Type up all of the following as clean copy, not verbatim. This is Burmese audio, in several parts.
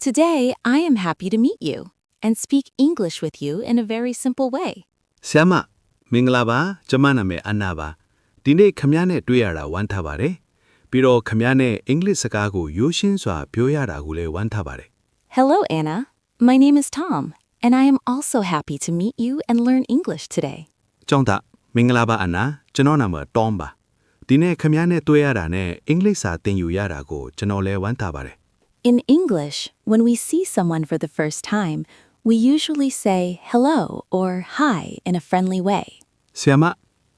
Today, I am happy to meet you and speak English with you in a very simple way. ဆရာမမင်္ဂလာပါကျမနာမည်အန်နာပါဒီနေ့ခမည်းနဲ့တွေ့ရတာဝမ်းသာပါတယ်ပြီးတော့ခမည်းနဲ့အင်္ဂလိပ်စကားကိုရိုးရှင်းစွာပြောရတာကိုလည်းဝမ်းသာပါတယ် Hello, Anna. My name is Tom, and I am also happy to meet you and learn English today. ကျောင်းသားမင်္ဂလာပါအန်နာကျွန်တော်နာမည်တောမ်ပါဒီနေ့ခမည်းနဲ့တွေ့ရတာနဲ့အင်္ဂလိပ်စာသင်ယူရတာကိုကျွန်တော်လည်းဝမ်းသာပါတယ် In English, when we see someone for the first time, we usually say hello or hi in a friendly way. ဆရာမ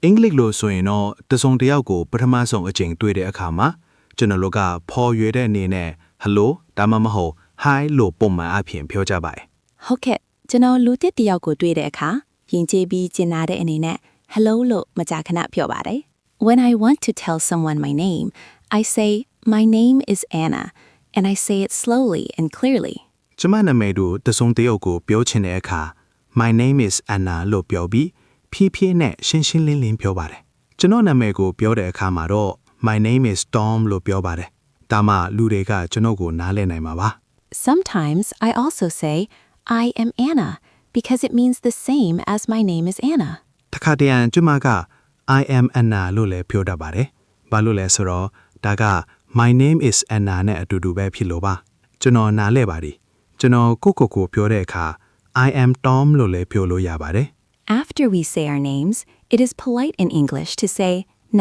အင်္ဂလိပ်လို့ဆိုရင်တော့တစုံတစ်ယောက်ကိုပထမဆုံးအချိန်တွေ့တဲ့အခါမှာကျွန်တော်တို့ကဖော်ရွေတဲ့အနေနဲ့ hello ဒါမှမဟုတ် hi လို့ပုံမှန်အဖြစ်ပြောကြပါတယ် ဟုတ်ကဲ့ကျွန်တော်လူတစ်တယောက်ကိုတွေ့တဲ့အခါယဉ်ကျေးပြီးကျင်နာတဲ့အနေနဲ့ hello လို့မကြာခဏပြောပါတယ် When I want to tell someone my name, I say my name is Anna, and I say it slowly and clearly. ကျမနာမည်တို့တစုံတစ်ယောက်ကိုပြောချင်တဲ့အခါ My name is Anna လို့ပြောပြီးဖြည်းဖြည်းနဲ့ရှင်းရှင်းလင်းလင်းပြောပါတယ်ကျွန်တော်နာမည်ကိုပြောတဲ့အခါမှာတော့ My name is Tom လို့ပြောပါတယ်ဒါမှလူတွေကကျွန်တော်ကိုနားလည်နိုင်မှာပါ Sometimes I also say I am Anna because it means the same as my name is Anna. တခါတရံကျမက I am Anna လို့လည်းပြောတတ်ပါတယ်ဘာလို့လဲဆိုတော့ဒါက My name is Anna နဲ့အတူတူပဲဖြစ်လို့ပါကျွန်တော်နားလဲပါတယ်ကျွန်တော်ကိုပြောတဲ့အခါ I am Tom လို့လည်းပြောလို့ရပါတယ် After we say our names, it is polite in English to say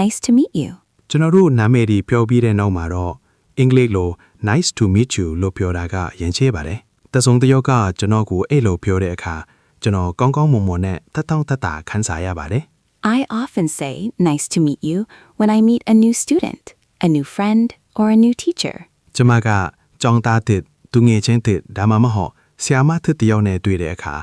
nice to meet you. ကျွန်တော်တို့နာမည်ဒီပြောပြီးတဲ့နောက်မှာတော့အင်္ဂလိပ်လို nice to meet you လို့ပြောတာကယဉ်ကျေးပါတယ်တစုံတစ်ယောက်ကကျွန်တော်ကိုအဲ့လိုပြောတဲ့အခါကျွန်တော်ကောင်းကောင်းမွန်မွန်နဲ့တတောင့်တတခံစားရပါတယ် I often say nice to meet you when I meet a new student, a new friend, or a new teacher. ကျွန်မကကျောင်းသားတစ်သူငယ်ချင်းတစ်ဒါမှမဟုတ်ဆရာမတစ်တယောက်နဲ့တွေ့တဲ့အခါ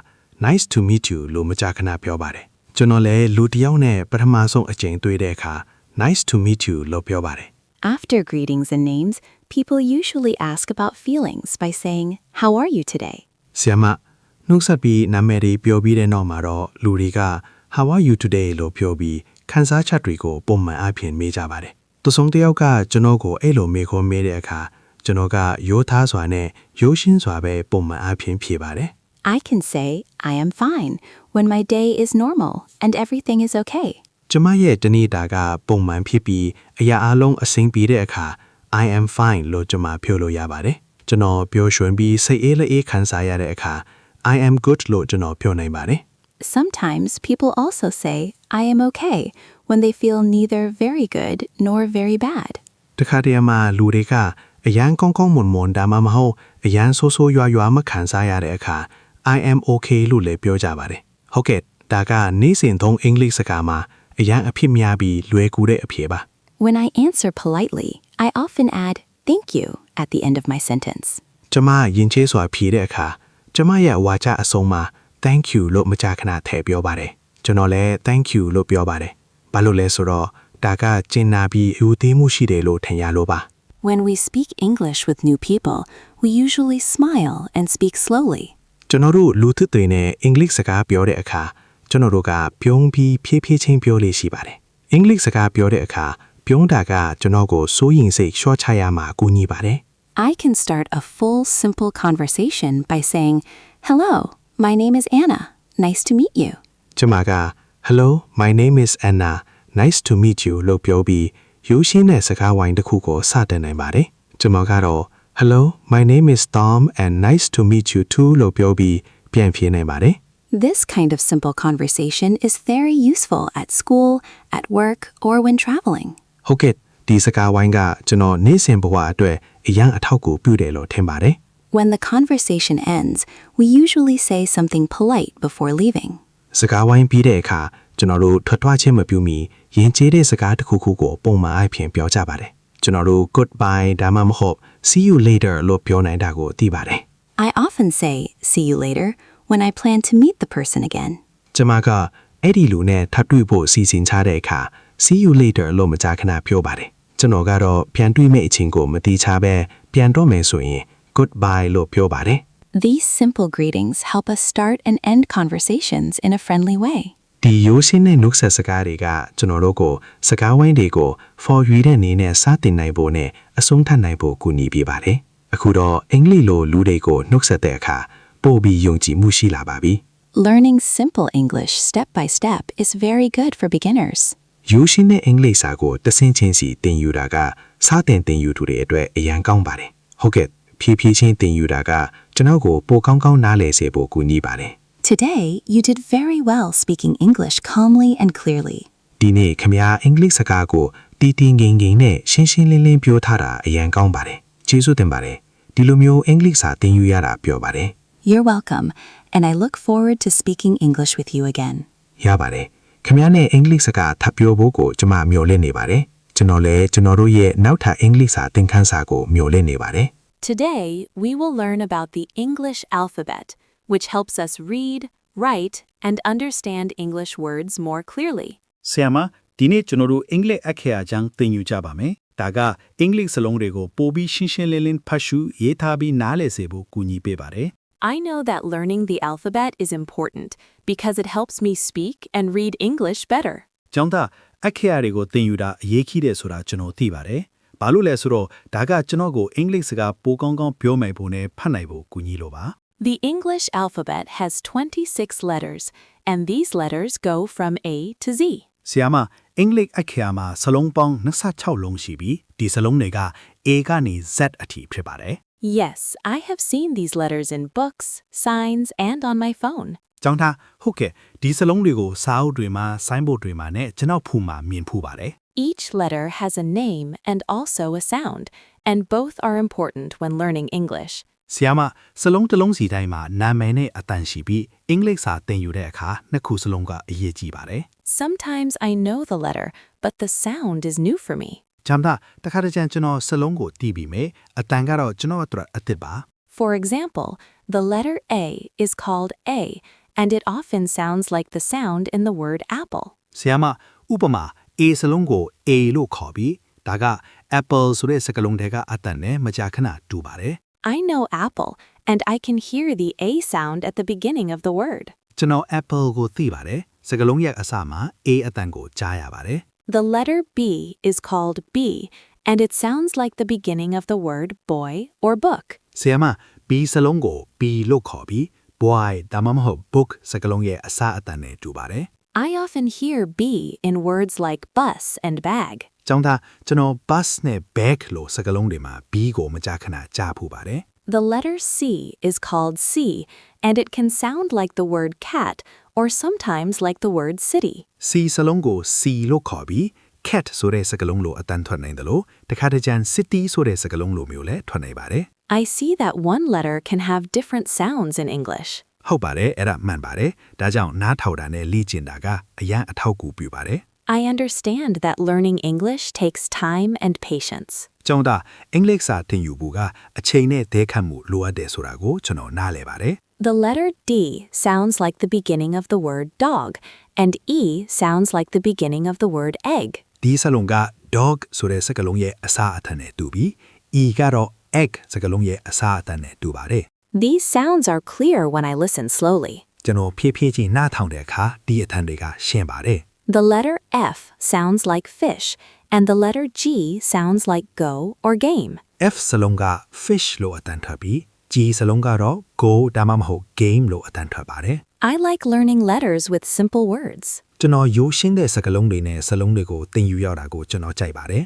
nice to meet you လို့မကြာခဏပြောပါတယ်ကျွန်တော်လည်းလူတစ်ယောက်နဲ့ပထမဆုံးအကြိမ်တွေ့တဲ့အခါ nice to meet you လို့ပြောပါတယ် After greetings and names, people usually ask about feelings by saying, How are you today? ဆရာမနှုတ်ဆက်ပြီးနာမည်တွေပြောပြီးတဲ့နောက်မှာတော့လူတွေက How are you today လို့ပြောပြီးခန်းစားချက်တွေကိုပုံမှန်အဖြစ်မေးကြပါတယ်သူဆုံးတစ်ယောက်ကကျွန်တော်ကိုအဲ့လိုမေးခွန်းမေးတဲ့အခါကျွန်တော်ကရိုးသားစွာနဲ့ရိုးရှင်းစွာပဲပုံမှန်အဖြစ်ဖြေပါတယ် I can say, I am fine, when my day is normal and everything is okay. ကျွန်မရဲ့တနေ့တာကပုံမှန်ဖြစ်ပြီးအရာအလုံးအဆင်ပြေတဲ့အခါ I am fine လို့ကျွန်မပြောလို့ရပါတယ်ကျွန်တော်ပျော်ရွှင်ပြီးစိတ်အေးလက်အေးခံစားရတဲ့အခါ I am good လို့ကျွန်တော်ပြောနိုင်ပါတယ် Sometimes people also say, I am okay, when they feel neither very good nor very bad. တခါတည်းမှာလူတွေကအရန်ကောင်းကောင်းမွန်မွန်ဒါမှမဟုတ်အရန်ဆိုးဆိုးရွာရွာမခံစားရတဲ့အခါ I am okay လို့လည်းပြောကြပါတယ်ဟုတ်ကဲ့ဒါကနေ့စဉ်သုံးအင်္ဂလိပ်စကားမှာအရန်အဖြစ်များပြီးလွယ်ကူတဲ့အဖြေပါ When I answer politely, I often add thank you at the end of my sentence. ကျွန်မယဉ်ကျေးစွာဖြေတဲ့အခါကျွန်မရဲ့ဝါကြအဆုံးမှာ thank you လို့မကြာခဏထည့်ပြောပါတယ်ကျွန်တော်လည်း thank you လို့ပြောပါတယ်ဘာလို့လဲဆိုတော့ဒါကကျင်နာပြီးယူသေးမှုရှိတယ်လို့ထင်ရလို့ပါ When we speak English with new people, we usually smile and speak slowly. ကျွန်တော်တို့လူသစ်တွေနဲ့အင်္ဂလိပ်စကားပြောတဲ့အခါကျွန်တော်တို့ကပြုံးပြီးဖြည်းဖြည်းချင်းပြောလေးရှိပါတယ်အင်္ဂလိပ်စကားပြောတဲ့အခါပြုံးတာကကျွန်တော်ကိုစိုးရင်စိတ်လျှော့ချရမှာကူညီပါတယ် I can start a full simple conversation by saying, Hello, my name is Anna. Nice to meet you. ကျွန်မက Hello, my name is Anna. Nice to meet you လို့ပြောပြီးရိုးရှင်းတဲ့စကားဝိုင်းတစ်ခုကိုစတင်နိုင်ပါတယ်ကျွန်မကတော့ Hello, my name is Tom and nice to meet you too လို့ပြောပြီးပြန်ဖြေနိုင်ပါတယ် This kind of simple conversation is very useful at school, at work, or when traveling. ဟုတ်ကဲ့ဒီစကားဝိုင်းကကျွန်တော်နေ့စဉ်ဘဝအတွက်အရန်အထောက်အကူပြုတယ်လို့ထင်ပါတယ် When the conversation ends, we usually say something polite before leaving. စကားဝိုင်းပြီးတဲ့အခါကျွန်တော်တို့ထွက်ထွက်ချင်းမပြုမီယဉ်ကျေးတဲ့စကားတစ်ခုခုကိုပုံမှန်အဖြစ်ပြောကြပါတယ်ကျွန်တော်တို့ goodbye ဒါမှမဟုတ် see you later လို့ပြောနိုင်တာကိုသိပါတယ် I often say see you later when I plan to meet the person again. ကျွန်မကအဲ့ဒီလူနဲ့ထပ်တွေ့ဖို့စီစဉ်ချတဲ့အခါ see you later လို့မကြာခဏပြောပါတယ်ကျွန်တော်ကတော့ပြန်တွေ့မယ့်အချိန်ကိုမတိချပဲပြန်တော့မယ်ဆိုရင် goodbye လို့ပြောပါတယ် These simple greetings help us start and end conversations in a friendly way. ဒီရိုးရှင်းတဲ့နှုတ်ဆက်စကားတွေကကျွန်တော်တို့ကိုစကားဝိုင်းတွေကို for ရွေးတဲ့နေနဲ့စတင်နိုင်ဖို့နဲ့အဆုံးသတ်နိုင်ဖို့ကူညီပေးပါတယ် အခုတော့အင်္ဂလိပ်လိုလူတွေကိုနှုတ်ဆက်တဲ့အခါပို့ပြီးယုံကြည်မှုရှိလာပါပြီ Learning simple English step by step is very good for beginners. ယူရှင်းတဲ့အင်္ဂလိပ်စာကိုတဆင့်ချင်းစီသင်ယူတာကစတင်သင်ယူသူတွေအတွက်အရန်ကောင်းပါတယ်ဟုတ်ကဲ့ဖြည်းဖြည်းချင်းသင်ယူတာကကျွန်တော်ကိုပိုကောင်းကောင်းနားလည်စေဖို့ကူညီပါတယ် Today, you did very well speaking English calmly and clearly. ဒီနေ့ခင်ဗျာအင်္ဂလိပ်စကားကိုတီးတီးငိမ့်ငိမ့်နဲ့ရှင်းရှင်းလင်းလင်းပြောထားတာအရန်ကောင်းပါတယ်ကျေးဇူးတင်ပါတယ်ဒီလိုမျိုးအင်္ဂလိပ်စာသင်ယူရတာပြောပါတယ် You're welcome, and I look forward to speaking English with you again. ရပါတယ်ခင်ဗျားနဲ့အင်္ဂလိပ်စကားထပ်ပြောဖို့ကိုကျွန်မမျှော်လင့်နေပါတယ်ကျွန်တော်လည်းကျွန်တော်တို့ရဲ့နောက်ထပ်အင်္ဂလိပ်စာသင်ခန်းစာကိုမျှော်လင့်နေပါတယ် Today, we will learn about the English alphabet, which helps us read, write, and understand English words more clearly. ဆရာမဒီနေ့ကျွန်တော်တို့အင်္ဂလိပ်အခရာချမ်းသင်ယူကြပါမယ်ဒါကအင်္ဂလိပ်စလုံးတွေကိုပိုပြီးရှင်းရှင်းလင်းလင်းဖတ်ရှုရေးထားပြီးနားလည်စေဖို့ကူညီပေးပါတယ် I know that learning the alphabet is important because it helps me speak and read English better. ကျောင်းသားအခရာတွေကိုသင်ယူတာအရေးကြီးတယ်ဆိုတာကျွန်တော်သိပါတယ်ဘာလို့လဲဆိုတော့ဒါကကျွန်တော်ကိုအင်္ဂလိပ်စကားပိုကောင်းကောင်းပြောနိုင်ဖို့နဲ့ဖတ်နိုင်ဖို့ကူညီလို့ပါ The English alphabet has 26 letters, and these letters go from A to Z. ဆရာမအင်္ဂလိပ်အခရာမှာစလုံးပေါင်း26လုံးရှိပြီးဒီစလုံးတွေက A ကနေ Z အထိဖြစ်ပါတယ် Yes, I have seen these letters in books, signs, and on my phone. ကျောင်းသားဟုတ်ကဲ့ဒီစလုံးတွေကိုစာအုပ်တွေမှာဆိုင်းဘုတ်တွေမှာနဲ့ကျွန်တော်ဖူမှာမြင်ဖူးပါတယ် Each letter has a name and also a sound, and both are important when learning English. ဆီယာမစလုံးတစ်လုံးစီတိုင်းမှာနာမည်နဲ့အတန်ရှိပြီးအင်္ဂလိပ်စာသင်ယူတဲ့အခါနှစ်ခုစလုံးကအရေးကြီးပါတယ် Sometimes I know the letter, but the sound is new for me. ။ဂျမ်သားတခါတကြံကျွန်တော်စလုံးကိုတီးပြီးမယ်အတန်ကတော့ကျွန်တော်အတွက်အသစ်ပါ For example, the letter A is called A, and it often sounds like the sound in the word apple. ။ဆီယာမဥပမာ A စလုံးကို A လို့ခေါ်ပြီးဒါက apple ဆိုတဲ့စကားလုံးတွေကအတန်နဲ့မကြာခဏတူပါတယ် I know apple, and I can hear the A sound at the beginning of the word. ။ကျွန်တော် apple ကိုသိပါတယ်စကားလုံးရဲ့အစမှာ A အတန်ကိုကြားရပါတယ် The letter B is called B, and it sounds like the beginning of the word boy or book. ။ဆီယာမ B စလုံးကို B လို့ခေါ်ပြီး boy ဒါမှမဟုတ် book စကားလုံးရဲ့အစအတန်နဲ့တူပါတယ် I often hear B in words like bus and bag. ။ကျောင်းသားကျွန်တော် bus နဲ့ bag လို့စကားလုံးတွေမှာ B ကိုမကြာခဏကြားဖူးပါတယ် The letter C is called C, and it can sound like the word cat or sometimes like the word city. C စလုံးကို C လို့ခေါ်ပြီး cat ဆိုတဲ့စကားလုံးလိုအတန်ထွက်နိုင်တယ်လို့တခါတကြံ city ဆိုတဲ့စကားလုံးလိုမျိုးလည်းထွက်နိုင်ပါတယ် I see that one letter can have different sounds in English. ဟုတ်ပါတယ်အဲ့ဒါမှန်ပါတယ်ဒါကြောင့်နားထောင်တာနဲ့လေ့ကျင့်တာကအရန်အထောက်အကူပြုပါတယ် I understand that learning English takes time and patience. ကျောင်းသားအင်္ဂလိပ်စာသင်ယူဖို့ကအချိန်နဲ့သဲခတ်မှုလိုအပ်တယ်ဆိုတာကိုကျွန်တော်နားလည်ပါတယ် The letter D sounds like the beginning of the word dog, and E sounds like the beginning of the word egg. ဒီစလုံးက dog ဆိုတဲ့စကားလုံးရဲ့အစအတန်နဲ့တူပြီး E ကတော့ egg စကားလုံးရဲ့အစအတန်နဲ့တူပါတယ် These sounds are clear when I listen slowly. ကျွန်တော်ဖြည်းဖြည်းချင်းနားထောင်တဲ့အခါဒီအတန်တွေကရှင်းပါတယ် The letter F sounds like fish, and the letter G sounds like go or game. F စလုံးက fish လို့အတန်ထွက်ပြီး G စလုံးကတော့ go ဒါမှမဟုတ် game လို့အတန်ထွက်ပါတယ် I like learning letters with simple words. ကျွန်တော်ရိုးရှင်းတဲ့စကားလုံးတွေနဲ့စလုံးတွေကိုသင်ယူရတာကိုကျွန်တော်ကြိုက်ပါတယ်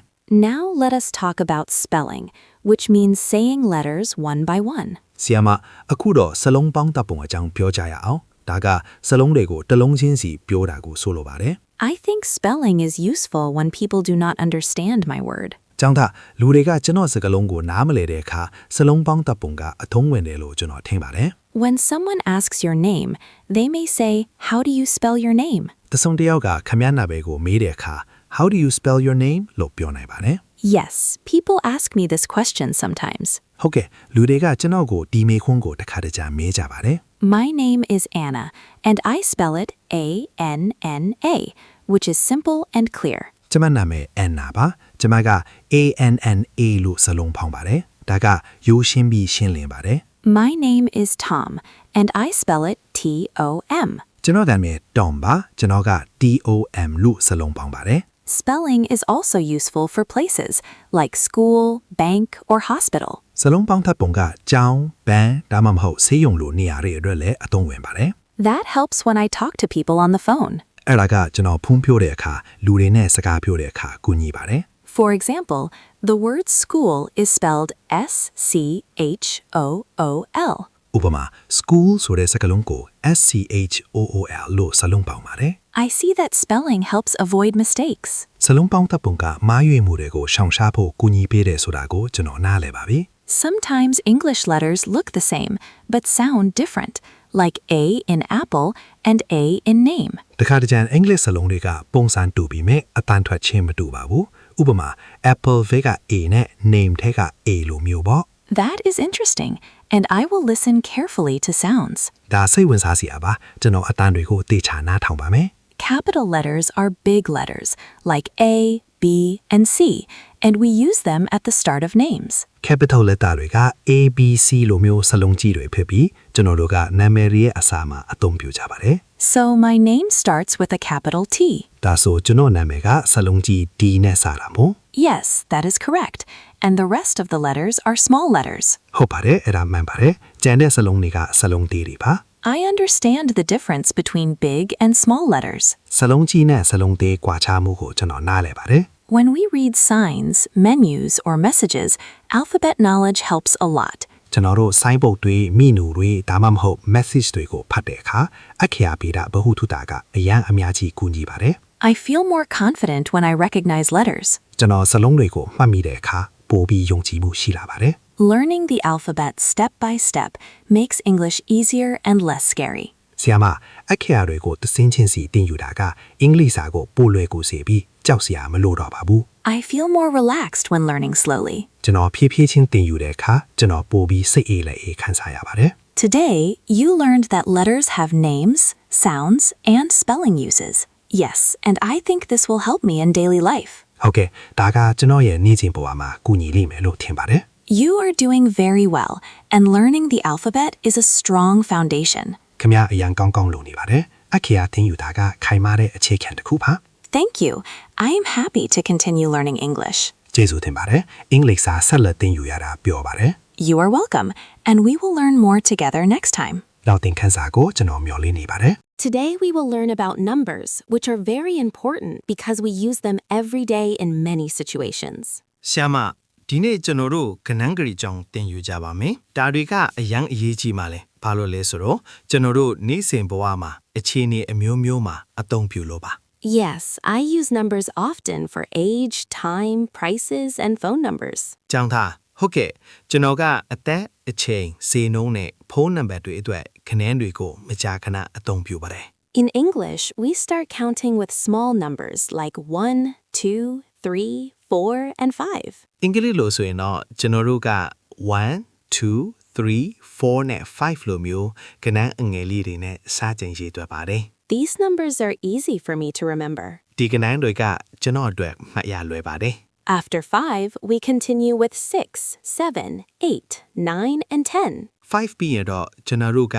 Now let us talk about spelling, which means saying letters one by one. ဆီယာမအခုတော့စလုံးပေါင်းတပ်ပုံအကြောင်းပြောကြရအောင်ဒါကစလုံးတွေကိုတစ်လုံးချင်းစီပြောတာကိုဆိုလိုပါတယ် I think spelling is useful when people do not understand my word. ကျောင်းသားလူတွေကကျွန်တော်စကားလုံးကိုနားမလည်တဲ့အခါစလုံးပေါင်းတပ်ပုံကအထုံးဝင်တယ်လို့ကျွန်တော်ထင်ပါတယ် When someone asks your name, they may say, "How do you spell your name?" တဆုံတယောက်ကခမည်းနာပဲကိုမေးတဲ့အခါ How do you spell your name လို့ပြောနိုင်ပါတယ် Yes, people ask me this question sometimes. ဟုတ်ကဲ့လူတွေကကျွန်တော်ကိုဒီမေခွန်းကိုတစ်ခါတည်းမေးကြပါတယ် My name is Anna, and I spell it A-N-N-A, which is simple and clear. ကျမနာမည် Anna ပါကျမက ANNA လို့စလုံးဖောင်းပါတယ်ဒါကရိုးရှင်းပြီးရှင်းလင်းပါတယ် My name is Tom, and I spell it T-O-M. ကျွန်တော်နာမည် Tom ပါကျွန်တော်က TOM လို့စလုံးဖောင်းပါတယ် Spelling is also useful for places like school, bank, or hospital. စလုံးပေါင်းထပ်ပုံကကျောင်းဘဏ်ဒါမှမဟုတ်ဆေးရုံလိုနေရာတွေအတွက်လည်းအသုံးဝင်ပါတယ် That helps when I talk to people on the phone. အဲ့ဒါကကျွန်တော်ဖုန်းပြောတဲ့အခါလူတွေနဲ့စကားပြောတဲ့အခါကူညီပါတယ် For example, the word school is spelled S-C-H-O-O-L. ဥပမာ school ဆိုတဲ့စကားလုံးကို SCHOOL လို့စလုံးပေါင်းပါတယ် I see that spelling helps avoid mistakes. စလုံးပေါင်းထပ်ပုံကမားရွေးမှုတွေကိုရှောင်ရှားဖို့ကူညီပေးတယ်ဆိုတာကိုကျွန်တော်နားလည်ပါပြီ Sometimes English letters look the same, but sound different, like A in apple and A in name. တခါတကြံအင်္ဂလိပ်စလုံးတွေကပုံစံတူပြီးမြဲအတန်ထွက်ချင်းမတူပါဘူးဥပမာ apple ဘက်က A နဲ့ name ထက်က A လိုမျိုးပေါ့ That is interesting, and I will listen carefully to sounds. ဒါစိတ်ဝင်စားစရာပါကျွန်တော်အတန်တွေကိုသေချာနားထောင်ပါမယ် Capital letters are big letters, like A, B, and C, and we use them at the start of names. capital letter တွေက A B C လိုမျိုးစလုံးကြီးတွေဖြစ်ပြီးကျွန်တော်တို့ကနာမည်ရဲ့အစားမှာအသုံးပြုကြပါတယ် So my name starts with a capital T. ဒါဆိုကျွန်တော်နာမည်ကစလုံးကြီး D နဲ့စတာမို့ Yes, that is correct, and the rest of the letters are small letters. ဟုတ်ပါတယ်အဲ့ဒါမှန်ပါတယ်ကျန်တဲ့စလုံးတွေကစလုံးသေးတွေပါ I understand the difference between big and small letters. စလုံးကြီးနဲ့စလုံးသေးကွာခြားမှုကိုကျွန်တော်နားလည်ပါတယ် When we read signs, menus, or messages, alphabet knowledge helps a lot. ကျွန်တော်တို့စိုင်းပုတ်တွေမိနူတွေဒါမှမဟုတ် message တွေကိုဖတ်တဲ့အခါအခရာပေတာဘဟုတုတာကအရန်အများကြီးကူညီပါတယ် I feel more confident when I recognize letters. ကျွန်တော်စလုံးတွေကိုမှတ်မိတဲ့အခါပိုပြီးယုံကြည်မှုရှိလာပါတယ် Learning the alphabet step by step makes English easier and less scary. ဆီယမအခရာတွေကိုသင်ချင်းစီတင်ယူတာကအင်္ဂလိပ်စာကိုပိုလွယ်ကူစေပြီးကြောက်စရာမလိုတော့ပါဘူး I feel more relaxed when learning slowly. ကျွန်တော်ဖြည်းဖြည်းချင်းတင်ယူတဲ့အခါကျွန်တော်ပိုပြီးစိတ်အေးလက်အေးခံစားရပါတယ် Today, you learned that letters have names, sounds, and spelling uses. Yes, and I think this will help me in daily life. ဟုတ်ကဲ့ဒါကကျွန်တော်ရဲ့နေ့စဉ်ဘဝမှာကူညီလိမ့်မယ်လို့ထင်ပါတယ် You are doing very well, and learning the alphabet is a strong foundation. ခင်ဗျာအရန်ကောင်းကောင်းလုပ်နေပါတယ်အခရာတင်ယူတာကခိုင်မာတဲ့အခြေခံတစ်ခုပါ Thank you. I am happy to continue learning English. ကျေးဇူးတင်ပါတယ်အင်္ဂလိပ်စာဆက်လက်တင်ယူရတာပျော်ပါတယ် You are welcome, and we will learn more together next time. နောက်သင်ခန်းစာကိုကျွန်တော်မျှော်လင့်နေပါတယ် Today we will learn about numbers, which are very important because we use them every day in many situations. ဆရာမဒီနေ့ကျွန်တော်တို့ကနန်းကလေးကြောင်းတင်ယူကြပါမယ်ဒါတွေကအရန်အရေးကြီးမှလဲဘာလို့လဲဆိုတော့ကျွန်တော်တို့နေ့စဉ်ဘဝမှာအခြေအနေအမျိုးမျိုးမှာအသုံးပြုလို့ပါ Yes, I use numbers often for age, time, prices, and phone numbers. ကျောင်းသားဟုတ်ကဲ့ကျွန်တော်ကအသက်အချိန်စေနှုန်းနဲ့ဖုန်းနံပါတ်တွေအတွက်ခနန်းတွေကိုမကြာခဏအသုံးပြုပါတယ် In English, we start counting with small numbers like 1, 2, 3, 4, and 5. အင်္ဂလိပ်လိုဆိုရင်တော့ကျွန်တော်တို့က1 2 3 4နဲ့5လိုမျိုးကနန်းအငယ်လေးတွေနဲ့စကြင်ရေးတွက်ပါတယ် These numbers are easy for me to remember. ဒီကနန်းတွေကကျွန်တော်အတွက်မှတ်ရလွယ်ပါတယ် After 5, we continue with 6, 7, 8, 9, and 10. 5ပြီးရင်တော့ကျွန်တော်တို့က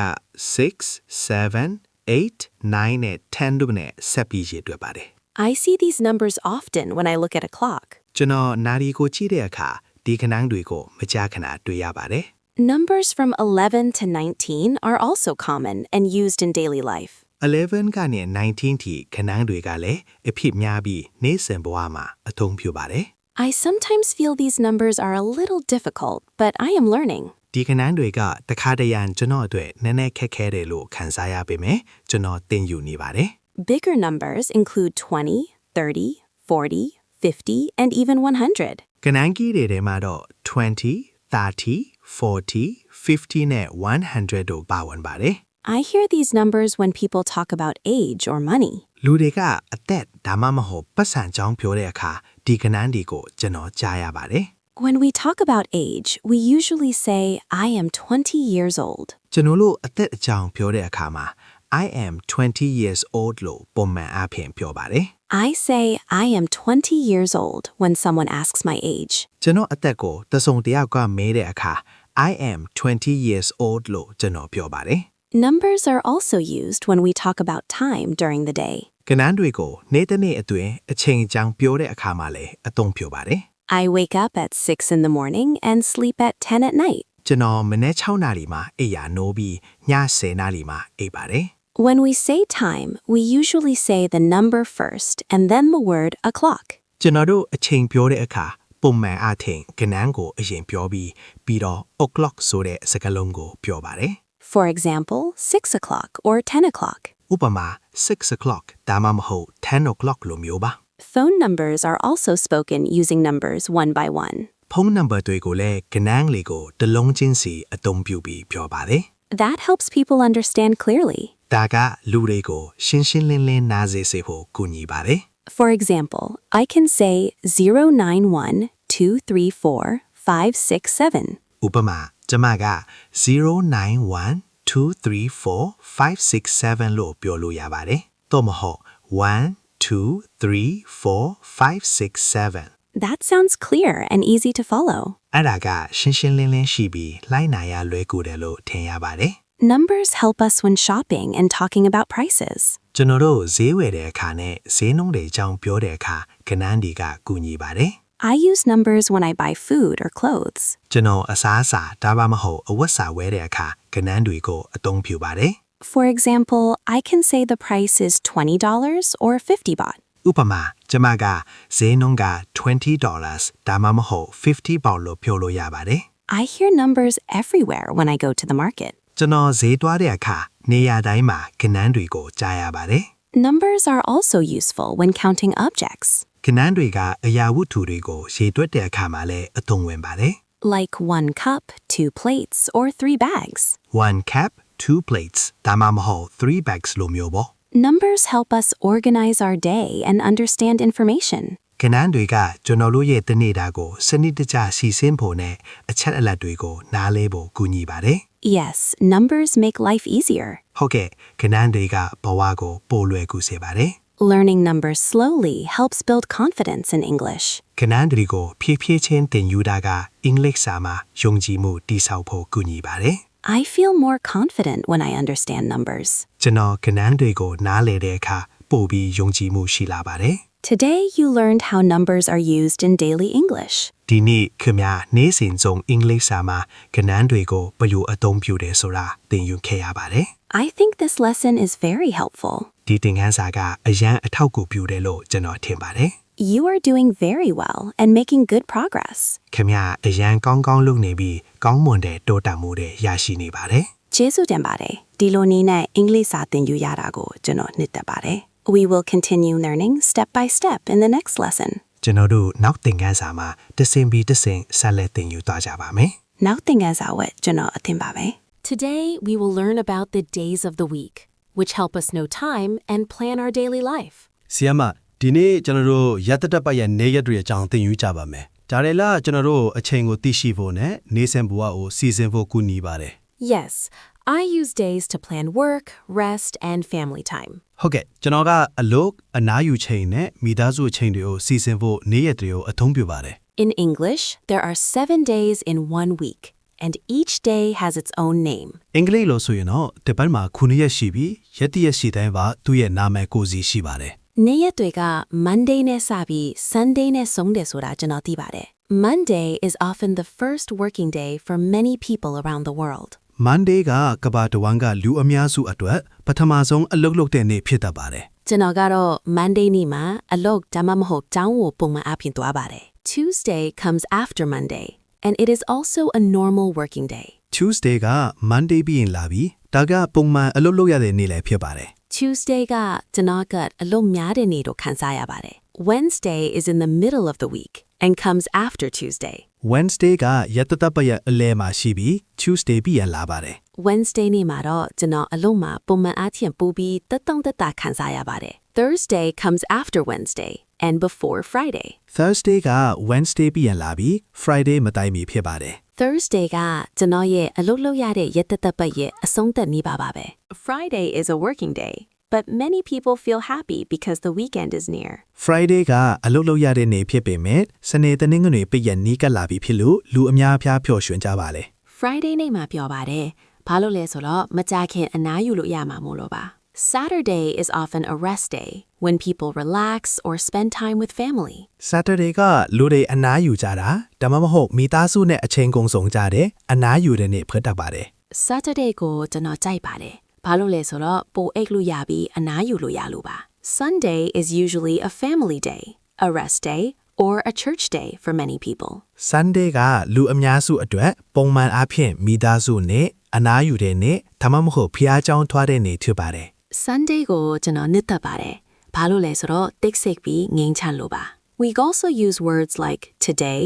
6 7 8 9နဲ့10တို့နဲ့ဆက်ပြီးရေးတွက်ပါတယ် I see these numbers often when I look at a clock. ကျွန်တော်နာရီကိုကြည့်တဲ့အခါဒီကနန်းတွေကိုမကြာခဏတွေ့ရပါတယ် Numbers from 11 to 19 are also common and used in daily life. 11ကနေ19ထိခနန်းတွေကလည်းအဖြစ်များပြီးနေ့စဉ်ဘဝမှာအသုံးပြုပါတယ် I sometimes feel these numbers are a little difficult, but I am learning. ဒီကနန်းတွေကတခါတရံကျွန်တော်အတွက်နည်းနည်းခက်ခဲတယ်လို့ခံစားရပေမဲ့ကျွန်တော်သင်ယူနေပါတယ် Bigger numbers include 20, 30, 40, 50, and even 100. ကနန်းကြီးတွေထဲမှာတော့20 30 40 50နဲ့100တို့ပါဝင်ပါတယ် I hear these numbers when people talk about age or money. လူတွေကအသက်ဒါမှမဟုတ်ပတ်စံကြောင်းပြောတဲ့အခါဒီကနန်းတွေကိုကျွန်တော်ကြားရပါတယ် When we talk about age, we usually say, I am 20 years old. ကျွန်တော်တို့အသက်အကြောင်းပြောတဲ့အခါမှာ I am 20 years old လို့ပုံမှန်အားဖြင့်ပြောပါတယ် I say, I am 20 years old when someone asks my age. ကျွန်တော်အသက်ကိုတစုံတစ်ယောက်ကမေးတဲ့အခါ I am 20 years old လို့ကျွန်တော်ပြောပါတယ် Numbers are also used when we talk about time during the day. ကဏ္ဍတွေကိုနေ့တစ်နေ့အတွင်းအချိန်အကြောင်းပြောတဲ့အခါမှာလည်းအသုံးပြုပါတယ် I wake up at 6 in the morning and sleep at 10 at night. ကျွန်တော်မနေ့6နာရီမှာအိယာနိုးပြီးည10နာရီမှာအိပ်ပါတယ် When we say time, we usually say the number first and then the word o'clock. ကျွန်တော်တို့အချိန်ပြောတဲ့အခါပုံမှန်အားဖြင့်ကဏ္ဍကိုအရင်ပြောပြီးတော့ o'clock ဆိုတဲ့စကားလုံးကိုပြောပါတယ် For example, 6 o'clock or 10 o'clock. ဥပမာ6 o'clock ဒါမှမဟုတ်10 o'clock လိုမျိုးပါ Phone numbers are also spoken using numbers one by one. ဖုန်းနံပါတ်တွေကိုလည်းကဏ္ဍလေးကိုတစ်လုံးချင်းစီအသုံးပြုပြီးပြောပါတယ် That helps people understand clearly. ဒါကလူတွေကိုရှင်းရှင်းလင်းလင်းနားစေစေဖို့ကူညီပါတယ် For example, I can say 091234567. ဥပမာကျမက091234567လို့ပြောလို့ရပါတယ်တော့မဟုတ်1234567 That sounds clear and easy to follow. အဲ့ဒါကရှင်းရှင်းလင်းလင်းရှိပြီးလိုက်နာရလွယ်ကူတယ်လို့ထင်ရပါတယ် Numbers help us when shopping and talking about prices. ကျွန်တော်တို့ဈေးဝယ်တဲ့အခါနဲ့ဈေးနှုန်းတွေအကြောင်းပြောတဲ့အခါကဏ္ဍတွေကကူညီပါတယ် I use numbers when I buy food or clothes. ကျွန်တော်အစားအစာဒါမှမဟုတ်အဝတ်စာဝယ်တဲ့အခါကဏ္ဍတွေကိုအသုံးပြုပါတယ် For example, I can say the price is $20 or 50 baht. ဥပမာကျမကဈေးနှုန်းက$20ဒါမှမဟုတ်50ပေါင်လို့ပြောလို့ရပါတယ် I hear numbers everywhere when I go to the market. ကျွန်တော်ဈေးသွားတဲ့အခါနေရာတိုင်းမှာကဏ္ဍတွေကိုကြားရပါတယ် Numbers are also useful when counting objects, ကဏ္ဍတွေကအရာဝတ္ထုတွေကိုရေတွက်တဲ့အခါမှာလည်းအသုံးဝင်ပါတယ် like 1 cup, 2 plates, or 3 bags. 1 cup 2 plates ဒါမှမဟုတ်3 bags လို့မျိုးပေါ့ Numbers help us organize our day and understand information. ကဏ္ဍတွေကကျွန်တော်တို့ရဲ့တနေ့တာကိုစနစ်တကျစီစဉ်ဖို့နဲ့အချက်အလက်တွေကိုနားလည်ဖို့ကူညီပါတယ် Yes, numbers make life easier. ဟုတ်ကဲ့ကဏ္ဍတွေကဘဝကိုပိုလွယ်ကူစေပါတယ် Learning numbers slowly helps build confidence in English. ကဏ္ဍတွေကိုဖြည်းဖြည်းချင်းသင်ယူတာကအင်္ဂလိပ်စာမှာယုံကြည်မှုတည်ဆောက်ဖို့ကူညီပါတယ် I feel more confident when I understand numbers. ကျွန်တော်ကဏ္ဍတွေကိုနားလည်တဲ့အခါပိုပြီးယုံကြည်မှုရှိလာပါတယ် Today you learned how numbers are used in daily English. ဒီနေ့ခင်ဗျာနေ့စဉ်ဆုံးအင်္ဂလိပ်စာမှာကဏ္ဍတွေကိုဘယ်လိုအသုံးပြုတယ်ဆိုတာသင်ယူခဲ့ရပါတယ် I think this lesson is very helpful. ဒီသင်ခန်းစာကအရန်အထောက်အကူပြုတယ်လို့ကျွန်တော်ထင်ပါတယ် You are doing very well and making good progress. ခင်ဗျာအရန်ကောင်းကောင်းလုပ်နေပြီးကောင်းမွန်တဲ့တိုးတက်မှုတွေရရှိနေပါတယ် ကျေးဇူးတင်ပါတယ်ဒီလိုနည်းနဲ့အင်္ဂလိပ်စာသင်ယူရတာကိုကျွန်တော်နှစ်သက်ပါတယ် We will continue learning step by step in the next lesson. ကျွန်တော်တို့နောက်သင်ခန်းစာမှာတစ်ဆင့်ပြီးတစ်ဆင့်ဆက်လက်သင်ယူသွားကြပါမယ် နောက်သင်ခန်းစာဝက်ကျွန်တော်အသင်ပါမယ် Today, we will learn about the days of the week, which help us know time and plan our daily life. ဆီယမဒီနေ့ကျွန်တော်တို့ရက်တတက်ပတ်ရဲ့နေရက်တွေအကြောင်းသင်ယူကြပါမယ်ဒါတွေလားကျွန်တော်တို့အချိန်ကိုသိရှိဖို့နဲ့နေစဉ်ဘဝကိုစီစဉ်ဖို့ကူညီပါတယ် Yes, I use days to plan work, rest, and family time. ဟုတ်ကဲ့ကျွန်တော်ကအလုပ်အနားယူချိန်နဲ့မိသားစုအချိန်တွေကိုစီစဉ်ဖို့နေရက်တွေကိုအသုံးပြုပါတယ် In English, there are 7 days in 1 week, and each day has its own name. အင်္ဂလိပ်လိုဆိုရင်တော့ဒီပတ်မှာ9ရက်ရှိပြီးရက်တစ်ရက်ရှိတိုင်းပါသူ့ရဲ့နာမည်ကိုယ်စီရှိပါတယ် နေ့ရက်တွေက Monday နဲ့စပြီး Sunday နဲ့ဆုံးတယ်ဆိုတာကျွန်တော်သိပါတယ် Monday is often the first working day for many people around the world. Monday ကကမ္ဘာတစ်ဝန်းကလူအများစုအတွက်ပထမဆုံးအလုပ်လုပ်တဲ့နေ့ဖြစ်တတ်ပါတယ် ကျွန်တော်ကတော့ Monday နေ့မှာအလုပ်ဒါမှမဟုတ်ကျောင်းကိုပုံမှန်အပြင်သွားပါတယ် Tuesday comes after Monday, and it is also a normal working day. Tuesday က Monday ပြီးရင်လာပြီးဒါကပုံမှန်အလုပ်လုပ်ရတဲ့နေ့လည်းဖြစ်ပါတယ် Tuesday ကကျွန်တော်ကအလုပ်များတဲ့နေ့လို့ခံစားရပါတယ် Wednesday is in the middle of the week and comes after Tuesday. Wednesday ကရက်တတက်ပတ်ရဲ့အလဲမှာရှိပြီး Tuesday ပြီးရင်လာပါတယ် Wednesday နေ့မှာတော့ကျွန်တော်အလုပ်မှာပုံမှန်အားဖြင့်ပိုပြီးတက်တာခံစားရပါတယ် Thursday comes after Wednesday and before Friday. Thursday က Wednesday ပြီးရင်လာပြီး Friday မတိုင်မီဖြစ်ပါတယ် Thursday ကကျွန်တော်ရဲ့အလုပ်လုပ်ရတဲ့ရက်တက်ပတ်ရဲ့အဆုံးသတ်နေ့ပါပဲ Friday is a working day, but many people feel happy because the weekend is near. Friday ကအလုပ်လုပ်ရတဲ့နေ့ဖြစ်ပေမဲ့စနေတနင်္ဂနွေပိတ်ရက်နီးကပ်လာပြီဖြစ်လို့လူအများအပြားပျော်ရွှင်ကြပါလေ Friday နေ့မှာပြောပါတယ်ဘာလို့လဲဆိုတော့မကြခင်အနားယူလို့ရမှာမို့လို့ပါ Saturday is often a rest day when people relax or spend time with family. Saturday ကလူတွေအနားယူကြတာဒါမှမဟုတ်မိသားစုနဲ့အချိန်ကုန်ဆုံးကြတယ်အနားယူတဲ့နေ့ဖြစ်တတ်ပါတယ် Saturday ကိုကျွန်တော်ကြိုက်ပါတယ်။ဘာလို့လဲဆိုတော့ပိုအိတ်လို့ရပြီးအနားယူလို့ရလို့ပါ Sunday is usually a family day, a rest day, or a church day for many people. Sunday ကလူအများစုအတွက်ပုံမှန်အားဖြင့်မိသားစုနဲ့အနားယူတဲ့နေ့ဒါမှမဟုတ်ဖျားကြောင်းထွားတဲ့နေ့ဖြစ်ပါတယ် Sunday ကိုကျွန်တော်နှစ်သက်ပါတယ်။ဘာလို့လဲဆိုတော့တိတ်ဆိတ်ပြီးငြိမ်းချမ်းလို့ပါ We also use words like today,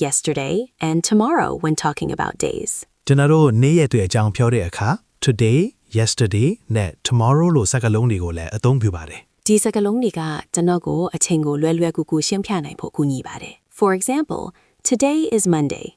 yesterday, and tomorrow when talking about days. ကျွန်တော်တို့နေ့ရက်တွေအကြောင်းပြောတဲ့အခါ today, yesterday နဲ့ tomorrow လို့စကားလုံးတွေကိုလည်းအသုံးပြုပါတယ် ဒီစကားလုံးတွေကကျွန်တော်ကိုအချိန်ကိုလွယ်လွယ်ကူကူရှင်းပြနိုင်ဖို့ကူညီပါတယ် For example, today is Monday,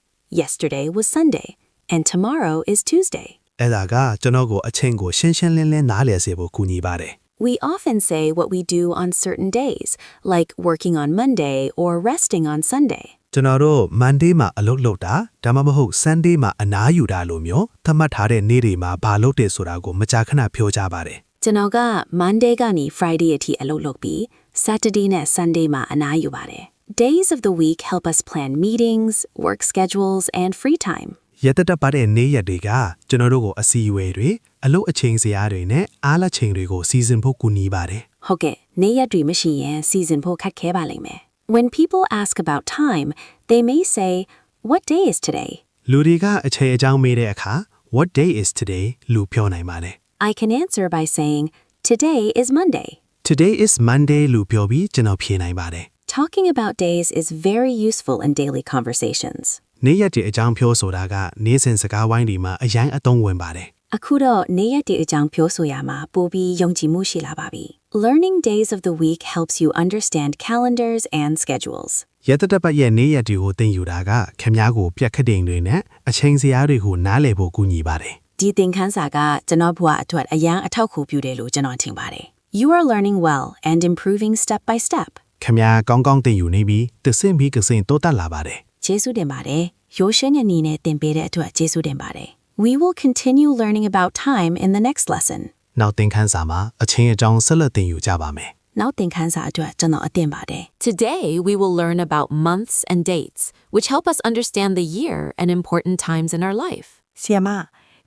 yesterday was Sunday, and tomorrow is Tuesday. အဲ့ဒါကကျွန်တော်ကိုအချိန်ကိုရှင်းရှင်းလင်းလင်းနားလည်စေဖို့ကူညီပါတယ် We often say what we do on certain days, like working on Monday or resting on Sunday. ကျွန်တော်တို့ Monday မှာအလုပ်လုပ်တာဒါမှမဟုတ် Sunday မှာအနားယူတာလို့မျိုးသတ်မှတ်ထားတဲ့နေ့တွေမှာဘာလုပ်တယ်ဆိုတာကိုမကြာခဏပြောကြပါတယ် ကျွန်တော်က Monday ကနေ Friday အထိအလုပ်လုပ်ပြီး Saturday နဲ့ Sunday မှာအနားယူပါတယ် Days of the week help us plan meetings, work schedules, and free time. ရက်သက်ပါတဲ့နေ့ရက်တွေကကျွန်တော်တို့ကိုအစည်းအဝေးတွေအလုပ်အချိန်စရာတွေနဲ့အားလချိန်တွေကိုစီစဉ်ဖို့ကူညီပါတယ် ဟုတ်ကဲ့နေ့ရက်တွေမရှိရင်စီစဉ်ဖို့ခက်ခဲပါလိမ့်မယ် When people ask about time, they may say, "What day is today?" လူတွေကအချိန်အကြောင်းမေးတဲ့အခါ What day is today လို့ပြောနိုင်ပါတယ် I can answer by saying, "Today is Monday." Today is Monday လို့ပြောပြီးကျွန်တော်ဖြေနိုင်ပါတယ် Talking about days is very useful in daily conversations. နေ့ရက်တွေအကြောင်းပြောဆိုတာကနေ့စဉ်စကားဝိုင်းတွေမှာအရင်အသုံးဝင်ပါတယ် အခုတော့နေ့ရက်တွေအကြောင်းပြောဆိုရမှာပိုပြီးယုံကြည်မှုရှိလာပါပြီ Learning days of the week helps you understand calendars and schedules. ရက်သက်ပတ်ရဲ့နေ့ရက်တွေကိုသင်ယူတာကခင်ဗျားကိုပြက်ခတ်တင်တွေနဲ့အချိန်စရာတွေကိုနားလည်ဖို့ကူညီပါတယ် ဒီသင်ခန်းစာကကျွန်တော်ဘဝအတွက်အရန်အထောက်အကူပြုတယ်လို့ကျွန်တော်ထင်ပါတယ် You are learning well and improving step by step. ခင်ဗျားကောင်းကောင်းသင်ယူနေပြီးတစ်ဆင့်ပြီးတစ်ဆင့်တိုးတက်လာပါတယ် ကျေးဇူးတင်ပါတယ်ရိုးရှင်းတဲ့နည်းနဲ့သင်ပေးတဲ့အတွက်ကျေးဇူးတင်ပါတယ် We will continue learning about time in the next lesson. နောက်သင်ခန်းစာမှာအချိန်အကြောင်းဆက်လက်သင်ယူကြပါမယ် နောက်သင်ခန်းစာအတွက်ကျွန်တော်အသင့်ပါတယ် Today, we will learn about months and dates, which help us understand the year and important times in our life. ဆီယမ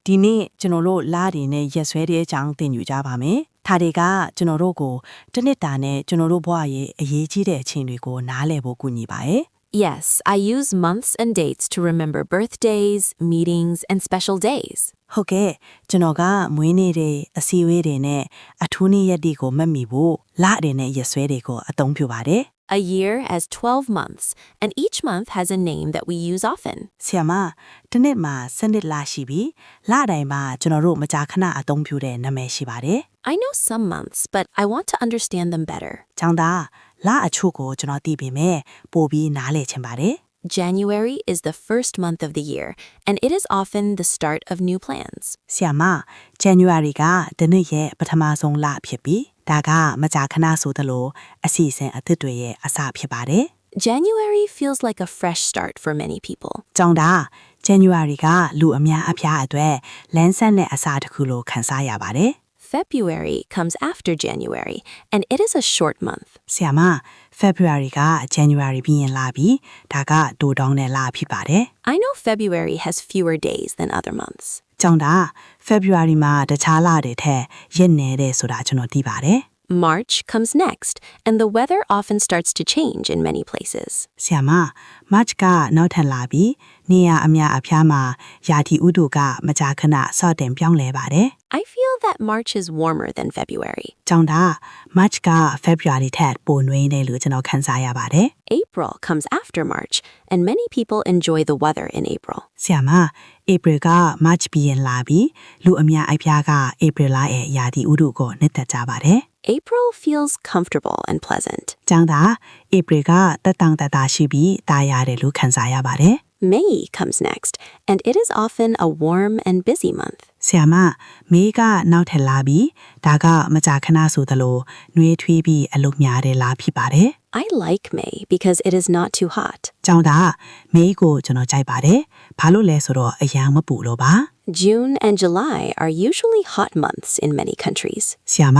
ဒီနေ့ကျွန်တော်တို့လာတွေနဲ့ရက်ဆွဲတဲ့အကြောင်းသင်ယူကြပါမယ်။ဒါတွေကကျွန်တော်တို့ကိုတစ်နှစ်တာနဲ့ကျွန်တော်တို့ဘဝရဲ့အရေးကြီးတဲ့အချိန်တွေကိုနားလည်ဖို့ကူညီပါရဲ့ Yes, I use months and dates to remember birthdays, meetings, and special days. ဟုတ်ကဲ့ကျွန်တော်ကမွေးနေ့တွေအစည်းအဝေးတွေနဲ့အထူးနေ့ရက်တွေကိုမှတ်မိဖို့လတွေနဲ့ရက်ဆွဲတွေကိုအသုံးပြုပါတယ် A year has 12 months, and each month has a name that we use often. ဆီယမတစ်နှစ်မှာ7လရှိပြီးလတိုင်းမှာကျွန်တော်တို့မကြာခဏအသုံးပြုတဲ့နာမည်ရှိပါတယ် I know some months, but I want to understand them better. ကျောင်းသားလအချို့ကိုကျွန်တော်သိပေမဲ့ပိုပြီးနားလည်ချင်ပါတယ် January is the first month of the year, and it is often the start of new plans. ဆီယမ January ကဒီနှစ်ရဲ့ပထမဆုံးလဖြစ်ပြီးဒါကမကြာခဏဆိုသလိုအစီအစဉ်အသစ်တွေရဲ့အစဖြစ်ပါတယ် January feels like a fresh start for many people. ကျောင်းသား January ကလူအများအပြားအတွက်လန်းဆန်းတဲ့အစတစ်ခုလိုခံစားရပါတယ် February comes after January, and it is a short month. ဆီယမ February က January ပြီးရင်လာပြီးဒါကတိုးတောင်းတဲ့လဖြစ်ပါတယ် I know February has fewer days than other months. ကျောင်းသား February မှာတခြားလတွေထက်ရက်နည်းတဲ့ဆိုတာကျွန်တော်သိပါတယ် March comes next, and the weather often starts to change in many places. ဆီယမ March ကနောက်ထပ်လာပြီးနေရာအများအပြားမှာရာသီဥတုကမကြာခဏစတင်ပြောင်းလဲပါတယ် I feel that March is warmer than February. ကျောင်းသား March က February ထက်ပိုနွေးနေလို့ကျွန်တော်ခန်းစားရပါတယ် April comes after March, and many people enjoy the weather in April. ဆီယမ April က March ပြီးရင်လာပြီးလူအများအပြားက April လရဲ့ရာသီဥတုကိုနှစ်သက်ကြပါတယ် April feels comfortable and pleasant. ကျောင်းသား April ကတက်တောင့်တတရှိပြီးတာယာတယ်လို့ခန်းစားရပါတယ် May comes next, and it is often a warm and busy month. ဆရာမမေးကနောက်ထပ်လာပြီးဒါကမကြာခဏဆိုသလိုနှွေးထွေးပြီးအလုပ်များတဲ့လားဖြစ်ပါတယ် I like May because it is not too hot. ကျောင်းသားမေးကိုကျွန်တော်ကြိုက်ပါတယ်ဘာလို့လဲဆိုတော့အရန်မပူလို့ပါ June and July are usually hot months in many countries. ဆရာမ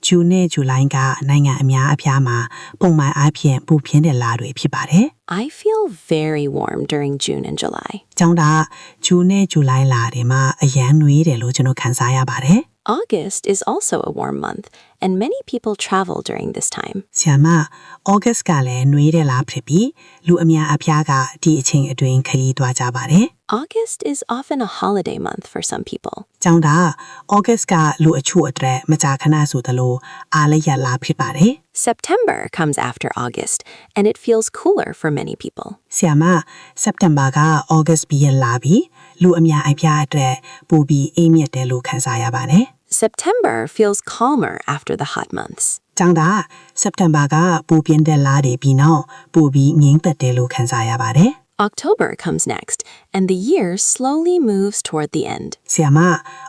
ဂျူနဲ့ဇူလိုင်ကနိုင်ငံအများအပြားမှာပုံမှန်အားဖြင့်ပူပြင်းတဲ့လတွေဖြစ်ပါတယ် I feel very warm during June and July. ကျောင်းသားဂျူနဲ့ဇူလိုင်လတွေမှာအရန်နှွေးတယ်လို့ကျွန်တော်ခန်းစားရပါတယ် August is also a warm month, and many people travel during this time. ဆရာမဩဂတ်ကလည်းနှွေးတဲ့လဖြစ်ပြီးလူအများအပြားကဒီအချိန်အတွင်းခရီးသွားကြပါတယ် August is often a holiday month for some people. ကျောင်းသားဩဂတ်ကလူအချို့အတွက်မကြာခဏဆိုသလိုအားလျက်လာဖြစ်ပါတယ် September comes after August, and it feels cooler for many people. ဆရာမစက်တင်ဘာကဩဂတ်ပြီးရလာပြီးလူအများအပြားအတွက်ပူပြီးအိမ်မြက်တယ်လို့ခန်းစားရပါတယ် September feels calmer after the hot months. ကျောင်းသားစက်တင်ဘာကပူပြင်းတဲ့လတွေပြီးနောက်ပူပြီးငြိမ်သက်တယ်လို့ခန်းစားရပါတယ် October comes next, and the year slowly moves toward the end. ဆရာမ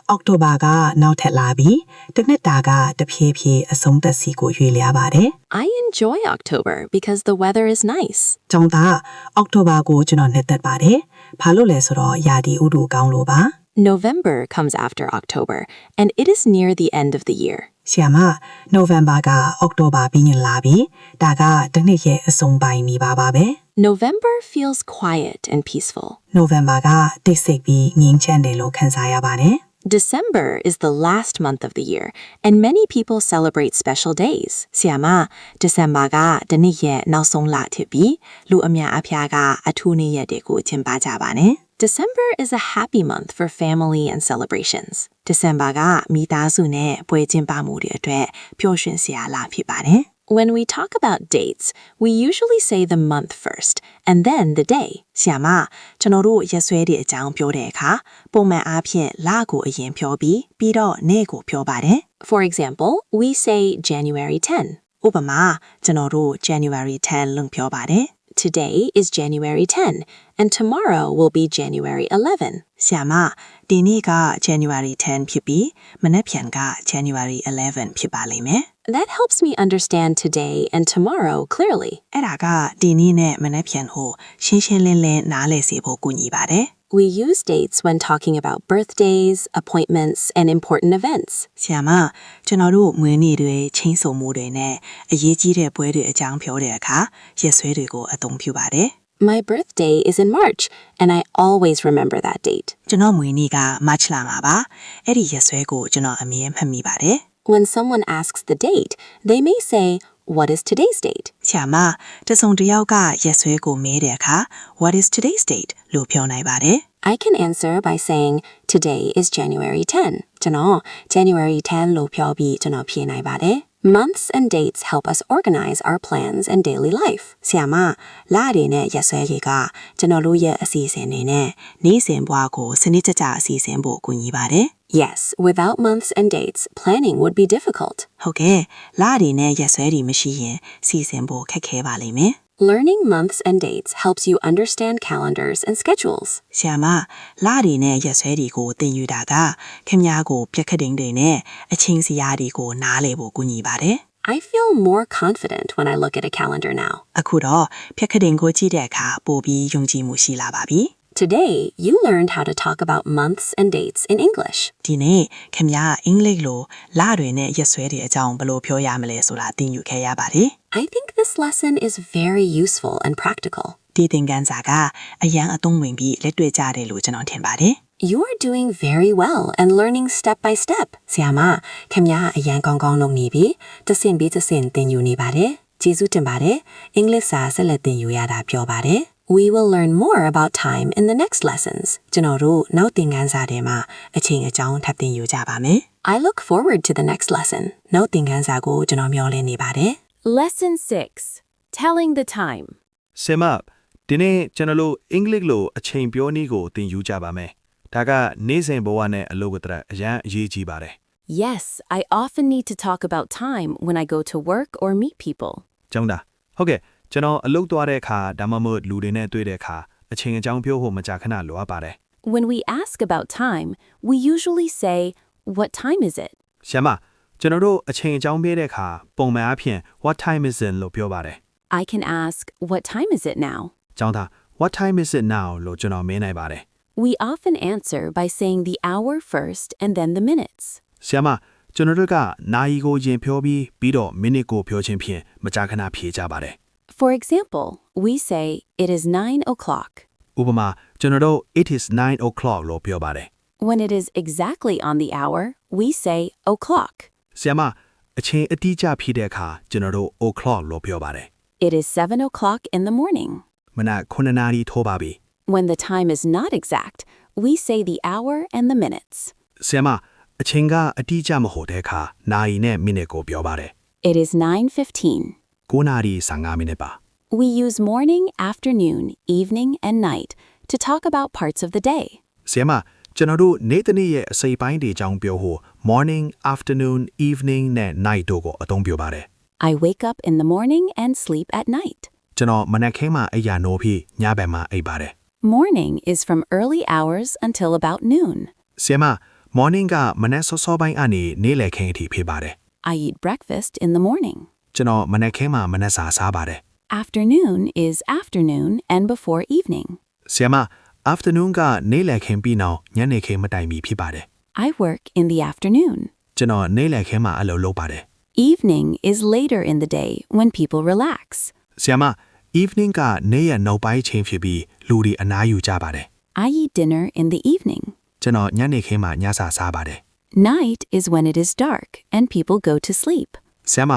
အောက်တိုဘာကနောက်ထပ်လာပြီးတစ်နှစ်တာကတဖြည်းဖြည်းအဆုံးသက်စီကိုရွေ့လျားပါတယ် I enjoy October because the weather is nice. ကျောင်းသားအောက်တိုဘာကိုကျွန်တော်နှစ်သက်ပါတယ်ဘာလို့လဲဆိုတော့ရာသီဥတုကောင်းလို့ပါ November comes after October, and it is near the end of the year. ဆရာမနိုဝင်ဘာကအောက်တိုဘာပြီးရင်လာပြီးဒါကတစ်နှစ်ရဲ့အဆုံးပိုင်းနေပါပဲ November feels quiet and peaceful. နိုဝင်ဘာကတိတ်ဆိတ်ပြီးငြိမ်းချမ်းတယ်လို့ခန်းစားရပါတယ် December is the last month of the year, and many people celebrate special days. Siama, December ga dani ye nausong la thibi, lu amya apya ga athuni ye de ko chimpa ja ba ne. December is a happy month for family and celebrations. December ga mitasu ne pwe chimpa mu de atwet phyo shwin sia la phit ba ne. When we talk about dates, we usually say the month first, and then the day. Siama, ကျွန်တော်တို့ရက်စွဲတဲ့အကြောင်းပြောတဲ့အခါပုံမှန်အားဖြင့်လကိုအရင်ပြောပြီးတော့နေ့ကိုပြောပါတယ် For example, we say January 10. ဥပမာကျွန်တော်တို့ January 10 လို့ပြောပါတယ် Today is January 10, and tomorrow will be January 11. Siama, ဒီနေ့က January 10 ဖြစ်ပြီးမနက်ဖြန်က January 11 ဖြစ်ပါလိမ့်မယ် That helps me understand today and tomorrow clearly. အဲ့ဒါကဒီနေ့နဲ့မနက်ဖြန်ကိုရှင်းရှင်းလင်းလင်းနားလည်စေဖို့ကူညီပါတယ် We use dates when talking about birthdays, appointments, and important events. ဆရာမကျွန်တော်တို့မွေးနေ့တွေချင်းဆိုမှုတွေနဲ့အရေးကြီးတဲ့ပွဲတွေအကြောင်းပြောတဲ့အခါရက်စွဲတွေကိုအသုံးပြုပါတယ် My birthday is in March, and I always remember that date. ကျွန်တော်မွေးနေ့က March လမှာပါအဲ့ဒီရက်စွဲကိုကျွန်တော်အမြဲမှတ်မိပါတယ် When someone asks the date, they may say, What is today's date? ဆရာမတစုံတစ်ယောက်ကရက်စွဲကိုမေးတဲ့အခါ What is today's date? လို့ပြောနိုင်ပါတယ် I can answer by saying, Today is January 10. ကျွန်တော် January 10 လို့ပြောပြီးကျွန်တော်ဖြေနိုင်ပါတယ် Months and dates help us organize our plans and daily life. ဆရာမလတွေနဲ့ရက်စွဲတွေကကျွန်တော်တို့ရဲ့အစီအစဉ်တွေနဲ့နေ့စဉ်ဘဝကိုစနစ်တကျအစီအစဉ်ဖို့ကူညီပါတယ် Yes, without months and dates, planning would be difficult. ဟုတ်ကဲ့လတွေနဲ့ရက်စွဲတွေမရှိရင်စီစဉ်ဖို့ခက်ခဲပါလိမ့်မယ် Learning months and dates helps you understand calendars and schedules. ဆရာမလတွေနဲ့ရက်စွဲတွေကိုသင်ယူတာကခင်ဗျားကိုပြက်ခတ်တိန်တွေနဲ့အချင်းစရာတွေကိုနားလည်ဖို့ကူညီပါတယ် I feel more confident when I look at a calendar now. အခုတော့ပြက်ခတ်တိန်ကိုကြည့်တဲ့အခါပိုပြီးယုံကြည်မှုရှိလာပါပြီ Today, you learned how to talk about months and dates in English. ဒီနေ့ခင်ဗျားအင်္ဂလိပ်လိုလတွေနဲ့ရက်စွဲတွေအကြောင်းဘယ်လိုပြောရမလဲဆိုတာသင်ယူခဲ့ရပါတယ် I think this lesson is very useful and practical. ဒီသင်ခန်းစာကအရန်အသုံးဝင်ပြီးလက်တွေ့ကျတယ်လို့ကျွန်တော်ထင်ပါတယ် You are doing very well and learning step by step. ဆရာမခင်ဗျားအရန်ကောင်းကောင်းလုပ်နေပြီတစ်ဆင့်ပြီးတစ်ဆင့်သင်ယူနေပါတယ်ကျေးဇူးတင်ပါတယ်အင်္ဂလိပ်စာဆက်လက်သင်ယူရတာပြောပါတယ် We will learn more about time in the next lessons. ကျွန်တော်တို့နောက်သင်ခန်းစာထဲမှာအချိန်အကြောင်းထပ်သင်ယူကြပါမယ် I look forward to the next lesson. နောက်သင်ခန်းစာကိုကျွန်တော်မျှော်လင့်နေပါတယ် Lesson 6. Telling the time. ဆင်မဒီနေ့ကျွန်တော်တို့အင်္ဂလိပ်လိုအချိန်ပြောနည်းကိုသင်ယူကြပါမယ်ဒါကနေ့စဉ်ဘဝနဲ့အလုပ်အတွက်အရန်အရေးကြီးပါတယ် Yes, I often need to talk about time when I go to work or meet people. ကျောင်းသားဟုတ်ကဲ့ကျွန်တော်အလုပ်သွားတဲ့အခါဒါမှမဟုတ်လူတွေနဲ့တွေ့တဲ့အခါအချိန်အကြောင်းပြောဖို့မကြာခဏလိုအပ်ပါတယ် When we ask about time, we usually say, "What time is it?" ဆရာမကျွန်တော်တို့အချိန်အကြောင်းပေးတဲ့အခါပုံမှန်အားဖြင့် what time is it လို့ပြောပါတယ် I can ask, "What time is it now?" ကျောင်းသား what time is it now လို့ကျွန်တော်မေးနိုင်ပါတယ် We often answer by saying the hour first and then the minutes. ဆရာမကျွန်တော်တို့ကနာရီကိုရင်ဖြောပြီးတော့မိနစ်ကိုဖြောခြင်းဖြင့်မကြာခဏဖြေကြပါတယ် For example, we say, "It is 9 o'clock." ဥပမာကျွန်တော်တို့ it is 9 o'clock လို့ပြောပါတယ် When it is exactly on the hour, we say, "O'clock." ဆရာမအချိန်အတိအကျဖြည့်တဲ့အခါကျွန်တော်တို့ o'clock လို့ပြောပါတယ် It is 7 o'clock in the morning. မနက်9နာရီထိုးပါပြီ When the time is not exact, we say the hour and the minutes. ဆရာမအချိန်ကအတိအကျမဟုတ်တဲ့အခါနာရီနဲ့မိနစ်ကိုပြောပါတယ် It is 9:15. 9နာရီ15မိနစ်ပါ We use morning, afternoon, evening, and night to talk about parts of the day. ဆရာမကျွန်တော်တို့နေ့တစ်နေ့ရဲ့အစိပ်ပိုင်းတွေအကြောင်းပြောဖို့ morning, afternoon, evening နဲ့ night တို့ကိုအသုံးပြုပါတယ် I wake up in the morning and sleep at night. ကျွန်တော်မနက်ခင်းမှာအိပ်ရာနိုးပြီးညဘက်မှာအိပ်ပါတယ် Morning is from early hours until about noon. ဆရာမ morning ကမနက်စောစောပိုင်းအနေနေ့လယ်ခင်းအထိဖြစ်ပါတယ် I eat breakfast in the morning. ကျွန်တော်မနက်ခင်းမှာမနက်စာစားပါတယ် Afternoon is afternoon and before evening. ဆရာမ afternoon ကနေ့လယ်ခင်းပြီးနောက်ညနေခင်းမတိုင်မီဖြစ်ပါတယ် I work in the afternoon. ကျွန်တော်နေ့လယ်ခင်းမှာအလုပ်လုပ်ပါတယ် Evening is later in the day when people relax. ဆရာမ evening ကနေ့ရက်နောက်ပိုင်းချိန်ဖြစ်ပြီးလူတွေအနားယူကြပါတယ် I eat dinner in the evening. ကျွန်တော်ညနေခင်းမှာညစာစားပါတယ် Night is when it is dark and people go to sleep. ဆရာမ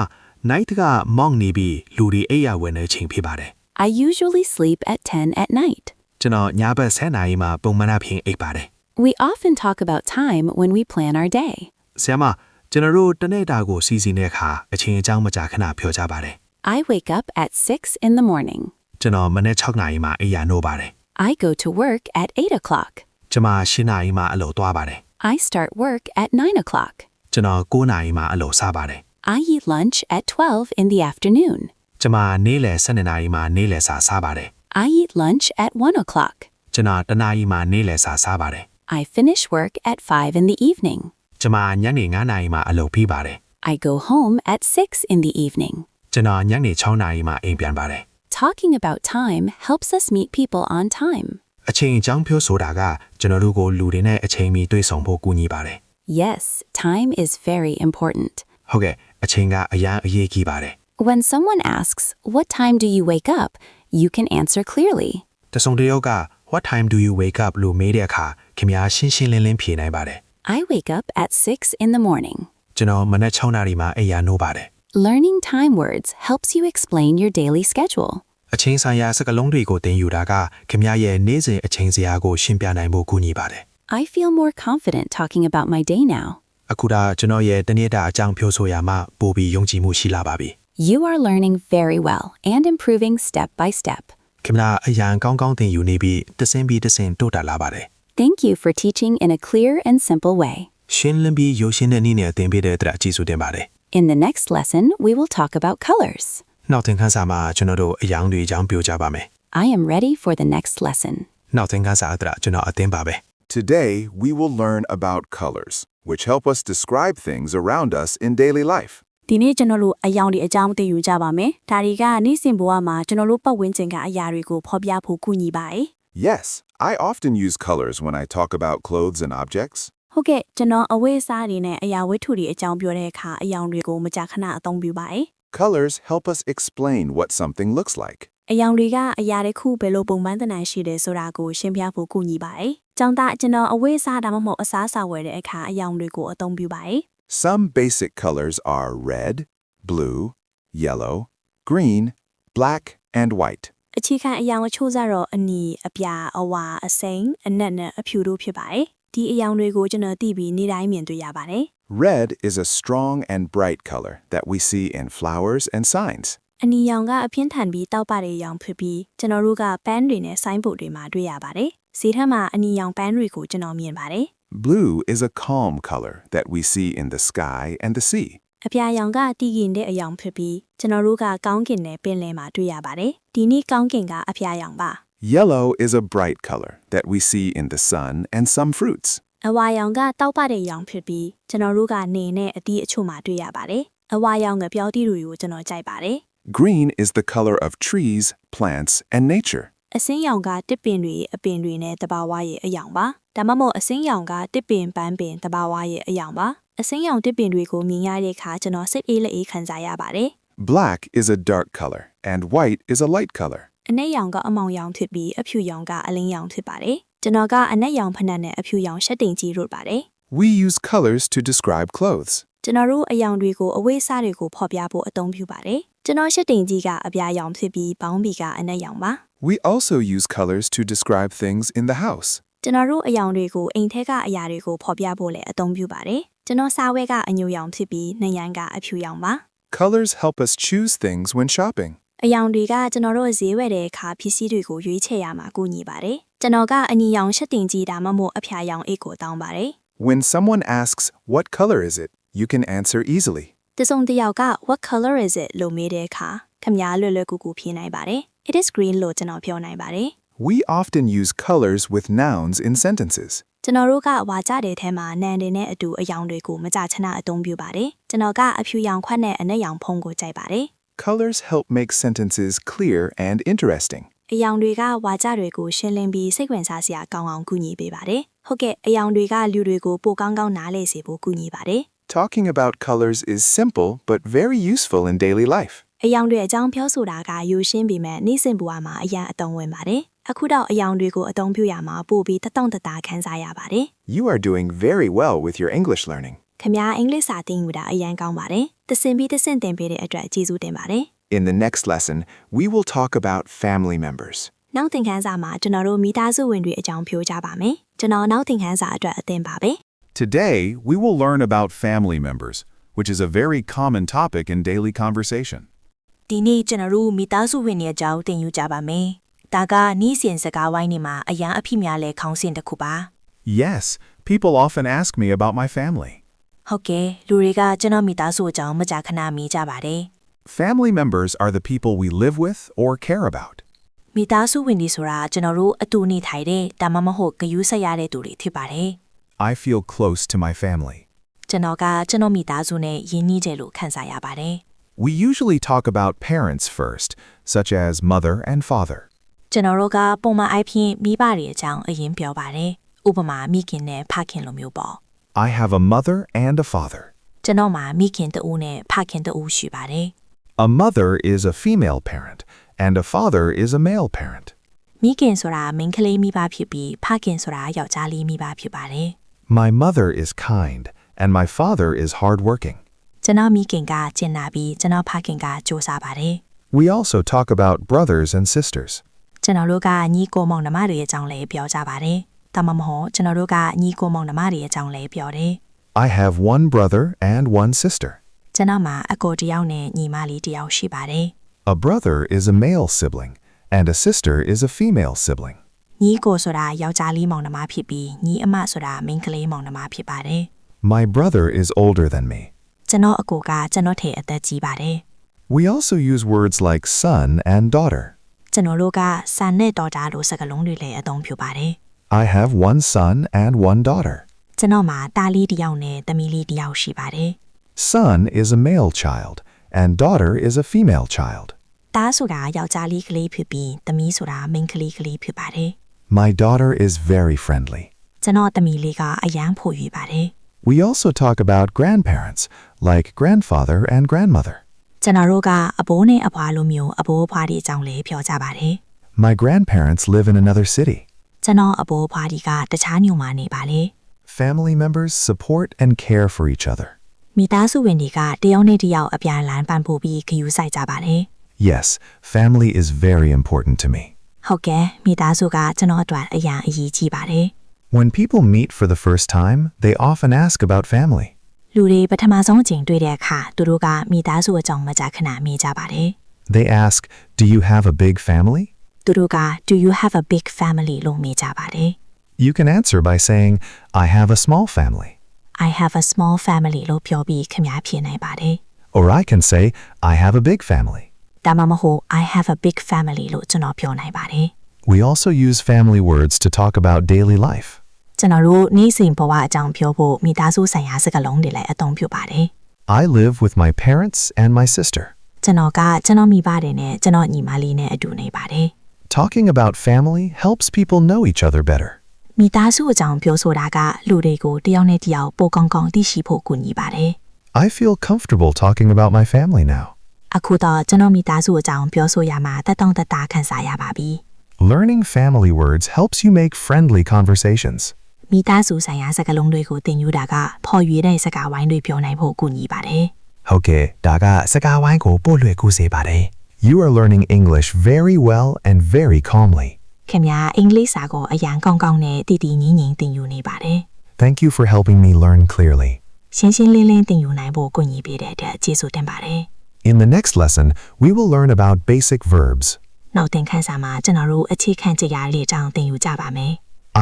night ကမောင်နေပြီးလူတွေအိပ်ရာဝင်နေချိန်ဖြစ်ပါတယ် I usually sleep at 10 at night. ကျွန်တော်ညဘက်10နာရီမှာပုံမှန်အဖြစ်အိပ်ပါတယ် We often talk about time when we plan our day. ဆရာမကျွန်တော်တို့တနေ့တာကိုစီစဉ်တဲ့အခါအချိန်အကြောင်းမကြာခဏပြောကြပါတယ် I wake up at 6 in the morning. ကျွန်တော်မနေ့6နာရီမှာအိပ်ရာနိုးပါတယ် I go to work at 8 o'clock. ကျွန်မ10နာရီမှာအလုပ်သွားပါတယ် I start work at 9 o'clock. ကျွန်တော်9နာရီမှာအလုပ်စားပါတယ် I eat lunch at 12 in the afternoon. ကျွန်မနေ့လယ်12နာရီမှာနေ့လယ်စာစားပါတယ် I eat lunch at 1 o'clock. ကျွန်တော်တနာရီမှာနေ့လယ်စာစားပါတယ် I finish work at 5 in the evening. ကျွန်မညနေ9နာရီမှာအလုပ်ပြီးပါတယ် I go home at 6 in the evening. ကျွန်တော်ညနေ6နာရီမှာအိမ်ပြန်ပါတယ် Talking about time helps us meet people on time. အချိန်အကြောင်းပြောဆိုတာကကျွန်တော်တို့ကိုလူတွေနဲ့အချိန်မီတွေ့ဆုံဖို့ကူညီပါတယ် Yes, time is very important. ဟုတ်ကဲ့အချိန်ကအရန်အရေးကြီးပါတယ် When someone asks, "What time do you wake up?" you can answer clearly. တဆုံတယောက်က what time do you wake up လို့မေးတဲ့အခါခင်ဗျားရှင်းရှင်းလင်းလင်းဖြေနိုင်ပါတယ် I wake up at 6 in the morning. ကျွန်တော်မနက်6နာရီမှာအိပ်ရာနိုးပါတယ် Learning time words helps you explain your daily schedule. အချိန်ဆိုင်ရာစကားလုံးတွေကိုသင်ယူတာကခင်ဗျားရဲ့နေ့စဉ်အချိန်စရာကိုရှင်းပြနိုင်ဖို့ကူညီပါတယ် I feel more confident talking about my day now. အခုဒါကျွန်တော်ရဲ့တနေ့တာအကြောင်းပြောဆိုရမှပိုပြီးယုံကြည်မှုရှိလာပါပြီ You are learning very well and improving step by step. ခင်ဗျားအရန်ကောင်းကောင်းသင်ယူနေပြီးတဆင့်ပြီးတဆင့်တိုးတက်လာပါတယ် Thank you for teaching in a clear and simple way. ရှင်းလင်းပြီးရိုးရှင်းတဲ့နည်းနဲ့သင်ပေးတဲ့အတွက်ကျေးဇူးတင်ပါတယ် In the next lesson, we will talk about colors. နောက်သင်ခန်းစာမှာကျွန်တော်တို့အယောင်တွေအကြောင်းပြောကြပါမယ် I am ready for the next lesson. နောက်သင်ခန်းစာအတွက်ကျွန်တော်အသင်ပါပဲ Today, we will learn about colors, which help us describe things around us in daily life. ဒီနေ့ကျွန်တော်တို့အယောင်တွေအကြောင်းသိယူကြပါမယ်။ဒါတွေကနေ့စဉ်ဘဝမှာကျွန်တော်တို့ပတ်ဝန်းကျင်ကအရာတွေကိုဖော်ပြဖို့ကူညီပါတယ် Yes, I often use colors when I talk about clothes and objects. ။ဟုတ်ကဲ့ကျွန်တော်အဝတ်အစားတွေနဲ့အရာဝတ္ထုတွေအကြောင်းပြောတဲ့အခါအယောင်တွေကိုမကြာခဏအသုံးပြုပါတယ် Colors help us explain what something looks like. ။အယောင်တွေကအရာတစ်ခုဘယ်လိုပုံမှန်တန်ရှိတယ်ဆိုတာကိုရှင်းပြဖို့ကူညီပါတယ်။ကျောင်းသားကျွန်တော်အဝတ်အစားဒါမှမဟုတ်အစားအစာဝယ်တဲ့အခါအယောင်တွေကိုအသုံးပြုပါတယ် Some basic colors are red, blue, yellow, green, black, and white. ။အခြေခံအယောင်အချို့ကတော့အနီအပြာအဝါအစိမ်းအနက်နဲ့အဖြူတို့ဖြစ်ပါတယ်။ဒီအယောင်တွေကိုကျွန်တော်သိပြီးနေ့တိုင်းမြင်တွေ့ရပါတယ် Red is a strong and bright color that we see in flowers and signs. ။အနီရောင်ကအပြင်းထန်ပြီးတောက်ပတဲ့ရောင်ဖြစ်ပြီးကျွန်တော်တို့ကပန်းတွေနဲ့ဆိုင်းဘုတ်တွေမှာတွေ့ရပါတယ်။ဈေးထက်မှာအနီရောင်ပန်းတွေကိုကျွန်တော်မြင်ပါတယ် Blue is a calm color that we see in the sky and the sea. ။အပြာရောင်ကတည်ကင်တဲ့အယောင်ဖြစ်ပြီးကျွန်တော်တို့ကကောင်းကင်နဲ့ပင်လယ်မှာတွေ့ရပါတယ်။ဒီနေ့ကောင်းကင်ကအပြာရောင်ပါ Yellow is a bright color that we see in the sun and some fruits. အဝါရောင်ကတောက်ပတဲ့ရောင်ဖြစ်ပြီးကျွန်တော်တို့ကနေနဲ့အသီးအချို့မှာတွေ့ရပါတယ်။အဝါရောင်ကပြောတီတွေကိုကျွန်တော်ကြိုက်ပါတယ် Green is the color of trees, plants, and nature. ။အစင်းရောင်ကတစ်ပင်တွေအပင်တွေနဲ့တဘာဝရဲ့အယောင်ပါ။ဒါမှမဟုတ်အစင်းရောင်ကတစ်ပင်ပန်းပင်တဘာဝရဲ့အယောင်ပါ။အစင်းရောင်တစ်ပင်တွေကိုမြင်ရတဲ့အခါကျွန်တော်စိတ်အေးလက်အေးခံစားရပါတယ် Black is a dark color, and white is a light color. ။အနက်ရောင်ကအမောင်ရောင်ဖြစ်ပြီးအဖြူရောင်ကအလင်းရောင်ဖြစ်ပါတယ်။ကျွန်တော်ကအနက်ရောင်ဖက်နှက်နဲ့အဖြူရောင်ရှက်တိမ်ကြီးတို့ပါတယ် We use colors to describe clothes. ။ကျွန်တော်တို့အယောင်တွေကိုအဝိအစားတွေကိုဖော်ပြဖို့အသုံးပြုပါတယ်။ကျွန်တော်ရှက်တိမ်ကြီးကအပြာရောင်ဖြစ်ပြီးဘောင်းဘီကအနက်ရောင်ပါ We also use colors to describe things in the house. ။ကျွန်တော်တို့အယောင်တွေကိုအိမ်ထဲကအရာတွေကိုဖော်ပြဖို့လည်းအသုံးပြုပါတယ်။ကျွန်တော်စားဝဲကအညူရောင်ဖြစ်ပြီးနှရမ်းကအဖြူရောင်ပါ Colors help us choose things when shopping. ။အယောင်တွေကကျွန်တော်တို့ဈေးဝယ်တဲ့အခါပစ္စည်းတွေကိုရွေးချယ်ရမှာကူညီပါတယ်။ကျွန်တော်ကအနီရောင်ရှက်တင်ကြီးဒါမှမဟုတ်အဖျာရောင်အိတ်ကိုတောင်းပါတယ် When someone asks, "What color is it?" you can answer easily. ။တစုံတစ်ယောက်က What color is it လို့မေးတဲ့အခါခမည်းလွယ်လွယ်ကူကူဖြေနိုင်ပါတယ်။ It is green လို့ကျွန်တော်ပြောနိုင်ပါတယ် We often use colors with nouns in sentences. ။ကျွန်တော်တို့ကဝါကြတဲ့ထဲမှာနာမ်တွေနဲ့အတူအယောင်တွေကိုမကြာခဏအသုံးပြုပါတယ်။ကျွန်တော်ကအဖြူရောင်ခွက်နဲ့အနက်ရောင်ဖုံးကိုကြိုက်ပါတယ် Colors help make sentences clear and interesting. ။အယောင်တွေကဝါကြတွေကိုရှင်းလင်းပြီးစိတ်ဝင်စားစရာကောင်းအောင်ကူညီပေးပါတယ်။ဟုတ်ကဲ့အယောင်တွေကလူတွေကိုပိုကောင်းကောင်းနားလည်စေဖို့ကူညီပါတယ် Talking about colors is simple but very useful in daily life. ။အယောင်တွေအကြောင်းပြောဆိုတာကယူရှင်းပေမဲ့နေ့စဉ်ဘဝမှာအရန်အသုံးဝင်ပါတယ်။အခုတော့အယောင်တွေကိုအသုံးပြုရမှာပို့ပြီးတတောင့်တတာခန်းစားရပါတယ် You are doing very well with your English learning. ။ခင်ဗျားအင်္ဂလိပ်စာသင်ယူတာအရန်ကောင်းပါတယ်။သင်ပြီးသင်သင်ပေးတဲ့အတွက်ကျေးဇူးတင်ပါတယ် In the next lesson, we will talk about family members. ။နောက်သင်ခန်းစာမှာကျွန်တော်တို့မိသားစုဝင်တွေအကြောင်းပြောကြပါမယ်။ကျွန်တော်နောက်သင်ခန်းစာအတွက်အသင်ပါပဲ Today, we will learn about family members, which is a very common topic in daily conversation. ဒီနေ့ကျွန်တော်တို့မိသားစုဝင်တွေအကြောင်းသင်ယူကြပါမယ်။ဒါကနေ့စဉ်စကားဝိုင်းတွေမှာအရန်အဖြစ်များလဲခေါင်းစဉ်တစ်ခုပါ Yes, people often ask me about my family. ။ဟုတ်ကဲ့လူတွေကကျွန်တော်မိသားစုအကြောင်းမကြာခဏမေးကြပါတယ် Family members are the people we live with or care about. ။မိသားစုဝင်တွေဆိုတာကျွန်တော်တို့အတူနေထိုင်တဲ့ဒါမှမဟုတ်ဂရုစိုက်ရတဲ့သူတွေဖြစ်ပါတယ် I feel close to my family. ။ကျွန်တော်ကကျွန်တော်မိသားစုနဲ့ရင်းနှီးတယ်လို့ခံစားရပါတယ် We usually talk about parents first, such as mother and father. ။ကျွန်တော်တို့ကပုံမှန်အားဖြင့်မိဘတွေအကြောင်းအရင်ပြောပါတယ်။ဥပမာမိခင်နဲ့ဖခင်လိုမျိုးပေါ့ I have a mother and a father. ။ကျွန်တော်မှာမိခင်တဦးနဲ့ဖခင်တဦးရှိပါတယ် A mother is a female parent, and a father is a male parent. ။မိခင်ဆိုတာမိန်းကလေးမိဘဖြစ်ပြီးဖခင်ဆိုတာယောက်ျားလေးမိဘဖြစ်ပါတယ် My mother is kind, and my father is hardworking. ။ကျွန်တော်မိခင်ကကျင်နာပြီးကျွန်တော်ဖခင်ကစူးစမ်းပါတယ် We also talk about brothers and sisters. ။ကျွန်တော်တို့ကညီကိုမောင်နှမတွေအကြောင်းလည်းပြောကြပါတယ်။ဒါမှမဟုတ်ကျွန်တော်တို့ကညီကိုမောင်နှမတွေအကြောင်းလည်းပြောတယ် I have one brother and one sister. ။ကျွန်တော်မှာအကိုတစ်ယောက်နဲ့ညီမလေးတစ်ယောက်ရှိပါတယ် A brother is a male sibling, and a sister is a female sibling. ။ညီကိုဆိုတာယောက်ျားလေးမောင်နှမဖြစ်ပြီးညီအမဆိုတာမိန်းကလေးမောင်နှမဖြစ်ပါတယ် My brother is older than me. ။ကျွန်တော်အကိုကကျွန်တော်ထက်အသက်ကြီးပါတယ် We also use words like son and daughter. ။ကျွန်တော်တို့ကဆန်နဲ့တော်တာလို့စကားလုံးတွေလည်းအသုံးပြုပါတယ် I have one son and one daughter. ။ကျွန်တော်မှာတားလေးတစ်ယောက်နဲ့သမီးလေးတစ်ယောက်ရှိပါတယ် Son is a male child, and daughter is a female child. ။တားဆိုတာယောက်ျားလေးကလေးဖြစ်ပြီးသမီးဆိုတာမိန်းကလေးကလေးဖြစ်ပါတယ် My daughter is very friendly. ။ကျွန်တော်သမီးလေးကအယမ်းဖို့ရွေးပါတယ် We also talk about grandparents, like grandfather and grandmother. ။ကျွန်တော်တို့ကအဘိုးနဲ့အဖွားလိုမျိုးအဘိုးအဖွားတွေအကြောင်းလည်းပြောကြပါတယ် My grandparents live in another city. ။ကျွန်တော်အဘိုးအဖွားတွေကတခြားမြို့မှာနေပါလေ Family members support and care for each other. ။မိသားစုဝင်တွေကတယောက်နဲ့တယောက်အပြန်အလှန်ပံ့ပိုးပြီးဂရုစိုက်ကြပါလေ Yes, family is very important to me. ။ဟုတ်ကဲ့မိသားစုကကျွန်တော်အတွက်အရန်အရေးကြီးပါတယ် When people meet for the first time, they often ask about family. ။လူတွေပထမဆုံးအချိန်တွေ့တဲ့အခါသူတို့ကမိသားစုအကြောင်းမကြာခဏမေးကြပါတယ် They ask, "Do you have a big family?" ။သူတို့က Do you have a big family လို့မေးကြပါတယ် You can answer by saying, "I have a small family." I have a small family လို့ပြောပြီးခင်ဗျားဖြေနိုင်ပါတယ် Or I can say, "I have a big family." ။ဒါမှမဟုတ် I have a big family လို့ကျွန်တော်ပြောနိုင်ပါတယ် We also use family words to talk about daily life. ကျွန်တော်တို့နေ့စဉ်ဘဝအကြောင်းပြောဖို့မိသားစုဆိုင်ရာစကားလုံးတွေလည်းအသုံးပြုပါတယ် I live with my parents and my sister. ကျွန်တော်ကကျွန်တော်မိဘတွေနဲ့ကျွန်တော်ညီမလေးနဲ့အတူနေပါတယ် Talking about family helps people know each other better. မိသားစုအကြောင်းပြောဆိုတာကလူတွေကိုတယောက်နဲ့တယောက်ပိုကောင်းကောင်းသိရှိဖို့ကူညီပါတယ် I feel comfortable talking about my family now. အခုတော့ကျွန်တော်မိသားစုအကြောင်းပြောဆိုရမှာတက်တောင့်တက်တာခံစားရပါပြီ Learning family words helps you make friendly conversations. မိသားစုဆိုင်ရာစကားလုံးတွေကိုသင်ယူတာကဖော်ရွေတဲ့စကားဝိုင်းတွေပြောနိုင်ဖို့ကူညီပါတယ် ဟုတ်ကဲ့ဒါကစကားဝိုင်းကိုပို့လွှဲကူးစေပါတယ် You are learning English very well and very calmly. ခင်ဗျာအင်္ဂလိပ်စာကိုအရန်ကောင်းကောင်းနဲ့တည်တည်ငြိမ်ငြိမ်သင်ယူနေပါတယ် Thank you for helping me learn clearly. ရှင်းရှင်းလင်းလင်းသင်ယူနိုင်ဖို့ကူညီပေးတဲ့အတွက်ကျေးဇူးတင်ပါတယ် In the next lesson, we will learn about basic verbs. နောက်သင်ခန်းစာမှာကျွန်တော်တို့အခြေခံကြရာလေးအကြောင်းသင်ယူကြပါမယ်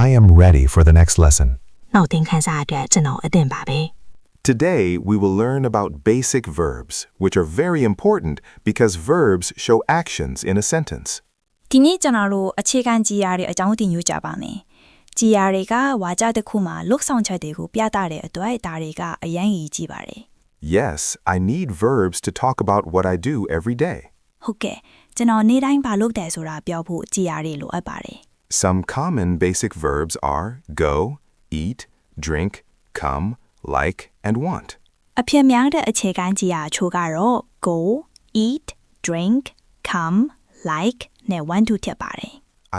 I am ready for the next lesson. နောက်သင်ခန်းစာအတွက်ကျွန်တော်အသင့်ပါပဲ Today, we will learn about basic verbs, which are very important because verbs show actions in a sentence. ဒီနေ့ကျွန်တော်တို့အခြေခံကြည်ရာတွေအကြောင်းသင်ယူကြပါမယ်ကြည်ရာတွေကဝါကြတစ်ခုမှာလုတ်ဆောင်ချက်တွေကိုပြသတဲ့အတွက်ဒါတွေကအရင်ကြီးကြည့်ပါတယ် Yes, I need verbs to talk about what I do every day. ဟုတ်ကဲ့ကျွန်တော်နေ့တိုင်းဘာလုပ်တယ်ဆိုတာပြောဖို့ကြည်ရာတွေလိုအပ်ပါတယ် Some common basic verbs are go, eat, drink, come, like, and want. အဖြစ်များတဲ့အခြေခံကြည်ရာအချို့ကတော့ go, eat, drink, come, like နဲ့ want to ဖြစ်ပါတယ်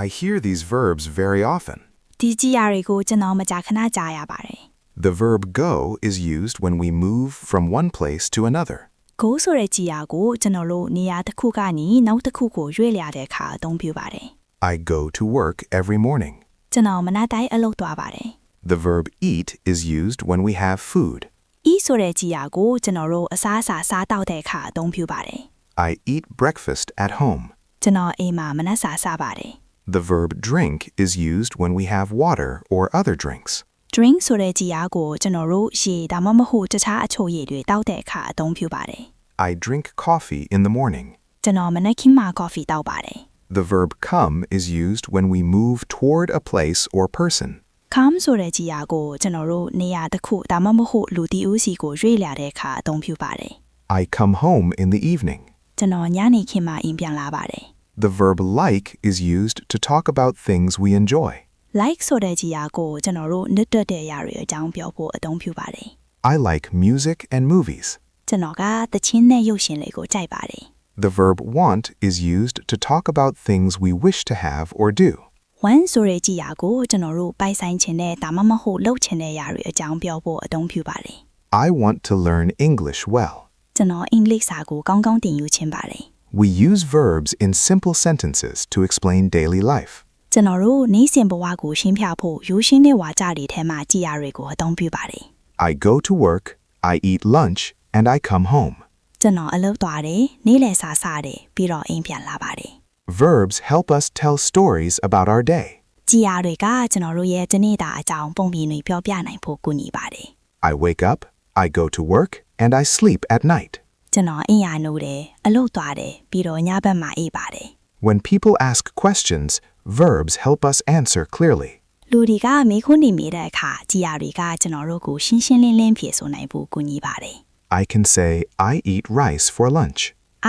I hear these verbs very often. ဒီကြည်ရာတွေကိုကျွန်တော်မကြာခဏကြားရပါတယ် The verb go is used when we move from one place to another. go ဆိုတဲ့ကြည်ရာကိုကျွန်တော်တို့နေရာတစ်ခုကနေနောက်တစ်ခုကိုရွေ့လျားတဲ့အခါအသုံးပြုပါတယ် I go to work every morning. ကျွန်တော်မနက်တိုင်းအလုပ်သွားပါတယ် The verb eat is used when we have food. eat ဆိုတဲ့ကြည်ရာကိုကျွန်တော်တို့အစားအစာစားတောက်တဲ့အခါအသုံးပြုပါတယ် I eat breakfast at home. ကျွန်တော်အိမ်မှာမနက်စာစားပါတယ် The verb drink is used when we have water or other drinks. drink ဆိုတဲ့ကြည်ရာကိုကျွန်တော်တို့ရေဒါမှမဟုတ်တခြားအချို့ရည်တွေတောက်တဲ့အခါအသုံးပြုပါတယ် I drink coffee in the morning. ကျွန်တော်မနက်ခင်းမှာ coffee တောက်ပါတယ် The verb come is used when we move toward a place or person. come ဆိုတဲ့ကြည်ရာကိုကျွန်တော်တို့နေရာတစ်ခုဒါမှမဟုတ်လူတီဦးစီကိုရွေ့လျားတဲ့အခါအသုံးပြုပါတယ် I come home in the evening. ကျွန်တော်ညနေခင်းမှာအိမ်ပြန်လာပါတယ် The verb like is used to talk about things we enjoy. like ဆိုတဲ့ကြည်ရာကိုကျွန်တော်တို့နှစ်သက်တဲ့အရာတွေအကြောင်းပြောဖို့အသုံးပြုပါတယ် I like music and movies. ကျွန်တော်ကသချင်းနဲ့ရုပ်ရှင်လေးကိုကြိုက်ပါတယ် The verb want is used to talk about things we wish to have or do. want ဆိုတဲ့ကြည်ရာကိုကျွန်တော်တို့ပိုင်ဆိုင်ခြင်းနဲ့ဒါမှမဟုတ်လုပ်ခြင်းတဲ့အရာတွေအကြောင်းပြောဖို့အသုံးပြုပါတယ် I want to learn English well. ကျွန်တော်အင်္ဂလိပ်စာကိုကောင်းကောင်းသင်ယူခြင်းပါတယ် We use verbs in simple sentences to explain daily life. ကျွန်တော်တို့နေ့စဉ်ဘဝကိုရှင်းပြဖို့ရိုးရှင်းတဲ့ဝါကြတွေထဲမှာကြည်ရာတွေကိုအသုံးပြုပါတယ် I go to work, I eat lunch, and I come home. ကျွန်တော်အလုပ်သွားတယ်နေ့လယ်စာစားတယ်ပြီးတော့အိမ်ပြန်လာပါတယ် Verbs help us tell stories about our day. ကြည်ရာတွေကကျွန်တော်တို့ရဲ့တနေ့တာအကြောင်းပုံပြင်တွေပြောပြနိုင်ဖို့ကူညီပါတယ် I wake up, I go to work, and I sleep at night. ကျွန်တော်အိမ်ရနိုးတယ်အလုပ်သွားတယ်ပြီးတော့ညဘက်မှာအိပ်ပါတယ် When people ask questions, verbs help us answer clearly. လူတွေကမေးခွန်းတွေမေးတဲ့အခါကြည်ရာတွေကကျွန်တော်တို့ကိုရှင်းရှင်းလင်းလင်းဖြေဆိုနိုင်ဖို့ကူညီပါတယ် I can say, I eat rice for lunch.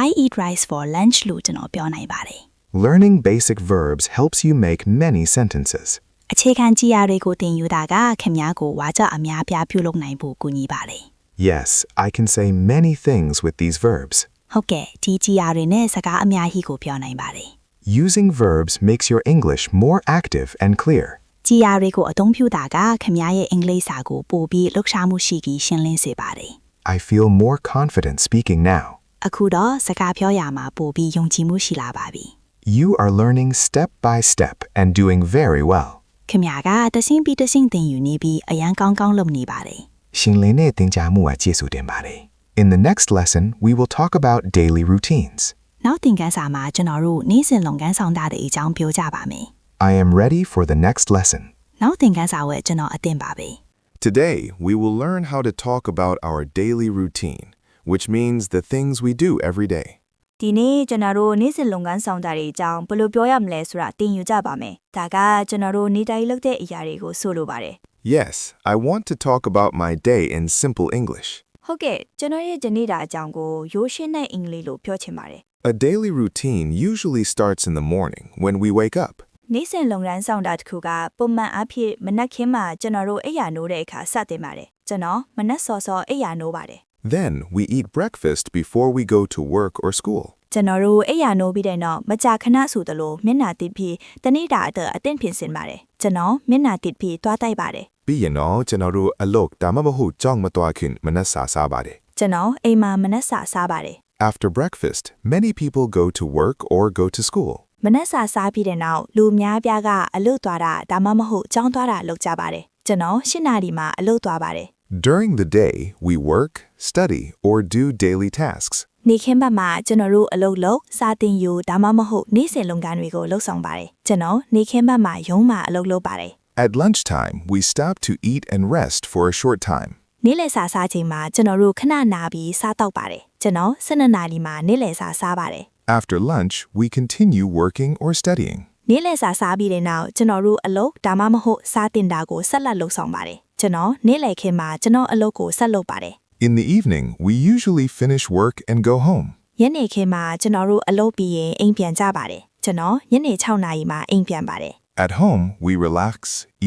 I eat rice for lunch လို့ကျွန်တော်ပြောနိုင်ပါတယ် Learning basic verbs helps you make many sentences. အခြေခံကြည်ရာတွေကိုသင်ယူတာကခင်ဗျားကိုဝါကြအများပြပြုလုပ်နိုင်ဖို့ကူညီပါတယ် Yes, I can say many things with these verbs. ဟုတ်ကဲ့ဒီကြည်ရာတွေနဲ့စကားအများကြီးကိုပြောနိုင်ပါတယ် Using verbs makes your English more active and clear. ကြည်ရာတွေကိုအသုံးပြုတာကခင်ဗျားရဲ့အင်္ဂလိပ်စာကိုပိုပြီးလှုပ်ရှားမှုရှိပြီးရှင်းလင်းစေပါတယ် I feel more confident speaking now. အခုတော့စကားပြောရမှာပိုပြီးယုံကြည်မှုရှိလာပါပြီ You are learning step by step and doing very well. ခင်ဗျားကတဆင့်ပြီးတဆင့်သင်ယူနေပြီးအရန်ကောင်းကောင်းလုပ်နေပါတယ် ရှင်လင်းနဲ့သင်ကြားမှုအကျေးဇူးတင်ပါတယ် In the next lesson, we will talk about daily routines. နောက်သင်ခန်းစာမှာကျွန်တော်တို့နေ့စဉ်လုပ်ငန်းဆောင်တာတွေအကြောင်းပြောကြပါမယ် I am ready for the next lesson. နောက်သင်ခန်းစာဝယ်ကျွန်တော်အသင့်ပါပဲ Today, we will learn how to talk about our daily routine, which means the things we do every day. ဒီနေ့ကျွန်တော်တို့နေ့စဉ်လုပ်ငန်းဆောင်တာတွေအကြောင်းဘယ်လိုပြောရမလဲဆိုတာသင်ယူကြပါမယ်။ဒါကကျွန်တော်တို့နေ့တိုင်းလုပ်တဲ့အရာတွေကိုဆိုလိုပါတယ် Yes, I want to talk about my day in simple English. ။ဟုတ်ကဲ့ကျွန်တော်ရဲ့ဒီနေ့တာအကြောင်းကိုရိုးရှင်းတဲ့အင်္ဂလိပ်လိုပြောချင်ပါတယ် A daily routine usually starts in the morning when we wake up. ။နေ့စဉ်လုပ်ငန်းဆောင်တာတစ်ခုကပုံမှန်အဖြစ်မနက်ခင်းမှာကျွန်တော်တို့အိယာနိုးတဲ့အခါစတင်ပါတယ်။ကျွန်တော်မနက်စောစောအိယာနိုးပါတယ် Then we eat breakfast before we go to work or school. ။ကျွန်တော်တို့အိယာနိုးပြီးတဲ့နောက်မကြာခဏဆိုသလိုမျက်နှာတစ်ပြီးတနေ့တာအတွက်အသင့်ပြင်ဆင်ပါတယ်။ကျွန်တော်မျက်နှာတစ်ပြီးတွားတိုက်ပါတယ် ပြီးရင်တော့ကျွန်တော်တို့အလုပ်ဒါမှမဟုတ်ကြောင်းမတွားခင်မနက်စာစားပါတယ် ။ကျွန်တော်အိမ်မှာမနက်စာစားပါတယ် After breakfast, many people go to work or go to school. ။မနက်စာစားပြီးတဲ့နောက်လူများပြားကအလုပ်သွားတာဒါမှမဟုတ်ကျောင်းသွားတာလုပ်ကြပါတယ်။ကျွန်တော်၈နာရီမှာအလုပ်သွားပါတယ် During the day, we work, study, or do daily tasks. ။နေ့ခင်းဘက်မှာကျွန်တော်တို့အလုပ်လုပ်စားတင်ယူဒါမှမဟုတ်နေ့စဉ်လုပ်ငန်းတွေကိုလုပ်ဆောင်ပါတယ်။ကျွန်တော်နေ့ခင်းဘက်မှာရုံးမှာအလုပ်လုပ်ပါတယ် At lunchtime, we stop to eat and rest for a short time. ။နေ့လယ်စာစားချိန်မှာကျွန်တော်တို့ခဏနာပြီးစားတော့ပါတယ်။ကျွန်တော်12နာရီမှာနေ့လယ်စာစားပါတယ် After lunch, we continue working or studying. ။နေ့လယ်စာစားပြီးတဲ့နောက်ကျွန်တော်တို့အလုပ်ဒါမှမဟုတ်စားတင်တာကိုဆက်လက်လုပ်ဆောင်ပါတယ်။ကျွန်တော်နေ့လယ်ခင်းမှာကျွန်တော်အလုပ်ကိုဆက်လုပ်ပါတယ် In the evening, we usually finish work and go home. ။ညနေခင်းမှာကျွန်တော်တို့အလုပ်ပြီးရင်အိမ်ပြန်ကြပါတယ်။ကျွန်တော်ညနေ6နာရီမှာအိမ်ပြန်ပါတယ် At home, we relax,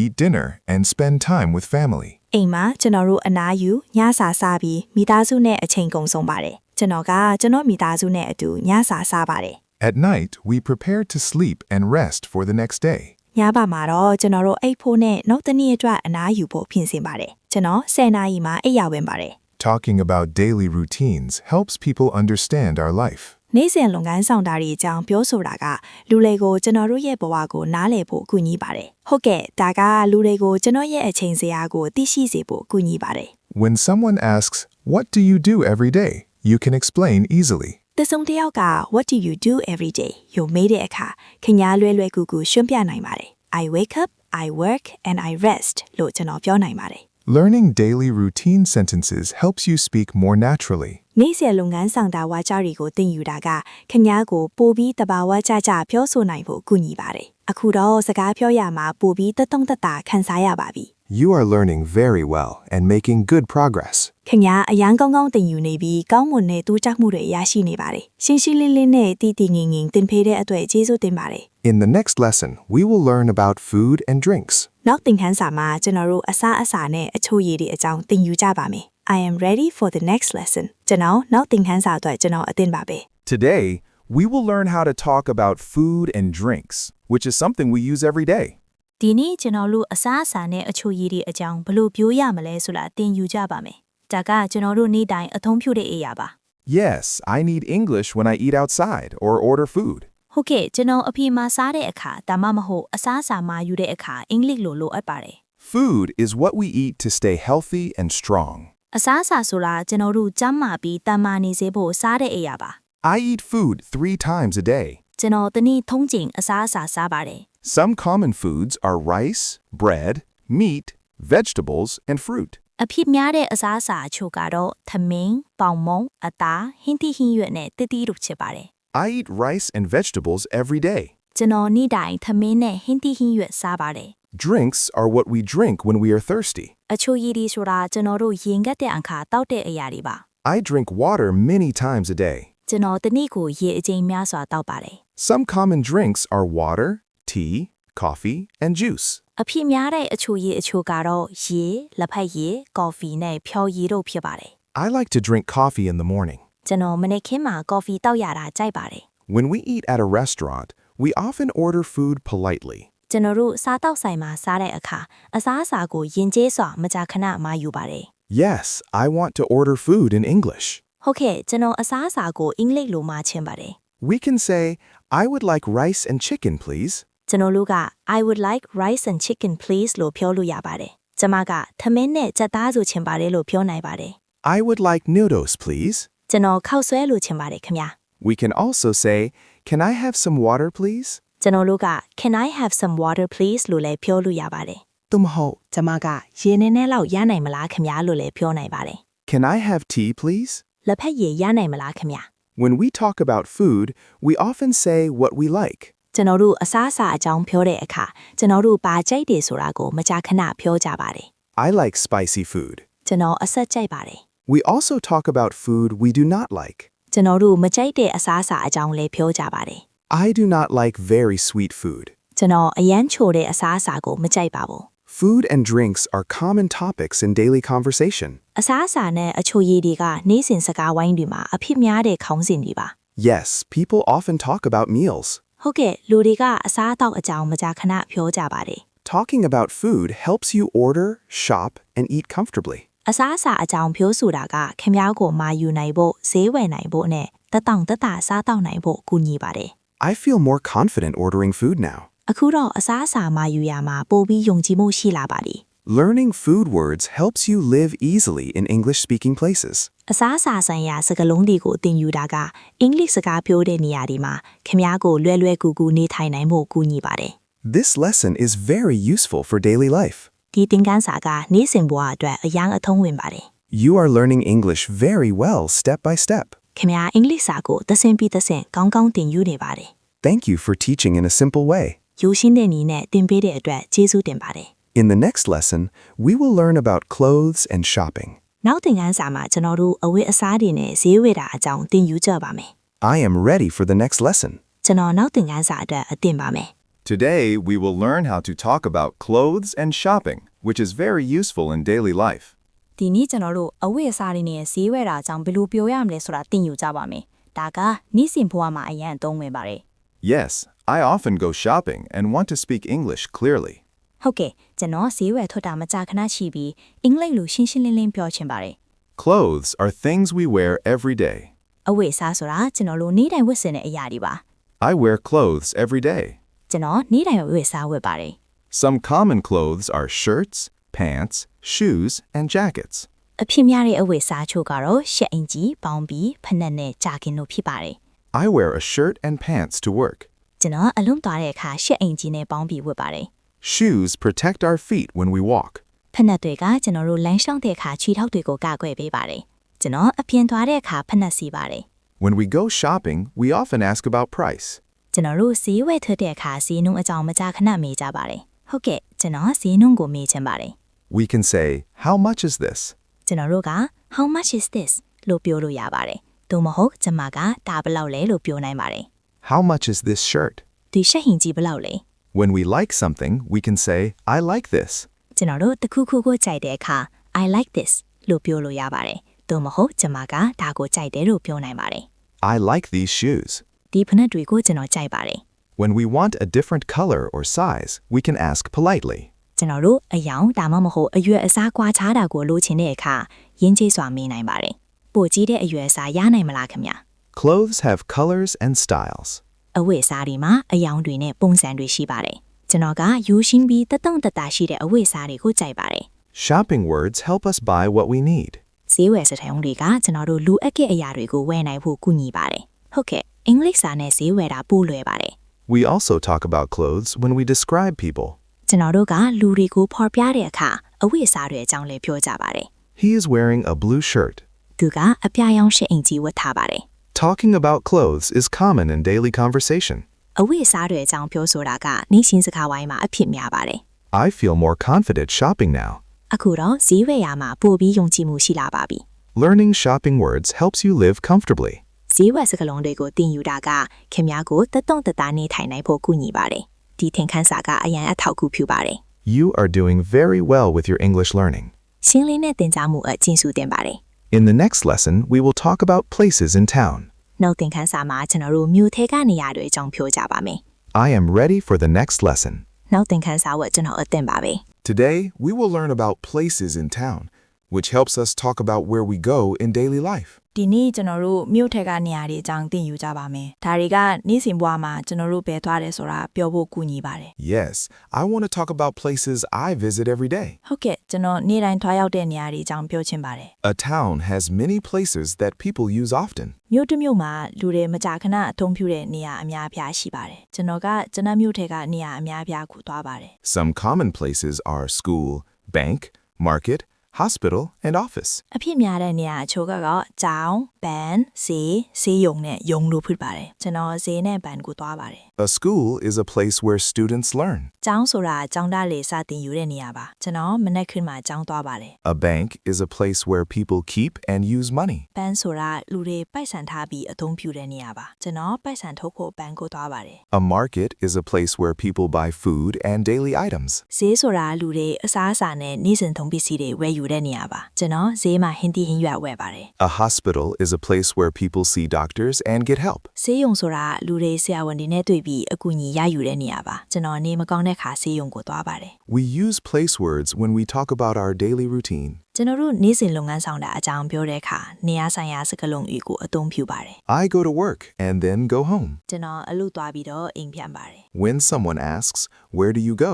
eat dinner, and spend time with family. ။အိမ်မှာကျွန်တော်တို့အနားယူညစာစားပြီးမိသားစုနဲ့အချိန်ကုန်ဆုံးပါတယ်။ကျွန်တော်ကကျွန်တော်မိသားစုနဲ့အတူညစာစားပါတယ် At night, we prepare to sleep and rest for the next day. ။ညဘက်မှာတော့ကျွန်တော်တို့အိပ်ဖို့နဲ့နောက်တစ်နေ့အတွက်အနားယူဖို့ပြင်ဆင်ပါတယ်။ကျွန်တော်10နာရီမှာအိပ်ရဝင်ပါတယ် Talking about daily routines helps people understand our life. ။နေ့စဉ်လုပ်ငန်းဆောင်တာတွေအကြောင်းပြောဆိုတာကလူတွေကိုကျွန်တော်တို့ရဲ့ဘဝကိုနားလည်ဖို့အကူအညီပါတယ်။ဟုတ်ကဲ့ဒါကလူတွေကိုကျွန်တော်ရဲ့အချိန်စရာကိုသိရှိစေဖို့အကူအညီပါတယ် When someone asks, "What do you do every day?" you can explain easily. ။တစုံတစ်ယောက်က What do you do every day ရိုမေးတဲ့အခါခင်ဗျားလွယ်ကူကူရှင်းပြနိုင်ပါတယ်။ I wake up, I work, and I rest လို့ကျွန်တော်ပြောနိုင်ပါတယ် Learning daily routine sentences helps you speak more naturally. ။နေ့စဉ်လုပ်ငန်းဆောင်တာဝါကြတွေကိုသင်ယူတာကခင်ဗျားကိုပိုပြီးတဘာဝကြကြပြောဆိုနိုင်ဖို့အကူအညီပါတယ်။အခုတော့စကားပြောရမှာပိုပြီးတတုံးတက်တာခံစားရပါပြီ။ You are learning very well and making good progress. ခင်ဗျားအရန်ကောင်းကောင်းသင်ယူနေပြီးကောင်းမွန်တဲ့တိုးတက်မှုတွေရရှိနေပါတယ်။ရှင်းရှင်းလင်းလင်းနဲ့တည်တည်ငြိမ်ငြိမ်သင်ပေးတဲ့အတွက်ကျေးဇူးတင်ပါတယ် In the next lesson, we will learn about food and drinks. ။နောက်သင်ခန်းစာမှာကျွန်တော်တို့အစားအစာနဲ့အချို့ရည်တွေအကြောင်းသင်ယူကြပါမယ်။ I am ready for the next lesson. ကျွန်တော်နောက်သင်ခန်းစာအတွက်ကျွန်တော်အသင့်ပါပဲ Today, we will learn how to talk about food and drinks, which is something we use every day. ဒီနေ့ကျွန်တော်တို့အစားအစာနဲ့အချို့ရည်တွေအကြောင်းဘယ်လိုပြောရမလဲဆိုတာသင်ယူကြပါမယ်။ဒါကကျွန်တော်တို့နေ့တိုင်းအသုံးပြုတဲ့အရာပါ။ Yes, I need English when I eat outside or order food. ဟုတ်ကဲ့ကျွန်တော်အဖေမှာစားတဲ့အခါဒါမှမဟုတ်အစားအစာမှာယူတဲ့အခါအင်္ဂလိပ်လိုအပ်ပါတယ် Food is what we eat to stay healthy and strong. အစားအစာဆိုတာကျွန်တော်တို့ကျန်းမာပြီးတန်မာနေစေဖို့စားတဲ့အရာပါ I eat food 3 times a day. ကျွန်တော်တနေ့ထုံးချိန်အစားအစာစားပါတယ် Some common foods are rice, bread, meat, vegetables, and fruit. အဖြစ်များတဲ့အစားအစာအချို့ကတော့သမင်းပေါင်မုံအသားဟင်းသီးဟင်းရွက်နဲ့တတိတို့ဖြစ်ပါတယ် I eat rice and vegetables every day. ကျွန်တော်နေ့တိုင်းသမင်းနဲ့ဟင်းသီးဟင်းရွက်စားပါတယ် Drinks are what we drink when we are thirsty. အချို့ရည်ဒီဆိုတာကျွန်တော်တို့ရေငတ်တဲ့အခါတောက်တဲ့အရာတွေပါ I drink water many times a day. ကျွန်တော်တနေ့ကိုရေအကြိမ်များစွာတောက်ပါတယ် Some common drinks are water, tea, coffee, and juice. အဖြစ်များတဲ့အချို့ရည်အချို့ကတော့ရေလက်ဖက်ရည်ကော်ဖီနဲ့ဖြော်ရည်တို့ဖြစ်ပါတယ် I like to drink coffee in the morning. ကျွန်တော်မနေ့ခင်းမှာကော်ဖီတောက်ရတာကြိုက်ပါတယ် When we eat at a restaurant, we often order food politely. ကျွန်တော်တို့စားတောက်ဆိုင်မှာစားတဲ့အခါအစားအစာကိုယဉ်ကျေးစွာမကြာခဏမှာယူပါတယ် Yes, I want to order food in English. ဟုတ်ကဲ့ကျွန်တော်အစားအစာကိုအင်္ဂလိပ်လိုမှာချင်ပါတယ် We can say, I would like rice and chicken, please. ကျွန်တော်တို့က I would like rice and chicken please လို့ပြောလို့ရပါတယ်ကျွန်မကသမင်းနဲ့ကြက်သားဆိုချင်ပါတယ်လို့ပြောနိုင်ပါတယ် I would like noodles, please. ကျွန်တော်ခောက်ဆွဲလိုချင်ပါတယ်ခင်ဗျာ We can also say, can I have some water, please? ကျွန်တော်တို့က Can I have some water please လို့လည်းပြောလို့ရပါတယ် သို့မဟုတ် ကျွန်မကရေနည်းနည်းလောက်ရနိုင်မလားခင်ဗျာလို့လည်းပြောနိုင်ပါတယ် Can I have tea, please? လက်ဖက်ရည်ရနိုင်မလားခင်ဗျာ When we talk about food, we often say what we like. ကျွန်တော်တို့အစားအစာအကြောင်းပြောတဲ့အခါကျွန်တော်တို့ဘာကြိုက်တယ်ဆိုတာကိုမကြာခဏပြောကြပါတယ် I like spicy food. ကျွန်တော်အဆက်ကြိုက်ပါတယ် We also talk about food we do not like. ကျွန်တော်တို့မကြိုက်တဲ့အစားအစာအကြောင်းလည်းပြောကြပါတယ် I do not like very sweet food. ကျွန်တော်အရန်ချိုတဲ့အစားအစာကိုမကြိုက်ပါဘူး Food and drinks are common topics in daily conversation. အစားအစာနဲ့အချိုရည်တွေကနေ့စဉ်စကားဝိုင်းတွေမှာအဖြစ်များတဲ့ခေါင်းစဉ်တွေပါ Yes, people often talk about meals. ဟုတ်ကဲ့လူတွေကအစားအသောက်အကြောင်းမကြာခဏပြောကြပါတယ် Talking about food helps you order, shop, and eat comfortably. အစားအစာအကြောင်းပြောဆိုတာကခင်ဗျားကိုမာယူနိုင်ဖို့ဈေးဝယ်နိုင်ဖို့နဲ့တတောင်တတစားတောက်နိုင်ဖို့ကူညီပါတယ် I feel more confident ordering food now. အခုတော့အစားအစာမာယူရမှာပိုပြီးယုံကြည်မှုရှိလာပါပြီ Learning food words helps you live easily in English-speaking places. အစားအစာဆိုင်ရာစကားလုံးတွေကိုသင်ယူတာကအင်္ဂလိပ်စကားပြောတဲ့နေရာဒီမှာခင်ဗျားကိုလွယ်လွယ်ကူကူနေထိုင်နိုင်ဖို့ကူညီပါတယ် This lesson is very useful for daily life. ဒီသင်ခန်းစာကနေ့စဉ်ဘဝအတွက်အရန်အသုံးဝင်ပါတယ် You are learning English very well step by step. ခင်ဗျားအင်္ဂလိပ်စာကိုသစင်ပြီးသစင်ကောင်းကောင်းသင်ယူနေပါတယ် Thank you for teaching in a simple way. ရိုးရှင်းတဲ့နည်းနဲ့သင်ပေးတဲ့အတွက်ကျေးဇူးတင်ပါတယ် In the next lesson, we will learn about clothes and shopping. နောက်သင်ခန်းစာမှာကျွန်တော်တို့အဝတ်အစားတွေနဲ့ဈေးဝယ်တာအကြောင်းသင်ယူကြပါမယ် I am ready for the next lesson. ကျွန်တော်နောက်သင်ခန်းစာအတွက်အသင့်ပါမယ် Today, we will learn how to talk about clothes and shopping, which is very useful in daily life. ဒီနေ့ကျွန်တော်တို့အဝတ်အစားတွေနဲ့ဈေးဝယ်တာအကြောင်းဘယ်လိုပြောရမလဲဆိုတာသင်ယူကြပါမယ်ဒါကနေ့စဉ်ဘဝမှာအရန်အသုံးဝင်ပါတယ် Yes, I often go shopping and want to speak English clearly. ဟုတ်ကဲ့ကျွန်တော်ဈေးဝယ်ထွက်တာမကြာခဏရှိပြီးအင်္ဂလိပ်လိုရှင်းရှင်းလင်းလင်းပြောချင်ပါတယ် Clothes are things we wear every day. အဝတ်အစားဆိုတာကျွန်တော်တို့နေ့တိုင်းဝတ်ဆင်တဲ့အရာတွေပါ I wear clothes every day. ကျွန်တော်နေ့တိုင်းအဝတ်အစားဝတ်ပါတယ် Some common clothes are shirts, pants, shoes, and jackets. အဖြစ်များတဲ့အဝတ်အစားချို့ကတော့ရှက်အင်ကြီးပေါင်းပြီးဖက်နှက်နဲ့ဂျာကင်တို့ဖြစ်ပါတယ် I wear a shirt and pants to work. ကျွန်တော်အလုံးသွားတဲ့အခါရှက်အင်ကြီးနဲ့ပေါင်းပြီးဝတ်ပါတယ် Shoes protect our feet when we walk. ဖက်နှက်တွေကကျွန်တော်တို့လမ်းလျှောက်တဲ့အခါခြေထောက်တွေကိုကာကွယ်ပေးပါတယ်ကျွန်တော်အပြင်သွားတဲ့အခါဖက်နှက်စီပါတယ် When we go shopping, we often ask about price. ကျွန်တော်တို့ဈေးဝယ်ထွက်တဲ့အခါဈေးနှုန်းအကြောင်းမကြာခဏမေးကြပါတယ်ဟုတ်ကဲ့ကျွန်တော်ဈေးနှုန်းကိုမေးချင်ပါတယ် We can say, "How much is this?" ကျွန်တော်တို့က how much is this လို့ပြောလို့ရပါတယ်သို့မဟုတ်ကျွန်မကဒါဘယ်လောက်လဲလို့ပြောနိုင်ပါတယ် How much is this shirt? ဒီရှက်ဟင်ကြီးဘယ်လောက်လဲ When we like something, we can say, "I like this." ကျွန်တော်တို့တစ်ခုခုကိုကြိုက်တဲ့အခါ I like this လို့ပြောလို့ရပါတယ်သို့မဟုတ်ကျွန်မကဒါကိုကြိုက်တယ်လို့ပြောနိုင်ပါတယ် I like these shoes. ဒီဖက်နှက်တွေကိုကျွန်တော်ကြိုက်ပါတယ် When we want a different color or size, we can ask politely. ကျွန်တော်တို့အယောင်ဒါမှမဟုတ်အရွယ်အစားကွာခြားတာကိုလိုချင်တဲ့အခါရင်းကျေးစွာမေးနိုင်ပါတယ်ပိုကြီးတဲ့အရွယ်အစားရနိုင်မလားခင်ဗျာ Clothes have colors and styles. အဝတ်အစားတွေမှာအယောင်တွေနဲ့ပုံစံတွေရှိပါတယ်ကျွန်တော်ကယူရှင်းပြီးတတောင့်တတရှိတဲ့အဝတ်အစားတွေကိုကြိုက်ပါတယ် Shopping words help us buy what we need. ဈေးဝယ်စထိုင်တွေကကျွန်တော်တို့လူအပ်တဲ့အရာတွေကိုဝယ်နိုင်ဖို့ကူညီပါတယ်ဟုတ်ကဲ့အင်္ဂလိပ်စာနဲ့ဈေးဝယ်တာပိုလွယ်ပါတယ် We also talk about clothes when we describe people. ကျွန်တော်တို့ကလူတွေကိုဖော်ပြတဲ့အခါအဝတ်အစားတွေအကြောင်းလည်းပြောကြပါတယ် He is wearing a blue shirt. သူကအပြာရောင်ရှစ်အင်ကြီးဝတ်ထားပါတယ် Talking about clothes is common in daily conversation. အဝတ်အစားတွေအကြောင်းပြောဆိုတာကနေ့စဉ်စကားဝိုင်းမှာအဖြစ်များပါတယ် I feel more confident shopping now. အခုတော့ဈေးဝယ်ရမှာပိုပြီးယုံကြည်မှုရှိလာပါပြီ Learning shopping words helps you live comfortably. ဈေးဝယ်စကားလုံးတွေကိုသင်ယူတာကခင်ဗျားကိုတတုံတတနေထိုင်နိုင်ဖို့ကူညီပါတယ်ဒီသင်ခန်းစာကအရန်အထောက်အကူပြုပါတယ် You are doing very well with your English learning. ရှင်းလင်းတဲ့သင်ကြားမှုအကျဉ်းစုတင်ပါတယ် In the next lesson, we will talk about places in town. နောက်သင်ခန်းစာမှာကျွန်တော်တို့မြို့ထဲကနေရာတွေအကြောင်းပြောကြပါမယ် I am ready for the next lesson. နောက်သင်ခန်းစာဝတ်ကျွန်တော်အသင့်ပါပဲ Today, we will learn about places in town, which helps us talk about where we go in daily life. ဒီနေ့ကျွန်တော်တို့မြို့ထက်ကနေရာတွေအကြောင်းသိယူကြပါမယ်။ဒါတွေကနေ့စဉ်ဘဝမှာကျွန်တော်တို့ပဲသွားတယ်ဆိုတာပြောဖို့ကူညီပါတယ် Yes, I want to talk about places I visit every day. ။ဟုတ်ကဲ့ကျွန်တော်နေ့တိုင်းသွားရောက်တဲ့နေရာတွေအကြောင်းပြောချင်ပါတယ် A town has many places that people use often. ။မြို့တစ်မြို့မှာလူတွေမကြာခဏအသုံးပြုတဲ့နေရာအများအပြားရှိပါတယ်။ကျွန်တော်ကကျွန်တော်မြို့ထက်ကနေရာအများအပြားကိုသွားပါတယ် Some common places are school, bank, market, hospital, and office. အဖြစ်များတဲ့နေရာအချို့ကတော့ကျောင်းဘန်ဈေးရုံနဲ့ရုံလို့ဖြစ်ပါတယ်ကျွန်တော်ဈေးနဲ့ဘန်ကိုသွားပါတယ် A school is a place where students learn. ကျောင်းဆိုတာကျောင်းသားတွေစတင်ယူတဲ့နေရာပါကျွန်တော်မနေ့ကမှကျောင်းသွားပါတယ် A bank is a place where people keep and use money. ဘန်ဆိုတာလူတွေပိုက်ဆံထားပြီးအသုံးပြုတဲ့နေရာပါကျွန်တော်ပိုက်ဆံထုတ်ဖို့ဘန်ကိုသွားပါတယ် A market is a place where people buy food and daily items. ဈေးဆိုတာလူတွေအစားအစာနဲ့နေ့စဉ်သုံးပစ္စည်းတွေဝယ်ယူတဲ့နေရာပါကျွန်တော်ဈေးမှာဟင်းသီးဟင်းရွက်ဝယ်ပါတယ် A hospital is a place where people see doctors and get help. ဈေးရုံဆိုတာလူတွေဆရာဝန်တွေနဲ့တွေ့ပြီးအကူအညီရယူတဲ့နေရာပါကျွန်တော်နေမကောင်းတဲ့ခါဈေးရုံကိုသွားပါတယ် We use place words when we talk about our daily routine. ကျွန်တော်တို့နေ့စဉ်လုပ်ငန်းဆောင်တာအကြောင်းပြောတဲ့အခါနေရာဆိုင်ရာစကားလုံးအကိုအသုံးပြုပါတယ် I go to work and then go home. ကျွန်တော်အလုပ်သွားပြီးတော့အိမ်ပြန်ပါတယ် When someone asks, "Where do you go?"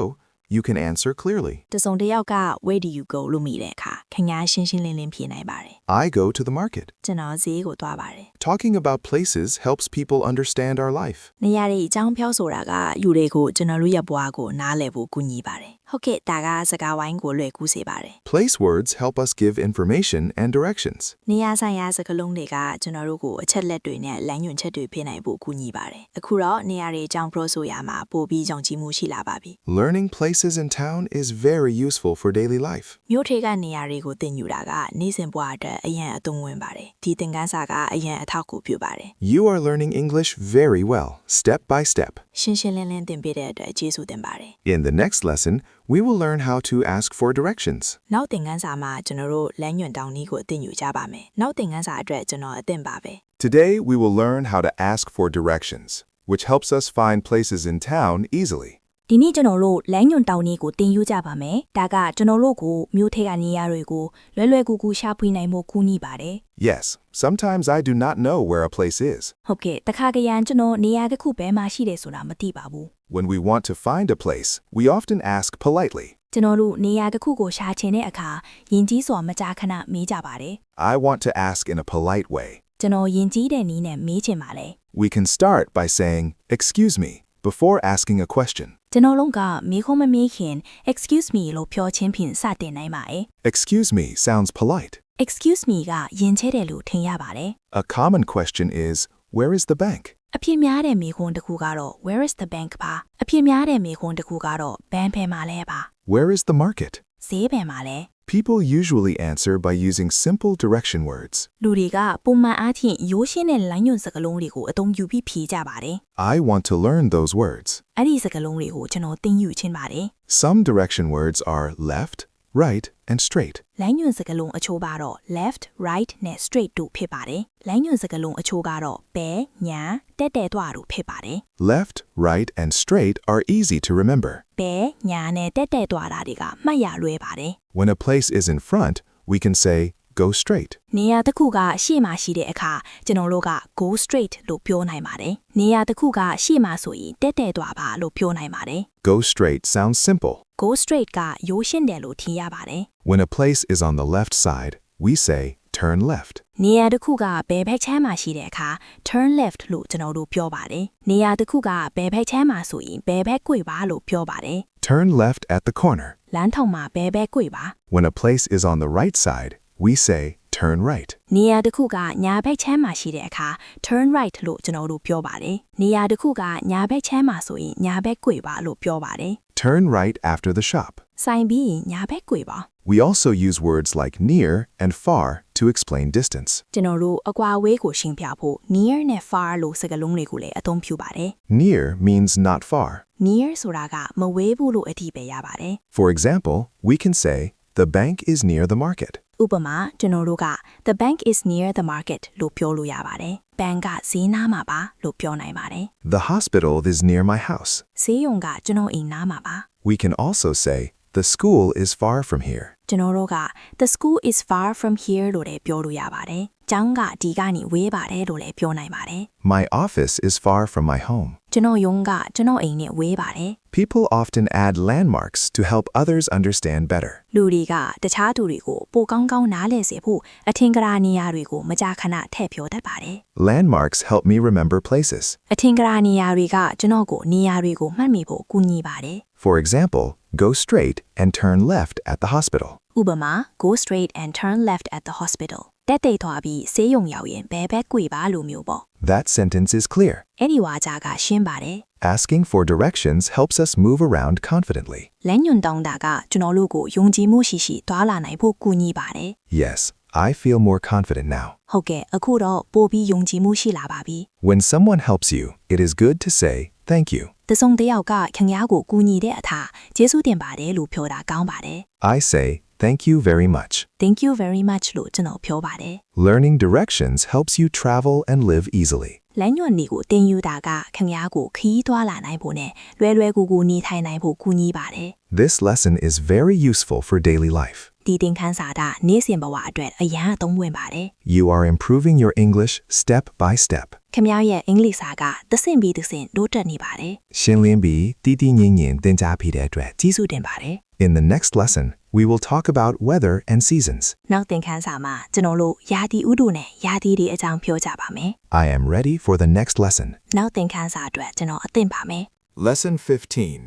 you can answer clearly. တစုံတစ်ယောက်က where do you go လို့မိတဲ့အခါခင်ဗျားရှင်းရှင်းလင်းလင်းဖြေနိုင်ပါတယ် I go to the market. ကျွန်တော်ဈေးကိုသွားပါတယ် Talking about places helps people understand our life. နေရာတွေအကြောင်းပြောဆိုတာကယူတွေကိုကျွန်တော်တို့ရဲ့ဘဝကိုနားလည်ဖို့ကူညီပါတယ်ဟုတ်ကဲ့ဒါကစကားဝိုင်းကိုလွယ်ကူစေပါတယ် Place words help us give information and directions. နေရာဆိုင်ရာစကားလုံးတွေကကျွန်တော်တို့ကိုအချက်လက်တွေနဲ့လမ်းညွှန်ချက်တွေပေးနိုင်ဖို့ကူညီပါတယ်အခုတော့နေရာတွေအကြောင်းပြောဆိုရမှာပိုပြီးယုံကြည်မှုရှိလာပါပြီ Learning places in town is very useful for daily life. မြို့ထေကနေရာတွေကိုသင်ယူတာကနေ့စဉ်ဘဝအတွက်အရင်အသုံးဝင်ပါတယ်ဒီသင်ခန်းစာကအရင်အထောက်အကူပြုပါတယ် You are learning English very well, step by step. ရှင်းရှင်းလင်းလင်းသင်ပေးတဲ့အတွက်ကျေးဇူးတင်ပါတယ် In the next lesson, we will learn how to ask for directions. နောက်သင်ခန်းစာမှာကျွန်တော်တို့လမ်းညွှန်တောင်းနည်းကိုသင်ယူကြပါမယ်နောက်သင်ခန်းစာအတွက်ကျွန်တော်အသင်ပါပဲ Today, we will learn how to ask for directions, which helps us find places in town easily. ဒီနေ့ကျွန်တော်တို့လမ်းညွှန်တောင်းနည်းကိုသင်ယူကြပါမယ်ဒါကကျွန်တော်တို့ကိုမြို့ထဲကနေရာတွေကိုလွယ်လွယ်ကူကူရှာဖွေနိုင်ဖို့ကူညီပါတယ် Yes, sometimes I do not know where a place is. ဟုတ်ကဲ့တခါကရန်ကျွန်တော်နေရာတစ်ခုဘယ်မှာရှိတယ်ဆိုတာမသိပါဘူး When we want to find a place, we often ask politely. ကျွန်တော်တို့နေရာတစ်ခုကိုရှာချင်တဲ့အခါယဉ်ကျေးစွာမကြာခဏမေးကြပါတယ် I want to ask in a polite way. ကျွန်တော်ယဉ်ကျေးတဲ့နည်းနဲ့မေးချင်ပါတယ် We can start by saying, "Excuse me," before asking a question. ကျွန်တော်လုံးကမေးခွန်းမမေးခင် excuse me လို့ပြောချင်းဖြင့်စတင်နိုင်ပါတယ် Excuse me sounds polite. excuse me ကယဉ်ကျေးတယ်လို့ထင်ရပါတယ် A common question is, "Where is the bank?" အဖြစ်များတဲ့မေးခွန်းတစ်ခုကတော့ where is the bank ပါအဖြစ်များတဲ့မေးခွန်းတစ်ခုကတော့ဘဏ်ဖယ်မှာလဲပါ Where is the market? ဈေးဘယ်မှာလဲ People usually answer by using simple direction words. လူတွေကပုံမှန်အားဖြင့်ရိုးရှင်းတဲ့လမ်းညွှန်စကားလုံးတွေကိုအသုံးပြုပြီးဖြေကြပါတယ် I want to learn those words. အဲ့ဒီစကားလုံးတွေကိုကျွန်တော်သင်ယူချင်းပါတယ် Some direction words are left, right, and straight. လမ်းညွှန်စကားလုံးအချို့ကတော့ left right နဲ့ straight တို့ဖြစ်ပါတယ်လမ်းညွှန်စကားလုံးအချို့ကတော့ဘဲညာတက်တက်သွားတို့ဖြစ်ပါတယ် Left, right, and straight are easy to remember. ဘဲညာနဲ့တက်တက်သွားတာတွေကမှတ်ရလွယ်ပါတယ် When a place is in front, we can say, "Go straight." နေရာတစ်ခုကရှေ့မှာရှိတဲ့အခါကျွန်တော်တို့က go straight လို့ပြောနိုင်ပါတယ်နေရာတစ်ခုကရှေ့မှာဆိုရင်တက်တက်သွားပါလို့ပြောနိုင်ပါတယ် Go straight sounds simple. go straight ကရိုးရှင်းတယ်လို့ထင်ရပါတယ် When a place is on the left side, we say, "Turn left." နေရာတစ်ခုကဘယ်ဘက်ချမ်းမှာရှိတဲ့အခါ turn left လို့ကျွန်တော်တို့ပြောပါတယ်နေရာတစ်ခုကဘယ်ဘက်ချမ်းမှာဆိုရင်ဘယ်ဘက်ကွေ့ပါလို့ပြောပါတယ် Turn left at the corner. လမ်းထောင်မှာဘယ်ဘက်ကွေ့ပါ When a place is on the right side, we say, "Turn right." နေရာတစ်ခုကညာဘက်ချမ်းမှာရှိတဲ့အခါ turn right လို့ကျွန်တော်တို့ပြောပါတယ်နေရာတစ်ခုကညာဘက်ချမ်းမှာဆိုရင်ညာဘက်ကွေ့ပါလို့ပြောပါတယ် Turn right after the shop. ဆိုင်ပြီးရင်ညာဘက်ကွေ့ပါ We also use words like near and far to explain distance. ကျွန်တော်တို့အကွာအဝေးကိုရှင်းပြဖို့ near နဲ့ far လို့စကားလုံးတွေကိုလည်းအသုံးပြုပါတယ် Near means not far. near ဆိုတာကမဝေးဘူးလို့အဓိပ္ပာယ်ရပါတယ် For example, we can say, "The bank is near the market." ဥပမာကျွန်တော်တို့က the bank is near the market လို့ပြောလို့ရပါတယ်ဘဏ်ကဈေးနားမှာပါလို့ပြောနိုင်ပါတယ် The hospital is near my house. ဈေးရုံကကျွန်တော်အိမ်နားမှာပါ We can also say, "The school is far from here." ကျွန်တော်တို့က the school is far from here လို့လည်းပြောလို့ရပါတယ်ကျောင်းကဒီကနေဝေးပါတယ်လို့လည်းပြောနိုင်ပါတယ် My office is far from my home. ကျွန်တော်ရုံးကကျွန်တော်အိမ်နဲ့ဝေးပါတယ် People often add landmarks to help others understand better. လူတွေကတခြားသူတွေကိုပိုကောင်းကောင်းနားလည်စေဖို့အထင်ကရာနေရာတွေကိုမကြာခဏထည့်ပြောတတ်ပါတယ် Landmarks help me remember places. အထင်ကရာနေရာတွေကကျွန်တော်ကိုနေရာတွေကိုမှတ်မိဖို့ကူညီပါတယ် For example, go straight and turn left at the hospital. ဥပမာ go straight and turn left at the hospital တက်တိတ်သွားပြီးဆေးရုံရောက်ရင်ဘယ်ဘက်ကွေပါလို့မျိုးပေါ့ That sentence is clear. အဲ့ဒီဝါကြကရှင်းပါတယ် Asking for directions helps us move around confidently. လမ်းညွှန်တောင်းတာကကျွန်တော်တို့ကိုယုံကြည်မှုရှိရှိသွားလာနိုင်ဖို့ကူညီပါတယ် Yes, I feel more confident now. ဟုတ်ကဲ့အခုတော့ပိုပြီးယုံကြည်မှုရှိလာပါပြီ When someone helps you, it is good to say thank you. တစုံတစ်ယောက်ကခင်ဗျားကိုကူညီတဲ့အထာကျေးဇူးတင်ပါတယ်လို့ပြောတာကောင်းပါတယ် I say thank you very much. Thank you very much လို့ကျွန်တော်ပြောပါတယ် Learning directions helps you travel and live easily. လမ်းညွှန်နေကိုတင်ယူတာကခင်ဗျားကိုခီးသွားလာနိုင်ဖို့နဲ့လွယ်လွယ်ကူကူနေထိုင်နိုင်ဖို့ကူညီပါတယ် This lesson is very useful for daily life. ဒီသင်ခန်းစာကနေ့စဉ်ဘဝအတွက်အရန်အသုံးဝင်ပါတယ် You are improving your English step by step. ခင်ဗျားရဲ့အင်္ဂလိပ်စာကတစ်ဆင့်ပြီးတစ်ဆင့်တိုးတက်နေပါတယ် ရှင်လင်းပြီးတည်တည်ငြိမ်ငြိမ်သင်ကြားပေးတဲ့အတွက် ကျေးဇူးတင်ပါတယ် In the next lesson, we will talk about weather and seasons. နောက်သင်ခန်းစာမှာကျွန်တော်တို့ယာတီဥတုနဲ့ယာတီတွေအကြောင်းပြောကြပါမယ် I am ready for the next lesson. နောက်သင်ခန်းစာအတွက်ကျွန်တော်အသင့်ပါမယ် Lesson 15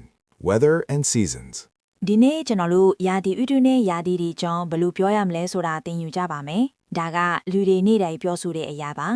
Weather and Seasons. ဒီနေ့ကျွန်တော်တို့ယာတီဥတုနဲ့ယာတီတွေအကြောင်းဘယ်လိုပြောရမလဲဆိုတာသင်ယူကြပါမယ်ဒါကလူတွေနေ့တိုင်းပြောဆိုတဲ့အရာပါ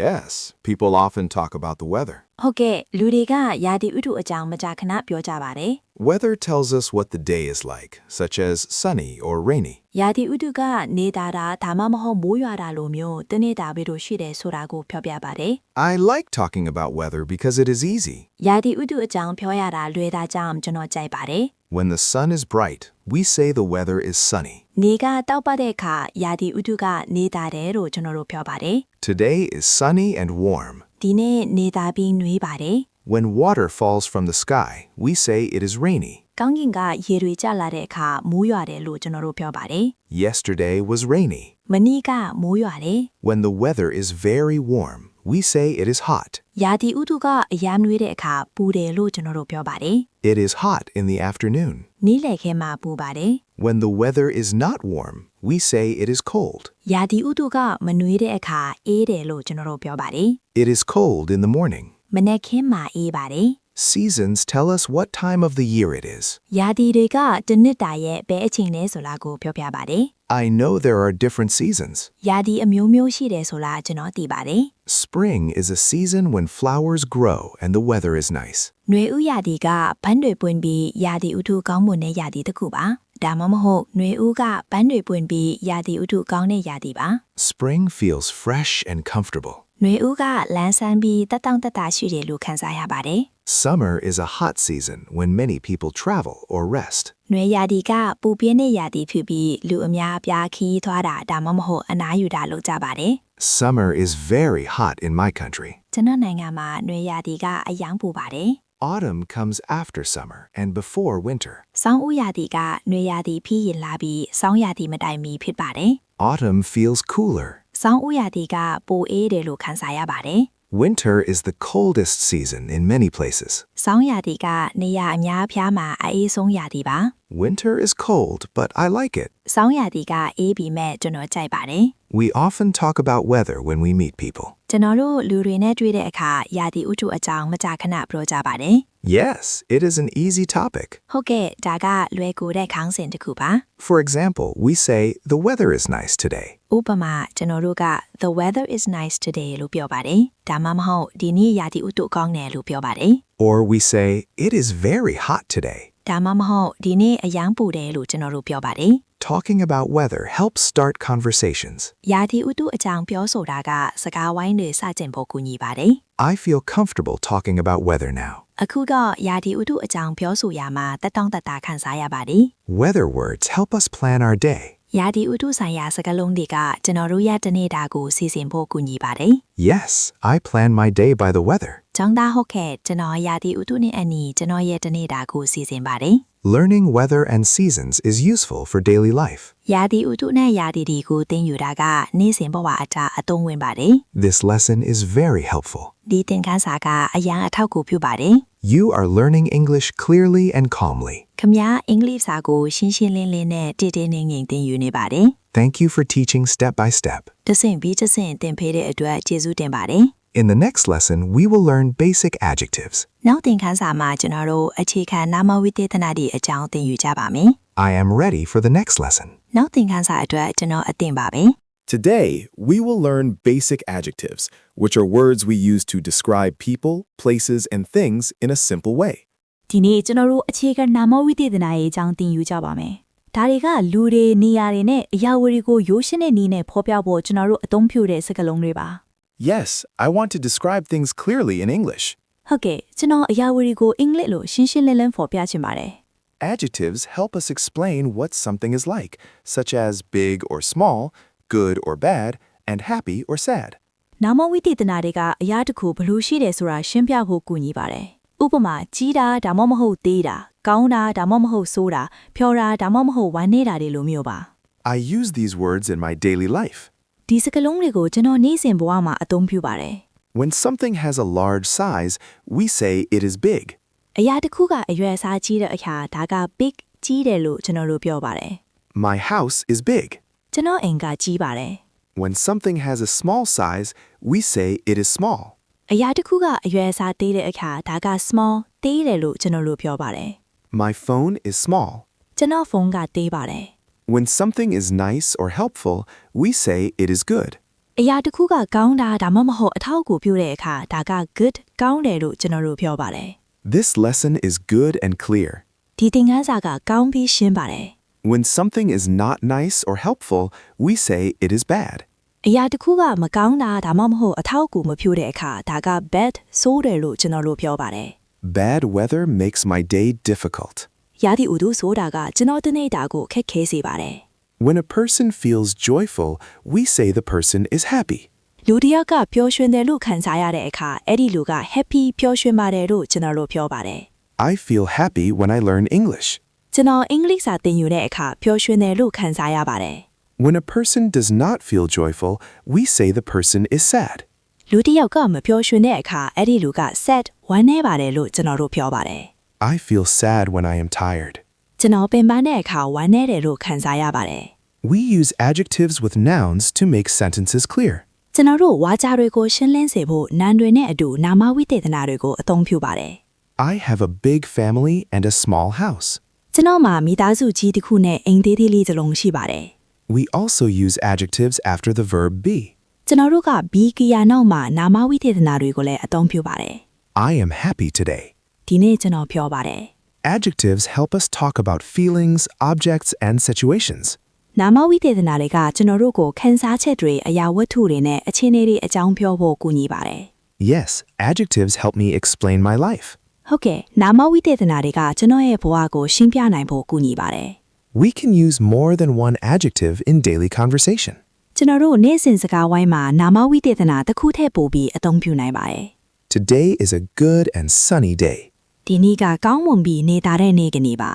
Yes, people often talk about the weather. ဟုတ်ကဲ့လူတွေကယာတီဥတုအကြောင်းမကြာခဏပြောကြပါတယ် Weather tells us what the day is like, such as sunny or rainy. ယာတီဥတုကနေတာတာဒါမှမဟုတ်မိုးရွာတာလိုမျိုးတနေ့တာပဲလို့ရှိတယ်ဆိုတာကိုပြောပြပါတယ် I like talking about weather because it is easy. ယာတီဥတုအကြောင်းပြောရတာလွယ်တာကြောင့်ကျွန်တော်ကြိုက်ပါတယ် When the sun is bright, we say the weather is sunny. နေကတောက်ပတဲ့အခါယာတီဥတုကနေတာတယ်လို့ကျွန်တော်တို့ပြောပါတယ် Today is sunny and warm. ဒီနေ့နေတာပြီးနှွေးပါတယ် When water falls from the sky, we say it is rainy. ကောင်းကင်ကရေတွေကျလာတဲ့အခါမိုးရွာတယ်လို့ကျွန်တော်တို့ပြောပါတယ် Yesterday was rainy. မနေ့ကမိုးရွာတယ် When the weather is very warm, we say it is hot. ယာတီဥတုကအရာနှွေးတဲ့အခါပူတယ်လို့ကျွန်တော်တို့ပြောပါတယ် It is hot in the afternoon. နေ့လယ်ခင်းမှာပူပါတယ် When the weather is not warm, we say it is cold. ယာတီဥတုကမနှွေးတဲ့အခါအေးတယ်လို့ကျွန်တော်တို့ပြောပါတယ် It is cold in the morning. မနက်ခင်းမှာအေးပါတယ် Seasons tell us what time of the year it is. ယာတီတွေကတစ်နှစ်တာရဲ့ဘယ်အချိန်လဲဆိုတာကိုပြောပြပါတယ် I know there are different seasons. ယာတီအမျိုးမျိုးရှိတယ်ဆိုတာကျွန်တော်သိပါတယ် Spring is a season when flowers grow and the weather is nice. ຫນွေဥယာတီကဘန်းတွေပွင့်ပြီးယာတီဥတုကောင်းမွန်တဲ့ယာတီတစ်ခုပါဒါမှမဟုတ်ຫນွေဥကဘန်းတွေပွင့်ပြီးယာတီဥတုကောင်းတဲ့ယာတီပါ Spring feels fresh and comfortable. ຫນွေဥကလန်းဆန်းပြီးတက်တောင့်တက်တာရှိတယ်လို့ခန်းစားရပါတယ် Summer is a hot season when many people travel or rest. ຫນွေယာတီကပူပြင်းတဲ့ယာတီဖြစ်ပြီးလူအများအပြားခီးသွားတာဒါမှမဟုတ်အနားယူတာလုပ်ကြပါတယ် Summer is very hot in my country. ကျွန်တော်နိုင်ငံမှာຫນွေယာတီကအယံပူပါတယ် Autumn comes after summer and before winter. ဆောင်းဥယာတီကຫນွေယာတီပြီးရင်လာပြီးဆောင်းယာတီမတိုင်မီဖြစ်ပါတယ် Autumn feels cooler. ဆောင်းဥယာတီကပိုအေးတယ်လို့ခန်းစားရပါတယ် Winter is the coldest season in many places. ဆောင်းယာတီကနေရာအများအပြားမှာအေးဆုံးယာတီပါ Winter is cold, but I like it. ဆောင်းယာတီကအေးပြီးမဲ့ကျွန်တော်ကြိုက်ပါတယ် We often talk about weather when we meet people. ကျွန်တော်တို့လူတွေနဲ့တွေ့တဲ့အခါယာတီဥတုအကြောင်းမကြာခဏပြောကြပါတယ် Yes, it is an easy topic. ဟုတ်ကဲ့ဒါကလွယ်ကူတဲ့ခေါင်းစဉ်တစ်ခုပါ For example, we say, the weather is nice today. ဥပမာကျွန်တော်တို့က the weather is nice today လို့ပြောပါတယ်ဒါမှမဟုတ်ဒီနေ့ယာတီဥတုကောင်းတယ်လို့ပြောပါတယ် Or we say, it is very hot today. ဒါမှမဟုတ်ဒီနေ့အယံပူတယ်လို့ကျွန်တော်တို့ပြောပါတယ် Talking about weather helps start conversations. ယာတီဥတုအကြောင်းပြောဆိုတာကစကားဝိုင်းတွေစတင်ဖို့ကူညီပါတယ် I feel comfortable talking about weather now. အခုတော့ယာတီဥတုအကြောင်းပြောဆိုရမှာတက်တောင့်တက်တာခံစားရပါတယ် Weather words help us plan our day. ယာတီဥတုဆိုင်ရာစကားလုံးတွေကကျွန်တော်တို့ရတဲ့နေ့တာကိုစီစဉ်ဖို့ကူညီပါတယ် Yes, I plan my day by the weather. ကျောင်းသားဟုတ်ကဲ့ကျွန်တော်ယာတီဥတုနဲ့အညီကျွန်တော်ရဲ့တဲ့နေ့တာကိုစီစဉ်ပါတယ် Learning weather and seasons is useful for daily life. ယာတီဥတုနဲ့ယာတီတွေကိုသင်ယူတာကနေ့စဉ်ဘဝအတာအသုံးဝင်ပါတယ် This lesson is very helpful. ဒီသင်ခန်းစာကအရန်အထောက်အကူပြုပါတယ် You are learning English clearly and calmly. ခင်ဗျားအင်္ဂလိပ်စာကိုရှင်းရှင်းလင်းလင်းနဲ့တည်တည်ငြိမ်ငြိမ်သင်ယူနေပါတယ် Thank you for teaching step by step. တစ်ဆင့်ပြီးတစ်ဆင့်သင်ပေးတဲ့အတွက်ကျေးဇူးတင်ပါတယ် In the next lesson, we will learn basic adjectives. နောက်သင်ခန်းစာမှာကျွန်တော်တို့အခြေခံနာမဝိသေသနတွေအကြောင်းသင်ယူကြပါမယ် I am ready for the next lesson. နောက်သင်ခန်းစာအတွက်ကျွန်တော်အသင့်ပါပဲ Today, we will learn basic adjectives, which are words we use to describe people, places, and things in a simple way. ဒီနေ့ကျွန်တော်တို့အခြေခံနာမဝိသေသနာရေးအကြောင်းသင်ယူကြပါမယ်ဒါတွေကလူတွေနေရာတွေနဲ့အရာဝတ္ထုကိုရိုးရှင်းတဲ့နည်းနဲ့ဖော်ပြဖို့ကျွန်တော်တို့အသုံးပြုတဲ့စကားလုံးတွေပါ Yes, I want to describe things clearly in English. ဟုတ်ကဲ့ကျွန်တော်အရာဝတ္ထုကိုအင်္ဂလိပ်လိုရှင်းရှင်းလင်းလင်းဖော်ပြချင်ပါတယ် Adjectives help us explain what something is like, such as big or small, good or bad, and happy or sad. နာမဝိသေသနာတွေကအရာတစ်ခုဘယ်လိုရှိတယ်ဆိုတာရှင်းပြဖို့ကူညီပါတယ်ဥပမာကြီးတာဒါမှမဟုတ်သေးတာကောင်းတာဒါမှမဟုတ်ဆိုးတာဖြောတာဒါမှမဟုတ်ဝမ်းနေတာတွေလိုမျိုးပါ I use these words in my daily life. ဒီစကားလုံးတွေကိုကျွန်တော်နေ့စဉ်ဘဝမှာအသုံးပြုပါတယ် When something has a large size, we say it is big. အရာတစ်ခုကအရွယ်အစားကြီးတဲ့အရာဒါက big ကြီးတယ်လို့ကျွန်တော်တို့ပြောပါတယ် My house is big. ကျွန်တော်အိမ်ကကြီးပါတယ် When something has a small size, we say it is small. အရာတစ်ခုကအရွယ်အစားသေးတဲ့အရာဒါက small သေးတယ်လို့ကျွန်တော်တို့ပြောပါတယ် My phone is small. ကျွန်တော်ဖုန်းကသေးပါတယ် When something is nice or helpful, we say it is good. အရာတစ်ခုကကောင်းတာဒါမှမဟုတ်အထောက်အကူပြုတဲ့အခါဒါက good ကောင်းတယ်လို့ကျွန်တော်တို့ပြောပါတယ် This lesson is good and clear. ဒီသင်ခန်းစာကကောင်းပြီးရှင်းပါတယ် When something is not nice or helpful, we say it is bad. အရာတစ်ခုကမကောင်းတာဒါမှမဟုတ်အထောက်အကူမပြုတဲ့အခါဒါက bad ဆိုးတယ်လို့ကျွန်တော်တို့ပြောပါတယ် Bad weather makes my day difficult. ရာသီဥတုဆိုတာကကျွန်တော်တနေ့တာကိုခက်ခဲစေပါတယ် When a person feels joyful, we say the person is happy. လူတစ်ယောက်ကပျော်ရွှင်တယ်လို့ခံစားရတဲ့အခါအဲ့ဒီလူက happy ပျော်ရွှင်ပါတယ်လို့ကျွန်တော်တို့ပြောပါတယ် I feel happy when I learn English. ကျွန်တော်အင်္ဂလိပ်စာသင်ယူတဲ့အခါပျော်ရွှင်တယ်လို့ခံစားရပါတယ် When a person does not feel joyful, we say the person is sad. လူတစ်ယောက်ကမပျော်ရွှင်တဲ့အခါအဲ့ဒီလူက sad ဝမ်းနည်းပါတယ်လို့ကျွန်တော်တို့ပြောပါတယ် I feel sad when I am tired. ကျွန်တော်ပင်ပန်းတဲ့အခါဝမ်းနည်းတယ်လို့ခံစားရပါတယ် We use adjectives with nouns to make sentences clear. ကျွန်တော်တို့ဝါကြတွေကိုရှင်းလင်းစေဖို့နာမ်တွေနဲ့အတူနာမဝိသေသနာတွေကိုအသုံးပြုပါတယ် I have a big family and a small house. ကျွန်တော်မှာမိသားစုကြီးတစ်ခုနဲ့အိမ်သေးသေးလေးတစ်လုံးရှိပါတယ် We also use adjectives after the verb be. ကျွန်တော်တို့က be ကရနောက်မှာနာမဝိသေသနာတွေကိုလည်းအသုံးပြုပါတယ် I am happy today. ဒီနေ့ကျွန်တော်ပြောပါတယ် Adjectives help us talk about feelings, objects, and situations. နာမဝိသေသနာတွေကကျွန်တော်တို့ကိုခန်းစားချက်တွေအရာဝတ္ထုတွေနဲ့အခြေအနေတွေအကြောင်းပြောဖို့ကူညီပါတယ် Yes, adjectives help me explain my life. ဟုတ်ကဲ့နာမဝိသေသနာတွေကကျွန်တော်ရဲ့ဘဝကိုရှင်းပြနိုင်ဖို့ကူညီပါတယ် We can use more than one adjective in daily conversation. ကျွန်တော်တို့နေ့စဉ်စကားဝိုင်းမှာနာမဝိသေသနာတစ်ခုထည့်ပို့ပြီးအသုံးပြုနိုင်ပါတယ် Today is a good and sunny day. ဒီနေ့ကကောင်းမွန်ပြီးနေသားတဲ့နေ့ကနေ့ပါ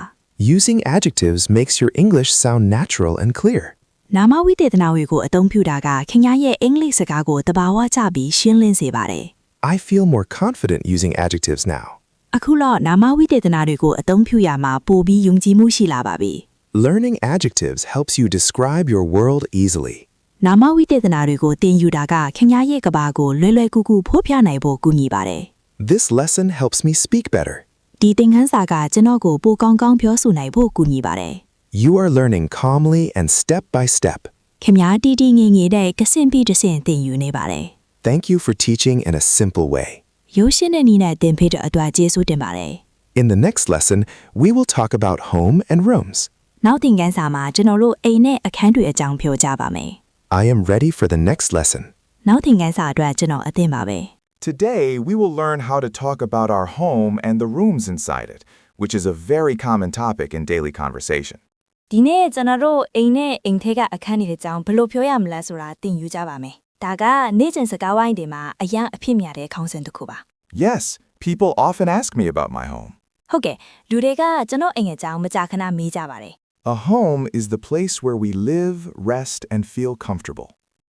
Using adjectives makes your English sound natural and clear. နာမဝိသေသနာတွေကိုအသုံးပြုတာကခင်ဗျားရဲ့အင်္ဂလိပ်စကားကိုတဘာဝကျပြီးရှင်းလင်းစေပါတယ် I feel more confident using adjectives now. အခုတော့နာမဝိသေသနာတွေကိုအသုံးပြုရမှာပိုပြီးယုံကြည်မှုရှိလာပါပြီ Learning adjectives helps you describe your world easily. နာမဝိသေသနာတွေကိုသင်ယူတာကခင်ဗျားရဲ့ကဘာကိုလွယ်လွယ်ကူကူဖော်ပြနိုင်ဖို့ကူညီပါတယ် This lesson helps me speak better. ဒီသင်ခန်းစာကကျွန်တော်ကိုပိုကောင်းကောင်းပြောဆိုနိုင်ဖို့ကူညီပါတယ် You are learning calmly and step by step. ခင်ဗျားတီတီငယ်ငယ်တဲ့ကစင်ပြီးတစင်သင်ယူနေပါတယ် Thank you for teaching in a simple way. ရိုးရှင်းတဲ့နည်းနဲ့သင်ပေးတဲ့အတွက်ကျေးဇူးတင်ပါတယ် In the next lesson, we will talk about home and rooms. နောက်သင်ခန်းစာမှာကျွန်တော်တို့အိမ်နဲ့အခန်းတွေအကြောင်းပြောကြပါမယ် I am ready for the next lesson. နောက်သင်ခန်းစာအတွက်ကျွန်တော်အသင့်ပါပဲ Today, we will learn how to talk about our home and the rooms inside it, which is a very common topic in daily conversation. ဒီနေ့ကျွန်တော်တို့အိမ်နဲ့အိမ်ထဲကအခန်းတွေအကြောင်းဘယ်လိုပြောရမလဲဆိုတာသင်ယူကြပါမယ်ဒါကနေ့စဉ်စကားဝိုင်းတွေမှာအရင်အဖြစ်များတဲ့ခေါင်းစဉ်တစ်ခုပါ Yes, people often ask me about my home. ဟုတ်ကဲ့လူတွေကကျွန်တော်အိမ်အကြောင်းမကြာခဏမေးကြပါတယ် A home is the place where we live, rest, and feel comfortable.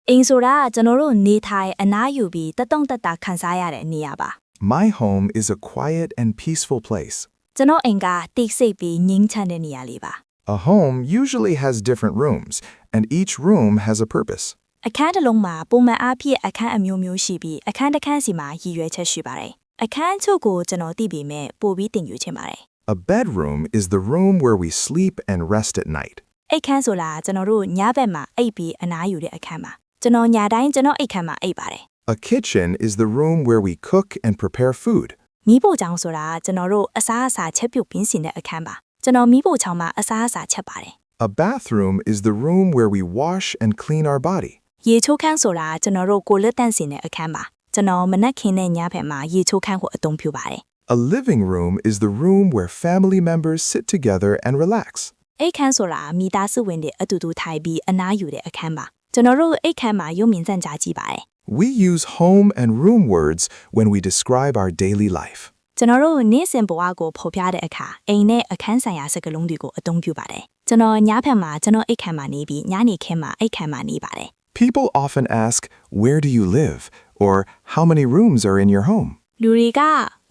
အိမ်ဆိုတာကျွန်တော်တို့နေထိုင်အနားယူပြီးတတုံတက်တာခံစားရတဲ့နေရာပါ My home is a quiet and peaceful place. ကျွန်တော်အိမ်ကတိတ်ဆိတ်ပြီးငြိမ်းချမ်းတဲ့နေရာလေးပါ A home usually has different rooms, and each room has a purpose. အခန်းတစ်လုံးမှာပုံမှန်အားဖြင့်အခန်းအမျိုးမျိုးရှိပြီးအခန်းတစ်ခန်းစီမှာရည်ရွယ်ချက်ရှိပါတယ်အခန်းချုပ်ကိုကျွန်တော်သိပေမဲ့ပို့ပြီးသင်ယူချင်ပါတယ် A bedroom is the room where we sleep and rest at night. အိတ်ခမ်းဆိုတာကျွန်တော်တို့ညဘက်မှာအိပ်ပြီးအနားယူတဲ့အခန်းပါကျွန်တော်ညတိုင်းကျွန်တော်အိတ်ခမ်းမှာအိပ်ပါတယ် A kitchen is the room where we cook and prepare food. မီးဖိုချောင်းဆိုတာကျွန်တော်တို့အစားအစာချက်ပြုတ်ပင်းစင်တဲ့အခန်းပါကျွန်တော်မီးဖိုချောင်းမှာအစားအစာချက်ပါတယ် A bathroom is the room where we wash and clean our body. ရေချိုးခန်းဆိုတာကျွန်တော်တို့ကိုလက်တန့်စင်တဲ့အခန်းပါကျွန်တော်မနက်ခင်းနဲ့ညဘက်မှာရေချိုးခန်းကိုအသုံးပြုပါတယ် A living room is the room where family members sit together and relax. အိတ်ခမ်းဆိုတာမိသားစုဝင်တွေအတူတူထိုင်ပြီးအနားယူတဲ့အခန်းပါကျွန်တော်တို့အိတ်ခမ်းမှာရုပ်မြင်သံကြားကြည့်ပါတယ် We use home and room words when we describe our daily life. ကျွန်တော်တို့နေ့စဉ်ဘဝကိုဖော်ပြတဲ့အခါအိမ်နဲ့အခန်းဆိုင်ရာစကားလုံးတွေကိုအသုံးပြုပါတယ်ကျွန်တော်ညဘက်မှာကျွန်တော်အိတ်ခမ်းမှာနေပြီးညနေခင်းမှာအိတ်ခမ်းမှာနေပါတယ် People often ask, "Where do you live?" or "How many rooms are in your home?" လူတွေက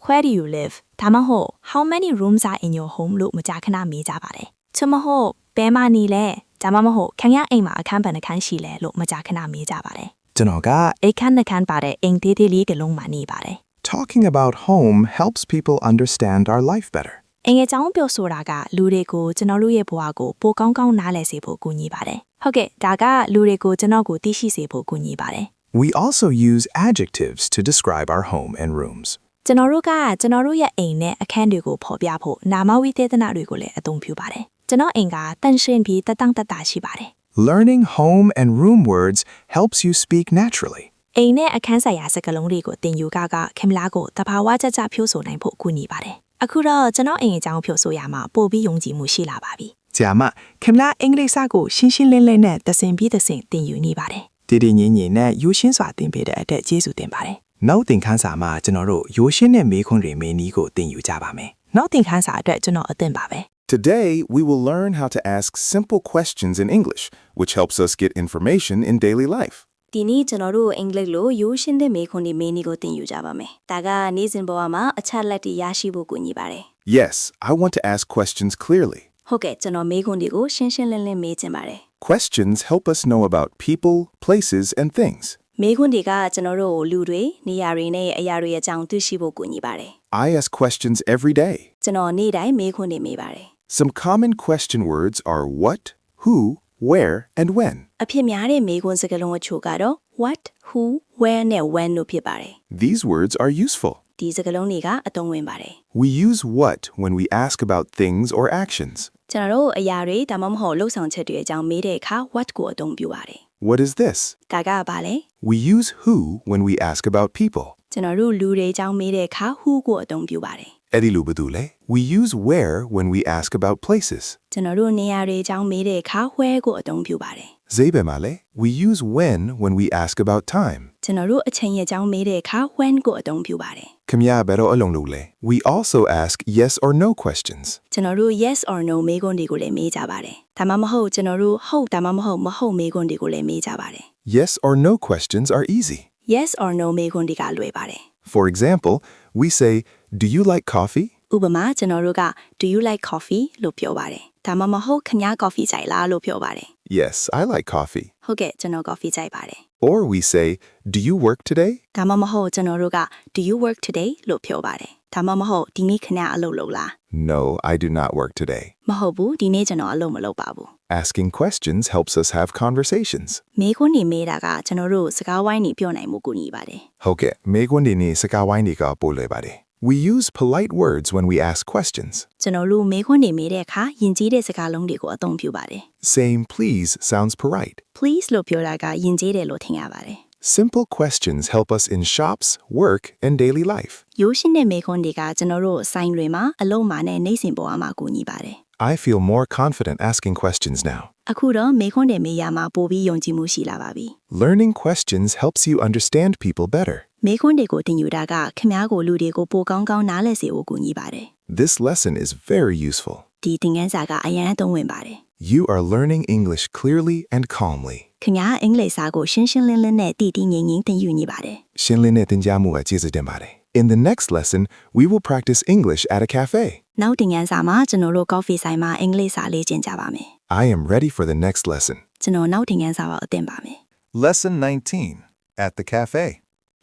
Where do you live ဒါမှမဟုတ် How many rooms are in your home လို့မကြာခဏမေးကြပါတယ်ချမဟုတ်ဘယ်မှာနေလဲဒါမှမဟုတ်ခင်ဗျားအိမ်မှာအခန်းဘယ်နှခန်းရှိလဲလို့မကြာခဏမေးကြပါတယ် ကျွန်တော်က အိတ်ခမ်းနှခမ်းပါတဲ့အိမ်သေးသေးလေးကလုံးမှာနေပါတယ် Talking about home helps people understand our life better. အိမ်ငယ်ချောင်းပြောဆိုတာကလူတွေကိုကျွန်တော်တို့ရဲ့ဘဝကိုပိုကောင်းကောင်းနားလည်စေဖို့ကူညီပါတယ်ဟုတ်ကဲ့ဒါကလူတွေကိုကျွန်တော်ကိုသိရှိစေဖို့ကူညီပါတယ် We also use adjectives to describe our home and rooms. ကျွန်တော်တို့ကကျွန်တော်တို့ရဲ့အိမ်နဲ့အခန်းတွေကိုဖော်ပြဖို့နာမဝိသေသနတွေကိုလည်းအသုံးပြုပါတယ်ကျွန်တော်အိမ်ကတန်ရှင်းပြီးတတန့်တတရှိပါတယ် Learning home and room words helps you speak naturally. အိမ်နဲ့အခန်းဆိုင်ရာစကားလုံးတွေကိုသင်ယူကခင်မလားကိုတဘာဝကြကြဖြိုးဆိုနိုင်ဖို့ကူညီပါတယ်အခုတော့ကျွန်တော်အိမ်အကြောင်းဖြိုးဆိုရမှာပို့ပြီးယုံကြည်မှုရှိလာပါပြီ ဆရာမခင်ဗျားအင်္ဂလိပ်စာကိုရှင်းရှင်းလင်းလင်းနဲ့သစင်ပြီးသစင်သင်ယူနေပါတယ်တည်တည်ငြိမ်ငြိမ်နဲ့ရိုးရှင်းစွာသင်ပေးတဲ့အတွက်ကျေးဇူးတင်ပါတယ်နောက်သင်ခန်းစာမှာကျွန်တော်တို့ရိုးရှင်းတဲ့မေးခွန်းတွေမေးနည်းကိုသင်ယူကြပါမယ်နောက်သင်ခန်းစာအတွက်ကျွန်တော်အသင့်ပါပဲ Today, we will learn how to ask simple questions in English, which helps us get information in daily life. ဒီနေ့ကျွန်တော်တို့အင်္ဂလိပ်လိုရိုးရှင်းတဲ့မေးခွန်းတွေမေးနည်းကိုသင်ယူကြပါမယ်ဒါကနေ့စဉ်ဘဝမှာအချက်လက်တွေရရှိဖို့ကူညီပါတယ် Yes, I want to ask questions clearly. ဟုတ်ကဲ့ကျွန်တော်မေးခွန်းတွေကိုရှင်းရှင်းလင်းလင်းမေးချင်ပါတယ် Questions help us know about people, places, and things. မေးခွန်းတွေကကျွန်တော်တို့လူတွေနေရာတွေနဲ့အရာတွေအကြောင်းသိရှိဖို့ကူညီပါတယ် I ask questions every day. ကျွန်တော်နေ့တိုင်းမေးခွန်းတွေမေးပါတယ် Some common question words are what, who, where, and when. အဖြစ်များတဲ့မေးခွန်းစကားလုံးအချို့ကတော့ what, who, where နဲ့ when တို့ဖြစ်ပါတယ် These words are useful. ဒီစကားလုံးတွေကအသုံးဝင်ပါတယ် We use what when we ask about things or actions. ကျွန်တော်တို့အရာတွေဒါမှမဟုတ်လှုပ်ဆောင်ချက်တွေအကြောင်းမေးတဲ့အခါ what ကိုအသုံးပြုပါတယ် What is this? ဒါကဘာလဲ We use who when we ask about people. ကျွန်တော်တို့လူတွေအကြောင်းမေးတဲ့အခါ who ကိုအသုံးပြုပါတယ် Edilu badule. We use where when we ask about places. ကျွန်တော်တို့နေရာတွေအကြောင်းမေးတဲ့အခါ where ကိုအသုံးပြုပါတယ် Zebe male. We use when we ask about time. ကျွန်တော်တို့အချိန်ရဲ့အကြောင်းမေးတဲ့အခါ when ကိုအသုံးပြုပါတယ် Kamya bero along lule. We also ask yes or no questions. ကျွန်တော်တို့ yes or no မေးခွန်းတွေကိုလည်းမေးကြပါတယ်ဒါမှမဟုတ်ကျွန်တော်တို့ဟုတ်ဒါမှမဟုတ်မဟုတ်မေးခွန်းတွေကိုလည်းမေးကြပါတယ် Yes or no questions are easy. yes or no မေးခွန်းတွေကလွယ်ပါတယ် For example, we say, "Do you like coffee?" ဥပမာကျွန်တော်တို့က do you like coffee လို့ပြောပါတယ်ဒါမှမဟုတ်ခင်ဗျား coffee ကြိုက်လားလို့ပြောပါတယ် Yes, I like coffee. ဟုတ်ကဲ့ကျွန်တော် coffee ကြိုက်ပါတယ် Or we say, "Do you work today?" ဒါမှမဟုတ်ကျွန်တော်တို့က do you work today လို့ပြောပါတယ်ဒါမှမဟုတ်ဒီနေ့ခင်ဗျားအလုပ်လုပ်လား No, I do not work today. မဟုတ်ဘူးဒီနေ့ကျွန်တော်အလုပ်မလုပ်ပါဘူး Asking questions helps us have conversations. မေးခွန်းတွေမေးတာကကျွန်တော်တို့စကားဝိုင်းတွေပြောနိုင်မှုကူညီပါတယ် Okay, megwandi ni sakawaini ka pole bare. We use polite words when we ask questions. ကျွန်တော်တို့မေးခွန်းတွေမေးတဲ့အခါယဉ်ကျေးတဲ့စကားလုံးတွေကိုအသုံးပြုပါတယ် Saying please sounds polite. please လို့ပြောတာကယဉ်ကျေးတယ်လို့ထင်ရပါတယ် Simple questions help us in shops, work, and daily life. ရိုးရှင်းတဲ့မေးခွန်းတွေကကျွန်တော်တို့ဆိုင်တွေမှာအလုပ်မှာနဲ့နေ့စဉ်ဘဝမှာကူညီပါတယ် I feel more confident asking questions now. အခုတော့မေးခွန်းတွေမေးရမှာပိုပြီးယုံကြည်မှုရှိလာပါပြီ Learning questions helps you understand people better. မေးခွန်းတွေကိုတင်ယူတာကခင်ဗျားကိုလူတွေကိုပိုကောင်းကောင်းနားလည်စေဖို့ကူညီပါတယ် This lesson is very useful. ဒီသင်ခန်းစာကအရင်အသုံးဝင်ပါတယ် You are learning English clearly and calmly. ခင်ဗျားအင်္ဂလိပ်စာကိုရှင်းရှင်းလင်းလင်းနဲ့တည်တည်ငြိမ်ငြိမ်သင်ယူနေပါတယ် Shinline tinjamu a jizudenbare. In the next lesson, we will practice English at a cafe. နောက်သင်ခန်းစာမှာကျွန်တော်တို့ coffee ဆိုင်မှာအင်္ဂလိပ်စာလေ့ကျင့်ကြပါမယ် I am ready for the next lesson. ကျွန်တော်နောက်သင်ခန်းစာကိုအသင်ပါမယ် Lesson 19 at the cafe.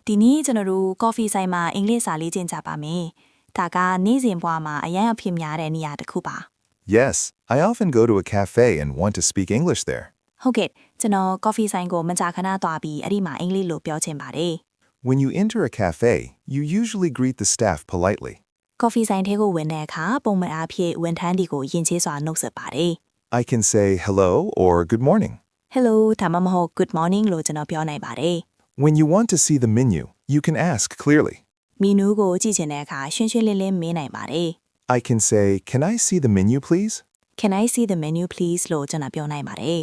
ဒီနေ့ကျွန်တော်တို့ coffee ဆိုင်မှာအင်္ဂလိပ်စာလေ့ကျင့်ကြပါမယ်ဒါကနေ့စဉ်ဘဝမှာအရင်အဖြစ်များတဲ့နေရာတစ်ခုပါ Yes, I often go to a cafe and want to speak English there. ဟုတ်ကဲ့ကျွန်တော် coffee ဆိုင်ကိုမကြာခဏသွားပြီးအဲ့ဒီမှာအင်္ဂလိပ်လိုပြောချင်ပါတယ် When you enter a cafe, you usually greet the staff politely. coffee ဆိုင်ထဲကိုဝင်တဲ့အခါပုံမှန်အားဖြင့်ဝန်ထမ်းတွေကိုယဉ်ကျေးစွာနှုတ်ဆက်ပါတယ် I can say hello or good morning. hello ဒါမှမဟုတ် good morning လို့ကျွန်တော်ပြောနိုင်ပါတယ် When you want to see the menu, you can ask clearly. မီနူးကိုကြည့်ချင်တဲ့အခါရှင်းရှင်းလင်းလင်းမေးနိုင်ပါတယ် I can say, can I see the menu, please? Can I see the menu please လို့ကျွန်တော်ပြောနိုင်ပါတယ်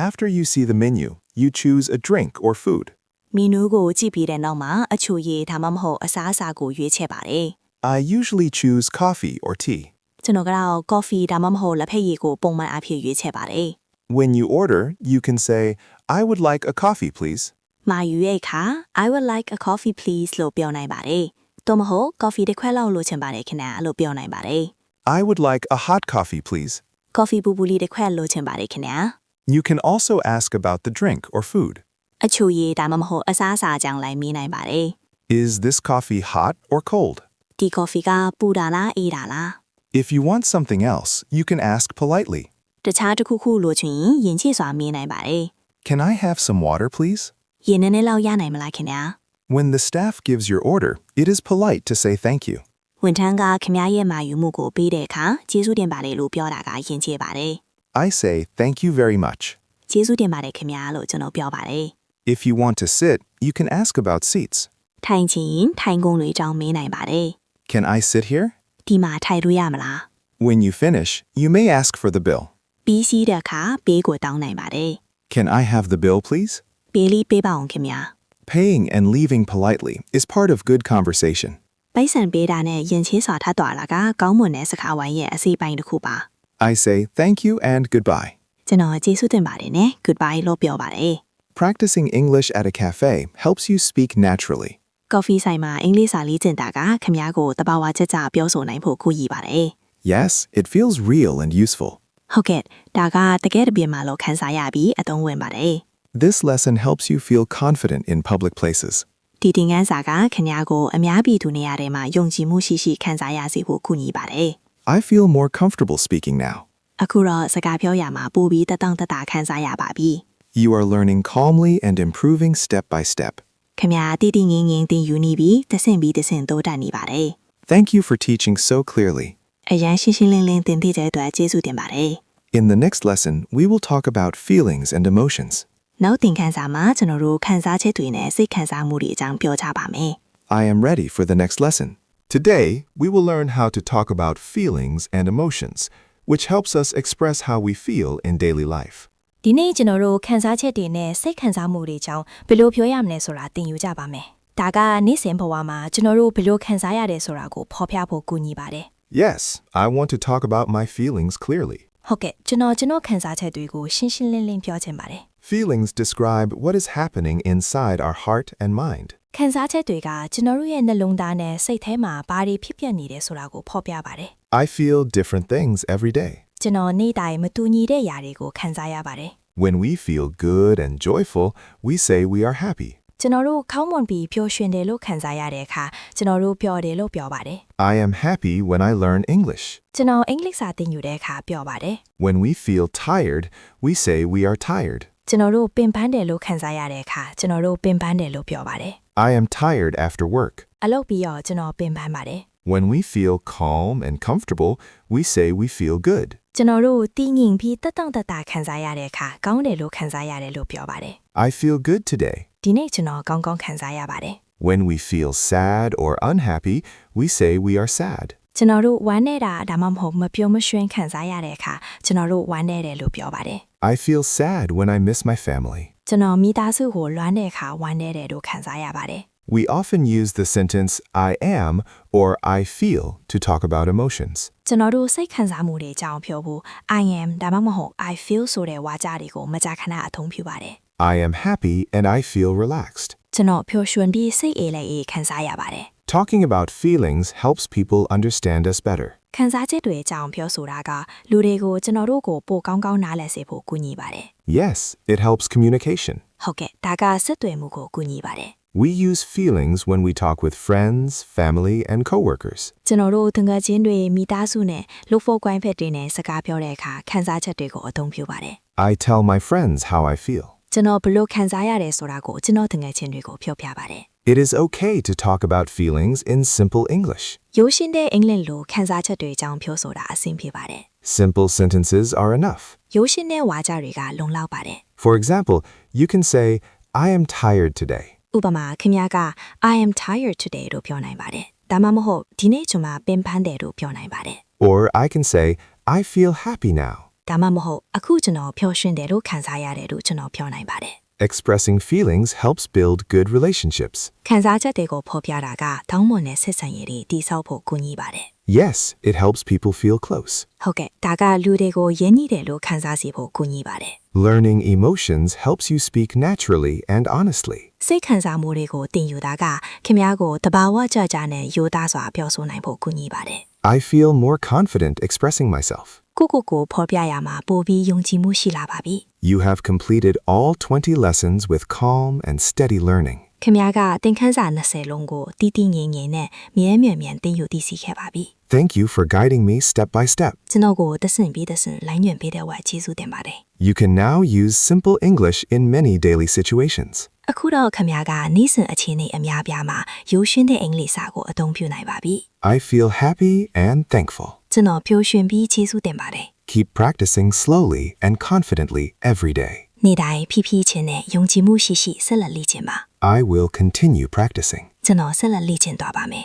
After you see the menu, you choose a drink or food. မီနူးကိုကြည့်ပြီးတဲ့နောက်မှာအချိုရည်ဒါမှမဟုတ်အစားအစာကိုရွေးချယ်ပါတယ် I usually choose coffee or tea. ကျွန်တော်ကတော့ coffee ဒါမှမဟုတ်လက်ဖက်ရည်ကိုပုံမှန်အားဖြင့်ရွေးချယ်ပါတယ် When you order, you can say, I would like a coffee, please. မာယူရဲ့အခါ I would like a coffee please လို့ပြောနိုင်ပါတယ်တော့မဟုတ် coffee တစ်ခွက်လောက်လိုချင်ပါတယ်ခင်ဗျာလို့ပြောနိုင်ပါတယ် I would like a hot coffee, please. coffee ပူပူလေးတစ်ခွက်လိုချင်ပါတယ်ခင်ဗျာ You can also ask about the drink or food. အချိုရည်ဒါမှမဟုတ်အစားအစာအကြောင်းလိုက်မေးနိုင်ပါတယ် Is this coffee hot or cold? ဒီ coffee ကပူတာလားအေးတာလား If you want something else, you can ask politely. တခြားတစ်ခုခုလိုချင်ရင်ယဉ်ကျေးစွာမေးနိုင်ပါတယ် Can I have some water, please? ရေနည်းနည်းလောက်ရနိုင်မလားခင်ဗျာ When the staff gives your order, it is polite to say thank you. ဝန်ထမ်းကခင်ဗျားရဲ့မာယူမှုကိုပေးတဲ့အခါကျေးဇူးတင်ပါတယ်လို့ပြောတာကယဉ်ကျေးပါတယ် I say thank you very much. ကျေးဇူးတင်ပါတယ်ခင်ဗျာလို့ကျွန်တော်ပြောပါတယ် If you want to sit, you can ask about seats. ထိုင်ချင်ရင်ထိုင်ကုန်တွေအကြောင်းမေးနိုင်ပါတယ် Can I sit here? ဒီမှာထိုင်လို့ရမလား When you finish, you may ask for the bill. ပြီးစီးတဲ့အခါပေးကိုတောင်းနိုင်ပါတယ် Can I have the bill, please? ပေးလေးပေးပါအောင်ခင်ဗျာ Paying and leaving politely is part of good conversation. ပိုက်ဆံပေးတာနဲ့ယဉ်ကျေးစွာထပ်သွားတာကကောင်းမွန်တဲ့စကားဝိုင်းရဲ့အစိပ်ပိုင်းတစ်ခုပါ I say thank you and goodbye. ကျွန်တော်ကျေးဇူးတင်ပါတယ်နဲ့ goodbye လို့ပြောပါတယ် Practicing English at a cafe helps you speak naturally. coffee ဆိုင်မှာအင်္ဂလိပ်စာလေ့ကျင့်တာကခင်ဗျားကိုတဘာဝကျကျပြောဆိုနိုင်ဖို့ကူညီပါတယ် Yes, it feels real and useful. ဟုတ်ကဲ့ဒါကတကယ်တပြင်းမှာလို့ခန်းစားရပြီးအသုံးဝင်ပါတယ် This lesson helps you feel confident in public places. ဒီသင်ခန်းစာကခင်ဗျားကိုအများပြည်သူနေရာတွေမှာယုံကြည်မှုရှိရှိခံစားရစေဖို့ကူညီပါတယ် I feel more comfortable speaking now. အခုတော့စကားပြောရမှာပိုပြီးတတောင့်တတခံစားရပါပြီ You are learning calmly and improving step by step. ခင်ဗျာတည်တည်ငြိမ်ငြိမ်သင်ယူနေပြီးတဆင့်တိုးတက်နေပါတယ် Thank you for teaching so clearly. အရန်ရှင်းရှင်းလင်းလင်းသင်သိတဲ့အတွက်ကျေးဇူးတင်ပါတယ် In the next lesson, we will talk about feelings and emotions. နောက်သင်ခန်းစာမှာကျွန်တော်တို့ခံစားချက်တွေနဲ့စိတ်ခံစားမှုတွေအကြောင်းပြောကြပါမယ် I am ready for the next lesson. Today, we will learn how to talk about feelings and emotions, which helps us express how we feel in daily life. ဒီနေ့ကျွန်တော်တို့ခံစားချက်တွေနဲ့စိတ်ခံစားမှုတွေအကြောင်းဘယ်လိုပြောရမလဲဆိုတာသင်ယူကြပါမယ်ဒါကနေ့စဉ်ဘဝမှာကျွန်တော်တို့ဘယ်လိုခံစားရတယ်ဆိုတာကိုဖော်ပြဖို့ကူညီပါတယ် Yes, I want to talk about my feelings clearly. ဟုတ်ကဲ့ကျွန်တော်ခံစားချက်တွေကိုရှင်းရှင်းလင်းလင်းပြောချင်ပါတယ် Feelings describe what is happening inside our heart and mind. ခံစားချက်တွေကကျွန်တော်တို့ရဲ့နှလုံးသားနဲ့စိတ်ထဲမှာဘာတွေဖြစ်ပျက်နေတယ်ဆိုတာကိုဖော်ပြပါတယ် I feel different things every day. ကျွန်တော်နေ့တိုင်းမတူညီတဲ့ຢာတွေကိုခံစားရပါတယ် When we feel good and joyful, we say we are happy. ကျွန်တော်တို့ခေါင်းမွန်ပြီးပျော်ရွှင်တယ်လို့ခံစားရတဲ့အခါကျွန်တော်တို့ပျော်တယ်လို့ပြောပါတယ် I am happy when I learn English. ကျွန်တော်အင်္ဂလိပ်စာသင်ယူတဲ့အခါပျော်ပါတယ် When we feel tired, we say we are tired. ကျွန်တော်တို့ပင်ပန်းတယ်လို့ခံစားရတဲ့အခါကျွန်တော်တို့ပင်ပန်းတယ်လို့ပြောပါတယ် I am tired after work. အလုပ်ပြီးတော့ကျွန်တော်ပင်ပန်းပါတယ် When we feel calm and comfortable, we say we feel good. ကျွန်တော်တို့တည်ငြိမ်ပြီးတတောင့်တတခံစားရတဲ့အခါကောင်းတယ်လို့ခံစားရတယ်လို့ပြောပါတယ် I feel good today. ဒီနေ့ကျွန်တော်ကောင်းကောင်းခံစားရပါတယ် When we feel sad or unhappy, we say we are sad. ကျွန်တော်တို့ဝမ်းနေတာဒါမှမဟုတ်မပျော်မရွှင်ခံစားရတဲ့အခါကျွန်တော်တို့ဝမ်းနေတယ်လို့ပြောပါတယ် I feel sad when I miss my family. ကျွန်တော်မိသားစုကိုလွမ်းတဲ့အခါဝမ်းနေတယ်လို့ခံစားရပါတယ် We often use the sentence I am or I feel to talk about emotions. ကျွန်တော်တို့စိတ်ခံစားမှုတွေအကြောင်းပြောဖို့ I am ဒါမှမဟုတ် I feel ဆိုတဲ့ဝါကြတွေကိုမကြာခဏအသုံးပြုပါတယ် I am happy and I feel relaxed. ကျွန်တော်ပျော်ရွှင်ပြီးစိတ်အေးလက်အေးခံစားရပါတယ် Talking about feelings helps people understand us better. ခံစားချက်တွေအကြောင်းပြောဆိုတာကလူတွေကိုကျွန်တော်တို့ကိုပိုကောင်းကောင်းနားလည်စေဖို့ကူညီပါတယ် Yes, it helps communication. ဟုတ်ကဲ့ဒါကဆက်သွယ်မှုကိုကူညီပါတယ် We use feelings when we talk with friends, family, and coworkers. ကျွန်တော်တို့တငယ်ချင်းတွေမိသားစုနဲ့လို့ဖို့ကွိုင်းဖက်တွေနဲ့စကားပြောတဲ့အခါခံစားချက်တွေကိုအသုံးပြုပါတယ် I tell my friends how I feel. ကျွန်တော်ဘလို့ခံစားရတယ်ဆိုတာကိုကျွန်တော်တငယ်ချင်းတွေကိုပြောပြပါတယ် It is okay to talk about feelings in simple English. ရိုးရှင်းတဲ့အင်္ဂလိပ်လိုခံစားချက်တွေအကြောင်းပြောဆိုတာအဆင်ပြေပါတယ် Simple sentences are enough. ရိုးရှင်းတဲ့ဝါကြတွေကလုံလောက်ပါတယ် For example, you can say, I am tired today. ဥပမာခင်ဗျားက I am tired today လို့ပြောနိုင်ပါတယ်ဒါမှမဟုတ်ဒီနေ့ကျွန်မပင်ပန်းတယ်လို့ပြောနိုင်ပါတယ် Or I can say, I feel happy now. ဒါမှမဟုတ်အခုကျွန်တော်ပျော်ရွှင်တယ်လို့ခံစားရတယ်လို့ကျွန်တော်ပြောနိုင်ပါတယ် Expressing feelings helps build good relationships. ခံစားချက်တွေကိုဖော်ပြတာကတောင်းမွန်တဲ့ဆက်ဆံရေးတွေတည်ဆောက်ဖို့ကူညီပါတယ် Yes, it helps people feel close. ဟုတ်ကဲ့ဒါကလူတွေကိုရင်းနှီးတယ်လို့ခံစားစေဖို့ကူညီပါတယ် Learning emotions helps you speak naturally and honestly. စိတ်ခံစားမှုတွေကိုသင်ယူတာကခင်ဗျားကိုတဘာဝကြကြနဲ့ရိုးသားစွာပြောဆိုနိုင်ဖို့ကူညီပါတယ် I feel more confident expressing myself. ကိုဖော်ပြရမှာပိုပြီးယုံကြည်မှုရှိလာပါပြီ You have completed all 20 lessons with calm and steady learning. ခင်ဗျားကသင်ခန်းစာ20လုံးကိုတည်တည်ငြိမ်ငြိမ်နဲ့မြဲမြံမြံသင်ယူသိရှိခဲ့ပါပြီ Thank you for guiding me step by step. ကျွန်တော်ကိုတဆင့်ပြီးတဆင့်လိုင်းညွှန်ပေးတဲ့ဝါကျေးဇူးတင်ပါတယ် You can now use simple English in many daily situations. အခုတော့ခင်ဗျားကနေ့စဉ်အခြေအနေအများပြားမှာရိုးရှင်းတဲ့အင်္ဂလိပ်စာကိုအသုံးပြုနိုင်ပါပြီ I feel happy and thankful. ကျွန်တော်ပျော်ရွှင်ပြီးကျေးဇူးတင်ပါတယ် Keep practicing slowly and confidently every day. နေ့တိုင်းဖြည်းဖြည်းချင်းနဲ့ယုံကြည်မှုရှိရှိဆက်လက်လေ့ကျင့်ပါ I will continue practicing. ကျွန်တော်ဆက်လက်လေ့ကျင့်သွားပါမယ်